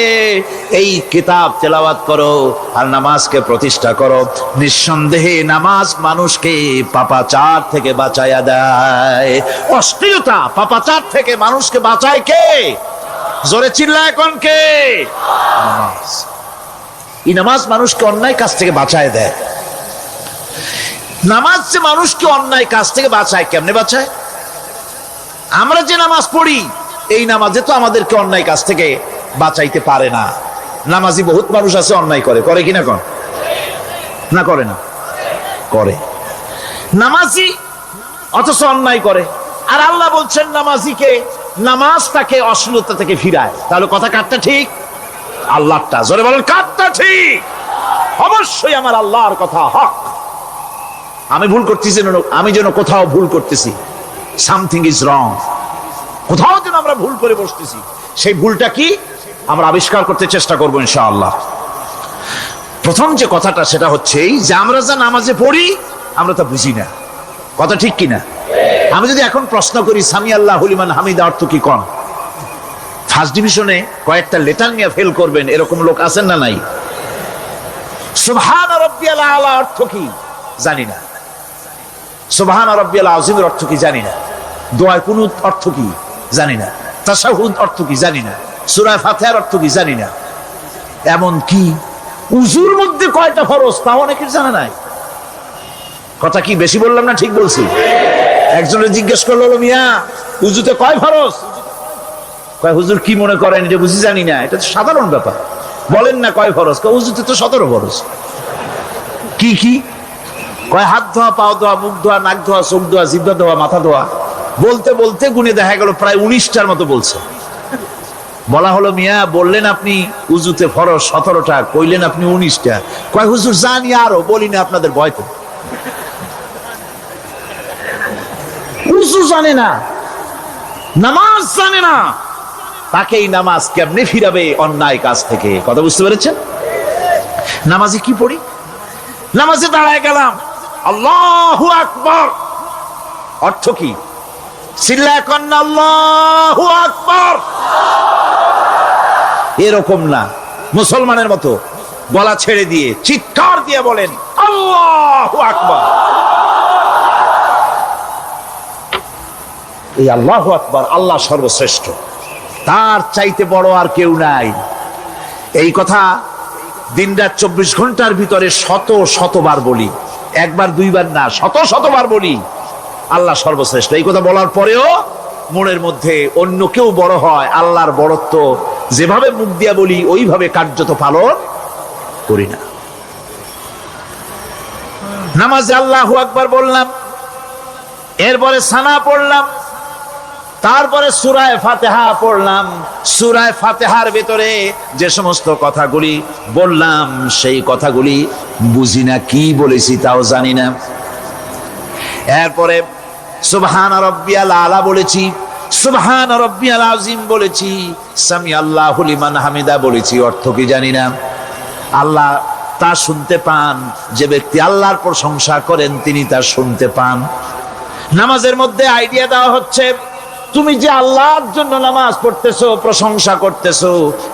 A: এই কিতাব তেলাওয়াত করো আর নামাজকে প্রতিষ্ঠা করো। নিঃসন্দেহে নামাজ মানুষকে পাপাচার থেকে বাঁচায়া দেয়। অশ্লীলতা, পাপাচার থেকে মানুষকে বাঁচায় কে? জোরে চিল্লায় কোন কে? নামাজ। এই নামাজ মানুষকে অন্যায় কাজ থেকে বাঁচায় দেয়। নামাজ যে মানুষকে অন্যায় কাজ থেকে বাঁচায়, কেমনে বাঁচায়? আমরা যে নামাজ পড়ি, এই নামাজে তো আমাদেরকে অন্যায় কাজ থেকে বাঁচাইতে পারে না। নামাজি বহুত মানুষ আছে অন্যায় করে, করে কিনা কোন? না করে না? করে। নামাজি অথচ অন্যায় করে। আর আল্লাহ বলছেন নামাজিকে, নামাজ তাকে অশ্লীলতা থেকে ফিরায়। তাহলে কথা কাটটা ঠিক? আল্লাহটা জোরে বলেন, কাটটা ঠিক? অবশ্যই আমার আল্লাহর কথা হক। আমি ভুল করতেছি, আমি যেন কোথাও ভুল করতেছি, সামথিং ইজ রং, কোথাও যেন আমরা ভুল করে বসতেছি, সেই ভুলটা কি আমরা আবিষ্কার করতে চেষ্টা করবো ইনশাআল্লাহ। প্রথম যে কথাটা সেটা হচ্ছে এই যে আমরা যা নামাজে পড়ি আমরা তা বুঝি না। কথা ঠিক কিনা? আমি যদি এখন প্রশ্ন করি সামি আল্লাহু লিমান হামিদা অর্থ কি কোন, ফার্স্ট ডিভিশনে কয়েকটা লেটার নিয়ে ফেল করবেন এরকম লোক আছেন না নাই? সুবহান রাব্বিয়াল আলা অর্থ কি জানি না, সুবহান রাব্বিয়াল আযীমের অর্থ কি জানি না, দোয়া কুনুত অর্থ কি জানি না, তাশাহুদ অর্থ কি জানি না, সূরা ফাতিহার অর্থ কি জানি না, এমন কি উযুর মধ্যে কয়টা ফরজ তা অনেকের জানা নাই। কথা কি বেশি বললাম না ঠিক বলছি? একজনের জিজ্ঞেস করলো, মিয়া উযুতে কয় ফরজ? কয় হুজুর কি মনে করেন এটা বুঝি জানি না, এটা তো সাধারণ ব্যাপার, বলেন না কয় ফরজ? কয় উযুতে তো 17 ফরজ। কি কি? কয় হাত ধোয়া, পাও ধোয়া, মুখ ধোয়া, নাক ধোয়া, চোখ ধোয়া, জিহ্বা ধোয়া, মাথা ধোয়া। বলতে বলতে গুনে দেখা গেল প্রায় 19টার মতো বলছে। বলা হলো, মিয়া বললেন আপনি উযুতে ফরজ 17টা, কইলেন আপনি 19টা। কয় হুজুর জানি আরো, বলি না আপনাদের ভয়তে। উযু জানে না, নামাজ জানে না, তাকেই নামাজ কেমনে ফিরাবে অন্যায় কাজ থেকে? কথা বুঝতে পেরেছেন? নামাজে কি পড়ি? নামাজে দাঁড়ায় গেলাম, আল্লাহু আকবার অর্থ কি? চিল্লায় কন্না আল্লাহু আকবার। এরকম না, মুসলমানের মতো গলা ছেড়ে দিয়ে চিৎকার দিয়ে বলেন আল্লাহু আকবার। এই আল্লাহু আকবার, আল্লাহ সর্বশ্রেষ্ঠ, তার চাইতে বড় আর কেউ নাই। এই কথা দিনরাত 24 ঘন্টার ভিতরে শতবার বলি, একবার দুইবার না, শতবার বলি আল্লাহ সর্বশ্রেষ্ঠ। এই কথা বলার পরেও মনের মধ্যে অন্য কেউ বড় হয়, আল্লাহর বড়ত্ব যেভাবে মুখ দিয়া বলি ওইভাবে কার্যত পালন করি না। নামাজে আল্লাহু আকবার বললাম, এরপরে সানা পড়লাম, তারপরে সূরা ফাতিহা পড়লাম। সূরা ফাতিহার ভিতরে যে সমস্ত কথাগুলি বললাম সেই কথাগুলি বুঝি না, কি বলেছি তাও জানি না। এরপরে সুবহান রাব্বিয়াল আলা বলেছি, সুবহান রাব্বিয়াল আযীম বলেছি, সামি আল্লাহু লিমান হামিদা বলেছি, অর্থ কি জানি না। আল্লাহ তা শুনতে পান, যে ব্যক্তি আল্লাহর প্রশংসা করেন তিনি তা শুনতে পান। নামাজের মধ্যে আইডিয়া দেওয়া হচ্ছে, তুমি যে আল্লাহর জন্য নামাজ পড়তেছো, প্রশংসা করতেছো,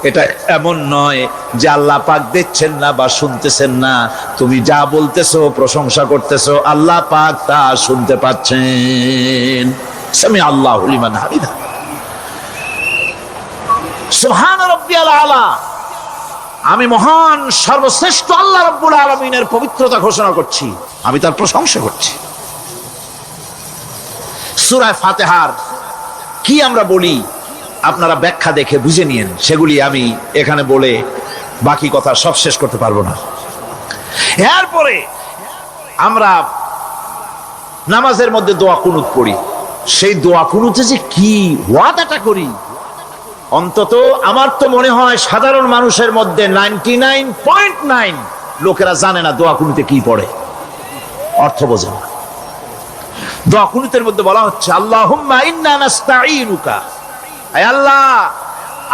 A: এটা এমন নয় যে আল্লাহ পাক দেখছেন না বা শুনতেছেন না। তুমি যা বলতেছো, প্রশংসা করতেছো, আল্লাহ পাক তা শুনতে পাচ্ছেন। সামি আল্লাহু লিমান হামিদা, সুবহান রাব্বিয়াল আলা, আমি মহান সর্বশ্রেষ্ঠ আল্লাহ রাব্বুল আলামিনের পবিত্রতা ঘোষণা করছি, আমি তার প্রশংসা করছি। সূরা ফাতিহার কি আমরা বলি আপনারা ব্যাখ্যা দেখে বুঝে নিয়েন, সেগুলি আমি এখানে বলে বাকি কথা সব শেষ করতে পারবো না। এরপরে আমরা নামাজের মধ্যে দোয়া কুনুত পড়ি। সেই দোয়া কুনুতে যে কি ওয়াদাটা করি, অন্তত আমার তো মনে হয় সাধারণ মানুষের মধ্যে 99.9 লোকেরা জানে না দোয়া কুনুতে কি পড়ে, অর্থ বোঝে না। দোয়া কুনুতের মধ্যে বলা হচ্ছে, আল্লাহুম্মা ইন্না নাস্তাঈনুকা, হে আল্লাহ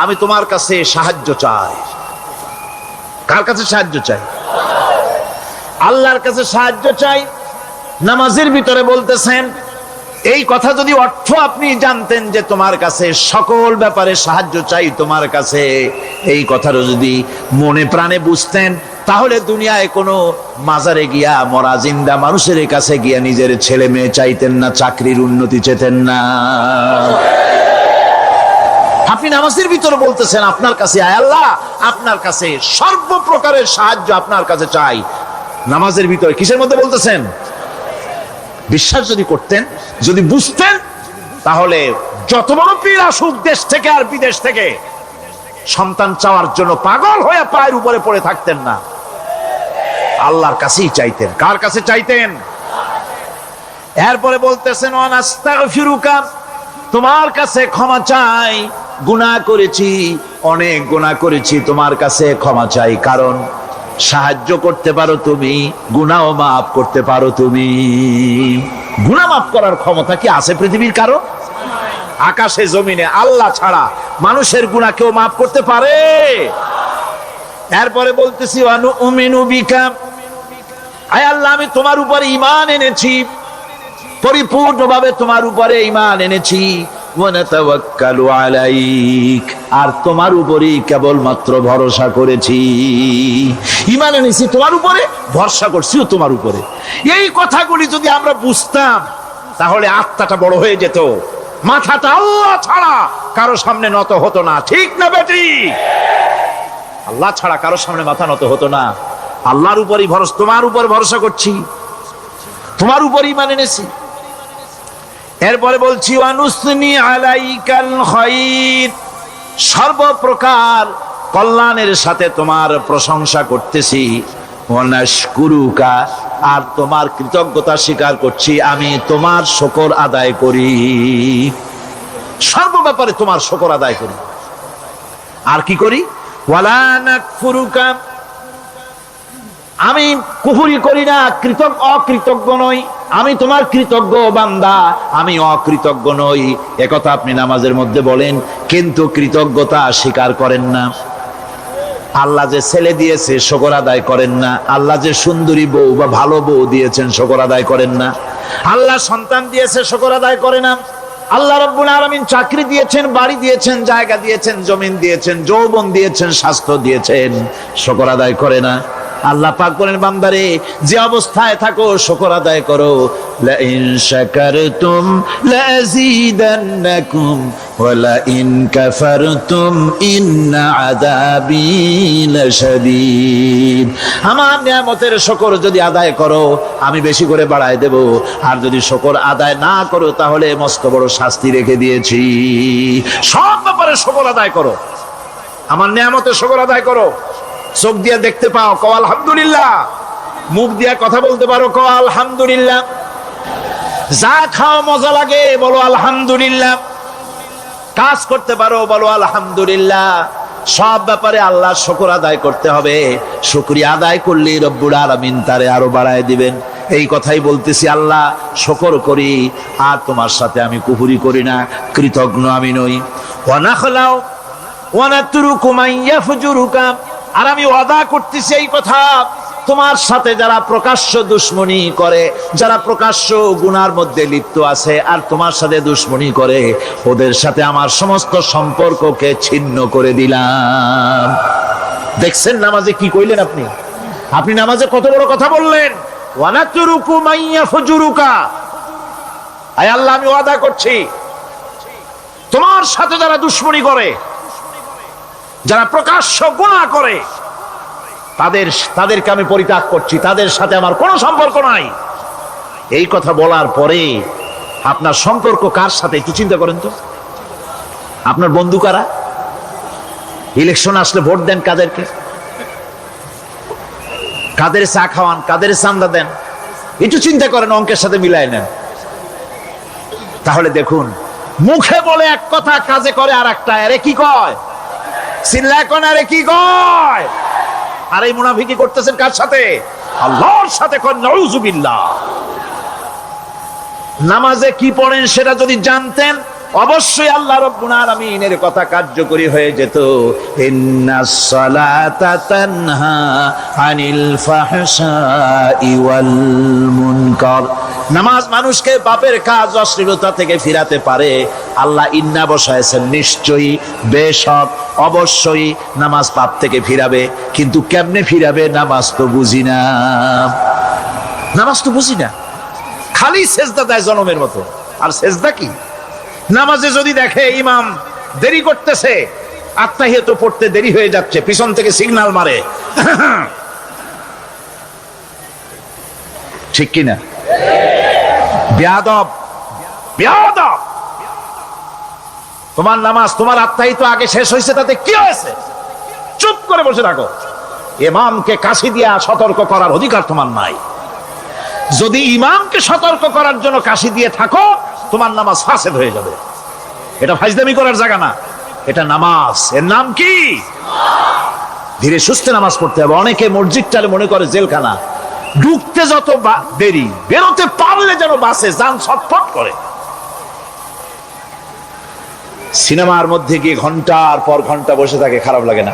A: আমি তোমার কাছে সাহায্য চাই। কার কাছে সাহায্য চাই? আল্লাহর কাছে সাহায্য চাই। নামাজের ভিতরে বলতেছেন, এই কথা যদি অর্থ আপনি জানতেন যে তোমার কাছে সকল ব্যাপারে সাহায্য চাই তোমার কাছে, এই কথাটা যদি মনে প্রাণে বুঝতেন, তাহলে দুনিয়ায় কোনো মাজারে গিয়া মরা জিন্দা মানুষের কাছে গিয়া নিজের ছেলে মেয়ে চাইতেন না, চাকরির উন্নতি চেতেন না। আপনি নামাজের ভিতরে বলতেছেন আপনার কাছে, আয় আল্লাহ আপনার কাছে সর্বপ্রকারের সাহায্য আপনার কাছে চাই। নামাজের ভিতরে কিসের মধ্যে বলতেছেন? বিশ্বাস যদি করতেন, যদি বুঝতেন, তাহলে যত বড় পীর আসুক দেশ থেকে আর বিদেশ থেকে, সন্তান চাওয়ার জন্য পাগল হয়ে পায়ের উপরে পড়ে থাকতেন না, আল্লাহর কাছেই চাইতেন। কার কাছে চাইতেন? এরপরে বলতেছেন, ওয়ানাস্তাগফিরুকা, তোমার কাছে ক্ষমা চাই, গুনাহ করেছি, অনেক গুনাহ করেছি, তোমার কাছে ক্ষমা চাই, কারণ সাহায্য করতে পারো তুমি, গুনাহও মাফ করতে পারো তুমি। গুনাহ মাফ করার ক্ষমতা কি আছে পৃথিবীর কারো? আকাশে জমিনে আল্লাহ ছাড়া মানুষের গুনাহ কেউ মাফ করতে পারে? এরপরে বলতেছি, ওয়ানুমিনু বিকা, আয় আল্লাহ আমি তোমার উপর ঈমান এনেছি,
B: পরিপূর্ণভাবে তোমার উপরে ঈমান এনেছি, ওয়া নাতাওয়াক্কালু আলাইক, আর তোমার উপরেই কেবলমাত্র ভরসা করেছি। ঈমান এনেছি তোমার উপরে, ভরসা করছিও তোমার উপরে। এই কথাগুলি যদি আমরা বুঝতাম তাহলে আত্মাটা বড় হয়ে যেত, মাথাটা আল্লাহ ছাড়া কারো সামনে নত হতো না। ঠিক না বেটি? আল্লাহ ছাড়া কারো সামনে মাথা নত হতো না। আল্লাহর উপরই ভরসা, তোমার উপর ভরসা করছি, তোমার উপরই ঈমান এনেছি। এরপরে বলছি ওয়ানুসনি আলাইকাল খায়র, সর্বপ্রকার কল্যাণের সাথে তোমার প্রশংসা করতেছি। ওয়ানাশকুরুকা, আর তোমার কৃতজ্ঞতা স্বীকার করছি, আমি তোমার শুকর আদায় করি, সর্ব ব্যাপারে তোমার শুকর আদায় করি। আর কি করি? ওয়ালা নাকফুরুকা, আমি কুফরি করি না, অকৃতজ্ঞ নই। আমি তোমার কৃতজ্ঞ বান্দা, আমি অকৃতজ্ঞ নই। একথা আপনি নামাজের মধ্যে বলেন, কিন্তু কৃতজ্ঞতা স্বীকার করেন না। আল্লাহ যে ছেলে দিয়েছে শুকর আদায় করেন না। আল্লাহ যে সুন্দরী বউ বা ভালো বউ দিয়েছেন শুকর আদায় করেন না। আল্লাহ সন্তান দিয়েছে শুকর আদায় করে না। আল্লাহ রাব্বুল আলামিন চাকরি দিয়েছেন, বাড়ি দিয়েছেন, জায়গা দিয়েছেন, জমিন দিয়েছেন, যৌবন দিয়েছেন, স্বাস্থ্য দিয়েছেন, শুকর আদায় করে না। আল্লাহ পাক বলেন, বান্দারে যে অবস্থায় থাকো শুকর আদায় করো। লা ইন শাকারতুম লাযীদান্নাকুম ওয়া লা ইন কাফারতুম ইন্না আযাবী লাশাদীদ। আমার নিয়ামতের শুকর যদি আদায় করো আমি বেশি করে বাড়ায় দেব, আর যদি শুকর আদায় না করো তাহলে মস্ত বড় শাস্তি রেখে দিয়েছি। সব ব্যাপারে শুকর আদায় করো, আমার নিয়ামতের শুকর আদায় করো। চোখ দিয়ে দেখতে পাও, কও আলহামদুলিল্লাহ। মুখ দিয়ে কথা বলতে পারো, কও আলহামদুলিল্লাহ। যা খাও মজা লাগে, বলো আলহামদুলিল্লাহ। কাজ করতে পারো, বলো আলহামদুলিল্লাহ। সব ব্যাপারে আল্লাহ শুকর আদায় করতে হবে। শুকরিয়া আদায় করলে রব্বুল আলামিন তারে আরো বাড়ায় দিবেন। এই কথাই বলতেছি, আল্লাহ শুকর করি, আর তোমার সাথে আমি কুফরি করি না, কৃতজ্ঞ আমি নই। ওয়া নাখলাউ ওয়া নাতরুকু মান ইয়াফজুরুকা, আর আমি ওয়াদা করতেছি এই কথা, তোমার সাথে যারা প্রকাশ্য দুশ্মনী করে, যারা প্রকাশ্য গুনার মধ্যে লিপ্ত আছে আর তোমার সাথে দুশ্মনী করে, ওদের সাথে আমার সমস্ত সম্পর্ককে ছিন্ন করে দিলাম। দেখছেন নামাজে কি কইলেন আপনি? আপনি নামাজে কত বড় কথা বললেন। ওয়ানাতুরুকু মাইয়া ফুজুরুকা, আয় আল্লাহ আমি ওয়াদা করছি তোমার সাথে যারা দুশ্মনী করে, যারা প্রকাশ্য গুনাহ করে, তাদেরকে আমি পরিত্যাগ করছি, তাদের সাথে আমার কোনো সম্পর্ক নাই। এই কথা বলার পরে আপনার সম্পর্ক কার সাথে একটু চিন্তা করেন তো। আপনার বন্ধু কারা? ইলেকশন আসলে ভোট দেন কাদেরকে? কাদের চা খাওয়ান, কাদের চান্দা দেন? একটু চিন্তা করেন, অঙ্কের সাথে মিলাই নেন। তাহলে দেখুন, মুখে বলে এক কথা, কাজে করে আর একটা। আরে কি কয়? চিল্লায় কোন? আরে কি কয়? আর এই মুনাফিকি করতেছেন কার সাথে? আল্লাহর সাথে। কোন নাউযুবিল্লাহ। নামাজে কি পড়েন সেটা যদি জানতেন, অবশ্যই আল্লাহ রাব্বুল আলামিনের কথা কার্যকরী হয়ে যেত। ইন্নাস সালাতা তানহা আনিল ফাহশাই ওয়াল মুনকার, নামাজ মানুষকে পাপের কাজ, অশ্লীলতা থেকে ফিরাতে পারে। আল্লাহ ইন্না বসায়ছেন, নিশ্চয়ই, বেশক, অবশ্যই নামাজ পাপ থেকে ফিরাবে। কিন্তু কেমনে ফিরাবে নামাজ তো বুঝি না। নামাজ তো বুঝি না, খালি সেজদা দেয় জনমের মতো। আর সেজদা কি? নামাজে যদি দেখে ইমাম দেরি করতেছে, আত্তাহিয়াত পড়তে দেরি হয়ে যাচ্ছে, পিছন থেকে সিগন্যাল মারে, ঠিক কিনা? বেয়াদব, বেয়াদব। তোমার নামাজ, তোমার আত্তাহিয়াত আগে শেষ হয়েছে, তাতে কি হয়েছে? চুপ করে বসে থাকো। ইমামকে কাশি দিয়া সতর্ক করার অধিকার তোমার নাই। যদি ইমামকে সতর্ক করার জন্য কাশি দিয়ে থাকো, তোমার নামাজ ফাসেদ হয়ে যাবে। এটা ফাজলামি করার জায়গা না, এটা নামাজ। এর নাম কি? ধীরে সুস্থে নামাজ পড়তে হবে। অনেকে মসজিদটালে মনে করে জেলখানা, ঢুকতে যত দেরি, বেরোতে পারলে যেন বাসে যান ছটফট করে। সিনেমার মধ্যে গিয়ে ঘন্টার পর ঘন্টা বসে থাকে, খারাপ লাগে না?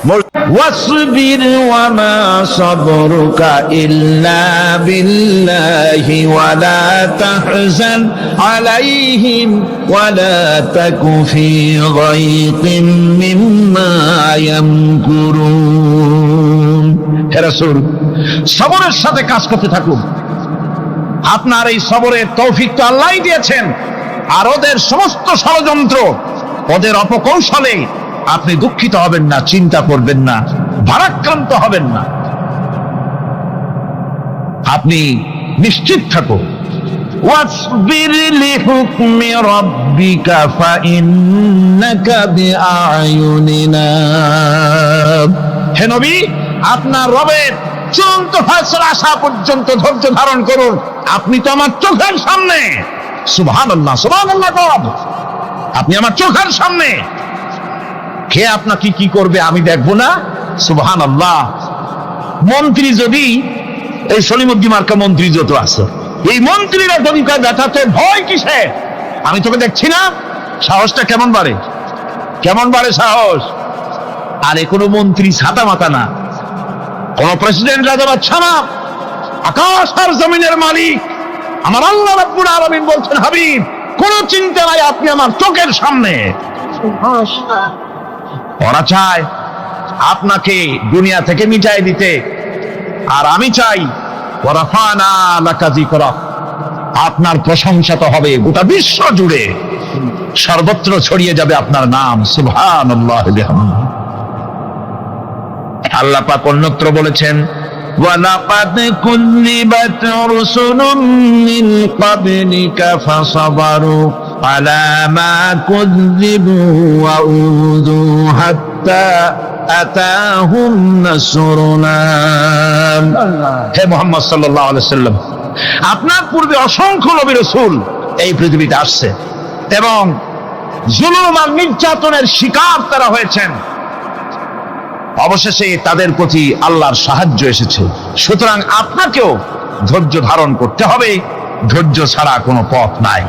A: ওয়াসবির ওয়া মা সাবরুকা ইল্লা বিল্লাহি ওয়া লা তাহজান আলাইহিম ওয়া লা তাকু ফি গায়তিন মিম্মা ইয়ামকুরুন। হে রাসূল, সবরের সাথে কাজ করতে থাকুন। আপনার এই সবরের তৌফিক তো আল্লাহই দিয়েছেন, আর ওদের সমস্ত ষড়যন্ত্র, ওদের অপকৌশলে আপনি দুঃখিত হবেন না, চিন্তা করবেন না, ভারাক্রান্ত হবেন না। আপনি নিশ্চিত থাকুন। ওয়াসবির লিহুকমি রাব্বিকা ফাইন্নাকা বিআয়ুনিনা। হে নবী, আপনার রবের চূড়ান্ত ফয়সালা আসা পর্যন্ত ধৈর্য ধারণ করুন। আপনি তো আমার চোখের সামনে। সুবহানাল্লাহ, সুবহানাল্লাহ। আপনি আমার চোখের সামনে। কে আপনাকে কি করবে আমি দেখবো না? সুবহানাল্লাহ। মন্ত্রী যদি, এই সলিমুদ্দিন মার্কা মন্ত্রী যত আছে, এই মন্ত্রীরা যদি কয় ব্যথা তোর ভয় কিসে, আমি তোকে দেখছি না, সাহসটা কেমন বাড়ে, কেমন বাড়ে সাহস। আরে কোনো মন্ত্রী ছাতা মাতা না, কোন প্রেসিডেন্ট রাজা বাদশা না, আকাশ আর জমিনের মালিক আমার আল্লাহ রাব্বুল আলামিন বলছেন, হাবিব কোন চিন্তা নাই, আপনি আমার চোখের সামনে। ওরা চায় আপনাকে দুনিয়া থেকে মিটাই দিতে, আর আমি চাই ওয়ারাফানা লাকা যিকরাক, আপনার প্রশংসা তো হবে গোটা বিশ্ব জুড়ে, সর্বত্র ছড়িয়ে যাবে আপনার নাম। সুবহানাল্লাহ বিহামদিহি। আল্লাহ পাক অন্যত্র বলেছেন, ওয়ালাকাদ কুযযিবাত রুসুলুম মিন ক্বাবলিকা ফাসাবারু আলা মা কুযযিবু ওয়া উযু হাত্তা আতাহুম নাসরুনা। হে মুহাম্মদ সাল্লাল্লাহু আলাইহি ওয়াসাল্লাম, আপনার পূর্বে অসংখ্য নবী রাসূল এই পৃথিবীতে আসছে এবং জুলুম আর নির্যাতনের শিকার তারা হয়েছেন। অবশেষে তাদের প্রতি আল্লাহর সাহায্য এসেছে। সুতরাং আপনাকেও ধৈর্য ধারণ করতে হবে, ধৈর্য ছাড়া কোনো পথ নাই,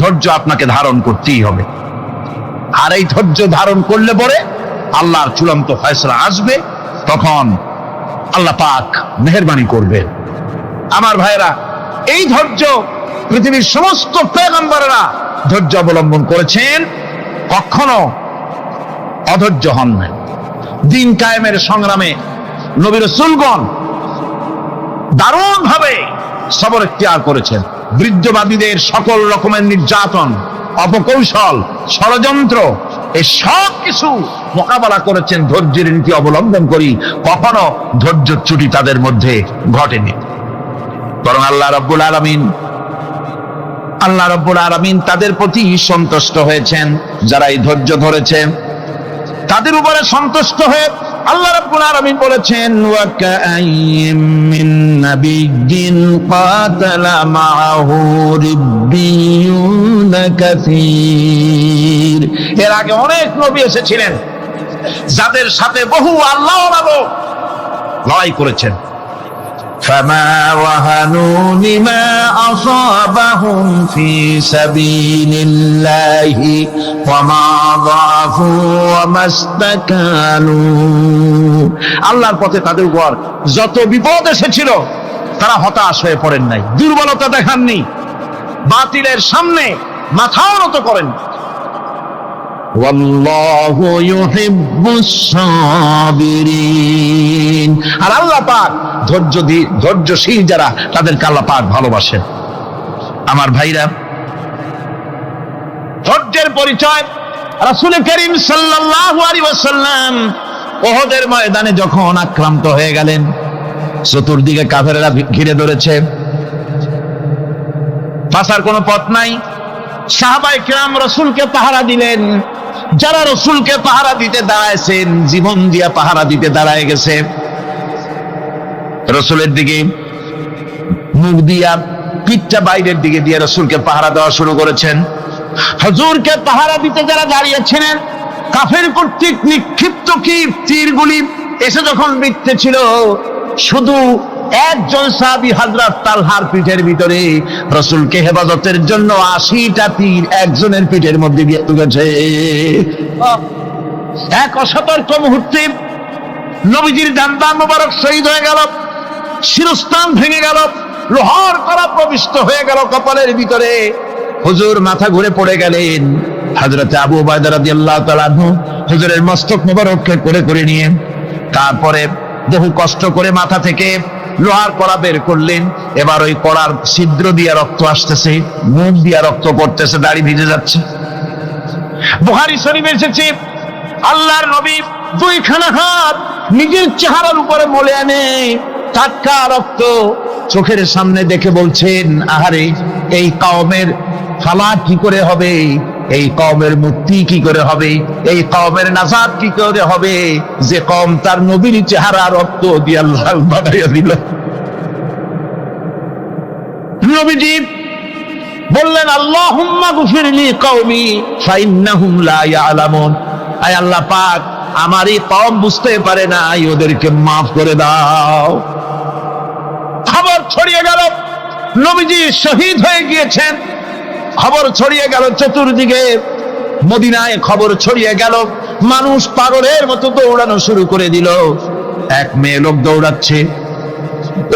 A: ধৈর্য আপনাকে ধারণ করতেই হবে। আর এই ধৈর্য ধারণ করলে পরে আল্লাহর চূড়ান্ত ফয়সালা আসবে, তখন আল্লাহ পাক মেহেরবানি করবে। আমার ভাইরা, এই ধৈর্য পৃথিবীর সমস্ত পয়গম্বররা ধৈর্য অবলম্বন করেছেন, কখনো অধৈর্য হন না। দিন কায়েমের সংগ্রামে নবী রাসূলগণ দারুণ ভাবে সবর ইখতিয়ার করেছেন। বৃদ্ধবাদীদের সকল রকমের নির্যাতন, অপকৌশল, ষড়যন্ত্র, এই সব কিছু মোকাবেলা করেছেন ধৈর্যের নীতি অবলম্বন করি। কখনো ধৈর্যচ্যুতি তাদের মধ্যে ঘটেনি, বরং আল্লাহ রাব্বুল আলামিন তাদের প্রতি সন্তুষ্ট হয়েছেন। যারা এই ধৈর্য ধরেছে তাদের উপরে সন্তুষ্ট হয়ে আল্লাহ রাব্বুল আলামিন বলেছেন, ওয়া কাআইয়্যিম মিন নাবিয়্যিন কাতালা মাআহু রিব্বিয়ুন কাসীর। এর আগে অনেক নবী এসেছিলেন যাদের সাথে বহু আল্লাহওয়ালা লোক লড়াই করেছেন। فما وهنوا لما أصابهم في سبيل الله وما ضعفوا وما استكانوا। আল্লাহর পথে তাদের উপর যত বিপদ এসেছিল তারা হতাশ হয়ে পড়েন নাই, দুর্বলতা দেখাননি, বাতিলের সামনে মাথাও নত করেন। ওয়াল্লাহু ইউহিব্বুস সাবিরিন। আর আল্লাহ পাক ধৈর্যশীল যারা, তাদেরকে আল্লাহ পাক ভালোবাসেন। আমার ভাইরা, ধৈর্যের পরিচয় রাসূল করিম সাল্লাল্লাহু আলাইহি ওয়াসাল্লাম উহুদের ময়দানে যখন আক্রান্ত হয়ে গেলেন, চতুর্দিকে কাফেররা ঘিরে ধরেছে, বাঁচার কোনো পথ নাই। সাহাবায়ে কেরাম রাসূলকে পাহারা দিলেন। যারা রাসূলকে পাহারা দিতে দাঁড়াইছেন, জীবন দিয়া পাহারা দিতে দাঁড়ায় গেছে, রাসূলের দিকে মুখ দিয়া, পিঠটা বাইরের দিকে দিয়ে রাসূলকে পাহারা দেওয়া শুরু করেছেন। হুজুরকে পাহারা দিতে যারা দাঁড়িয়েছিলেন, কাফের কর্তৃক নিক্ষিপ্ত কি তীরগুলি এসে যখন বিঁধতেছিল, শুধু একজন সাহাবী হযরত তালহার পিঠের ভিতরে রাসূলকে হেফাজতের জন্য 80টা তীর একজনের পিঠের মধ্যে দিয়ে ঢুকেছে। এক অসতর্ক মুহূর্তে
B: নবীজির জানদান মোবারক শহীদ হয়ে গেল, শিরস্থান ভেঙে গেল, লোহার কড়া প্রবিষ্ট হয়ে গেল কপালের ভিতরে। হুজুর মাথা ঘুরে পড়ে গেলেন। হযরত আবু উবাইদা রাদিয়াল্লাহু তাআলা আনহু হুজুরের মস্তক মোবারককে করে নিয়ে তারপরে বহু কষ্ট করে মাথা থেকে লোহার কড়া বের করলেন। এবার ওই কড়ার ছিদ্র দিয়ে রক্ত আসতেছে, মুখ দিয়ে রক্ত পড়তেছে, দাড়ি ভিজে যাচ্ছে। বুখারী শরীফে এসেছে, আল্লাহর নবী দুইখানা হাত নিজের চেহারার উপরে মলে আনে টাটকা রক্ত চোখের সামনে দেখে বলছেন, আহারে এই কওমের ফালাক কি করে হবে, এই কওমের মুক্তি কি করে হবে, এই কওমের নাজাত কি করে হবে, যে কওম তার নবীর চেহারা রক্ত দিয়ে আল্লাহ বানাইয়া দিল। নবীজি বললেন, আল্লাহুম্মা গফিরলি কওমি ফাইন্নাহুম লা ইয়ালামুন। আয় আল্লাহ পাক, আমার এই কওম বুঝতে পারে না, ওদেরকে মাফ করে দাও। খবর ছড়িয়ে গেল নবীজি শহীদ হয়ে গিয়েছেন। খবর ছড়িয়ে গেল চতুর্দিকে, মদিনায় খবর ছড়িয়ে গেল। মানুষ পাগলের মতো দৌড়ানো শুরু করে দিল। এক মেয়ে লোক দৌড়াচ্ছে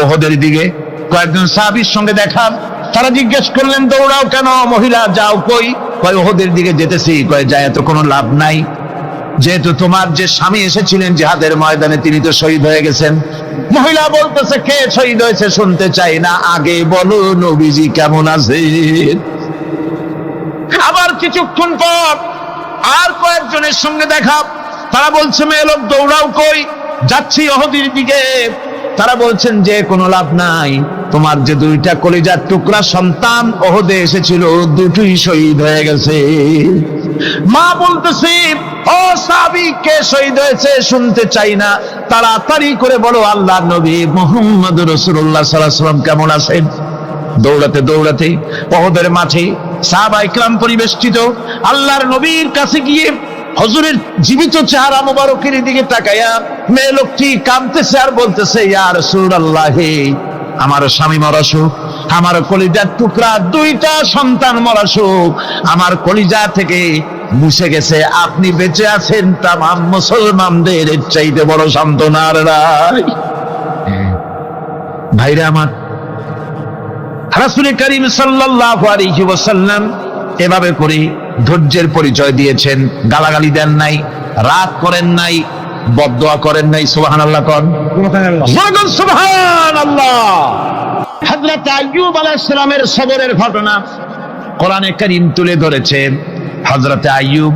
B: ওহদের দিকে। কয়েকজন সাহাবীর সঙ্গে দেখা, তারা জিজ্ঞেস করলেন, দৌড়াও কেন মহিলা, যাও কই? কয় ওহদের দিকে যেতেছি। কয় যায় তো কোনো লাভ নাই, যেহেতু তোমার যে স্বামী এসেছিলেন জিহাদের ময়দানে তিনি তো শহীদ হয়ে গেছেন। মহিলা বলতেছে, কে শহীদ হয়েছে শুনতে চাই না, আগে বলো নবীজি কেমন আছেন। আবার কিছুক্ষণ পর আর কয়েকজনের সঙ্গে দেখা, তারা বলছে, মেয়ে লোক দৌড়াও কই? যাচ্ছি ওহদের দিকে। তারা বলছেন যে কোনো লাভ নাই, তোমার যে দুইটা কলিজার টুকরা সন্তান ওহদে এসেছিল দুটোই শহীদ হয়ে গেছে। মা বলতেছে, ও সাহাবী, কে শহীদ হয়েছে শুনতে চাই না, তাড়াতাড়ি করে বলো আল্লাহর নবী মুহাম্মদুর রাসূলুল্লাহ সাল্লাল্লাহু আলাইহি ওয়াসাল্লাম কেমন আছেন। দৌড়াতে দৌড়াতে ওহদের মাঠে সাহাবায়ে কেরাম পরিবেষ্টিত। আল্লাহর নবীর কাছে গিয়ে হুজুরের জীবিত চেহারা মোবারকের দিকে তাকায়া মেয়ে লোকটি কাঁদতেছে আর বলতেছে, ইয়া রাসূলুল্লাহ, আমার স্বামী মরা শোক, আমার কলিজার টুকরা দুইটা সন্তান মরা শোক আমার কলিজা থেকে মুছে গেছে, আপনি বেঁচে আছেন, তামাম মুসলমানদের চাইতে বড় সান্ত্বনা আর নাই। ভাইরা আমার, রাসূল করিম সাল্লাল্লাহু আলাইহি ওয়াসাল্লাম এভাবে করে ধৈর্যের পরিচয় দিয়েছেন। গালাগালি দেন নাই, রাগ করেন নাই, বদদোয়া করেন নাই। সুবহানাল্লাহ কোন সুবহানাল্লাহ। হযরত আইয়ুব আলাইহিস সালামের সবরের ঘটনা কোরআনে কারীম তুলে ধরেছে। হযরত আইয়ুব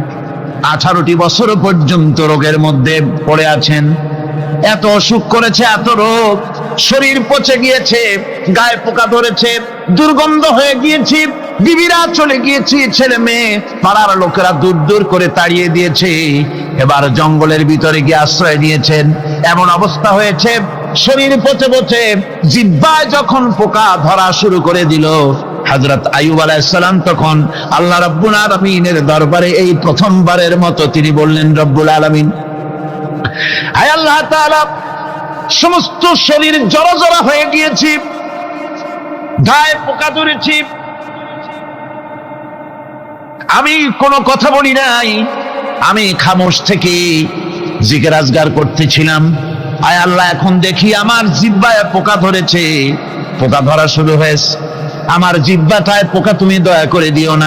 B: 18টি বছর পর্যন্ত রোগের মধ্যে পড়ে আছেন। এত অসুখ করেছে, এত রোগ, শরীর পচে গিয়েছে, গায়ে পোকা ধরেছে, দুর্গন্ধ হয়ে গিয়েছে, বিবিরা চলে গিয়েছে, ছেলে মেয়ে পাড়ার লোকেরা দূর দূর করে তাড়িয়ে দিয়েছে। এবার জঙ্গলের ভিতরে গিয়ে আশ্রয় নিয়েছেন। এমন অবস্থা হয়েছে, শরীর পচে পচে জিহ্বায় যখন পোকা ধরা শুরু করে দিল, হযরত আইয়ুব আলাইহিস সালাম তখন আল্লাহ রাব্বুল আলামিনের দরবারে এই প্রথমবারের মতো তিনি বললেন, রব্বুল আলামিন, হায় আল্লাহ তাআলা, সমস্ত শরীর জড়জড়া হয়ে গিয়েছে, গায়ে পোকা ধরেছে, আমি কোনো কথা বলি নাই, আমি খামোশ থেকে জিকির আজগার করতেছিলাম। আয় আল্লাহ, এখন দেখি আমার জিহ্বায় পোকা ধরেছে, পোকা ধরা শুরু হয়েছে, আমার জিহ্বাটায় পোকা তুমি দয়া করে দিও না।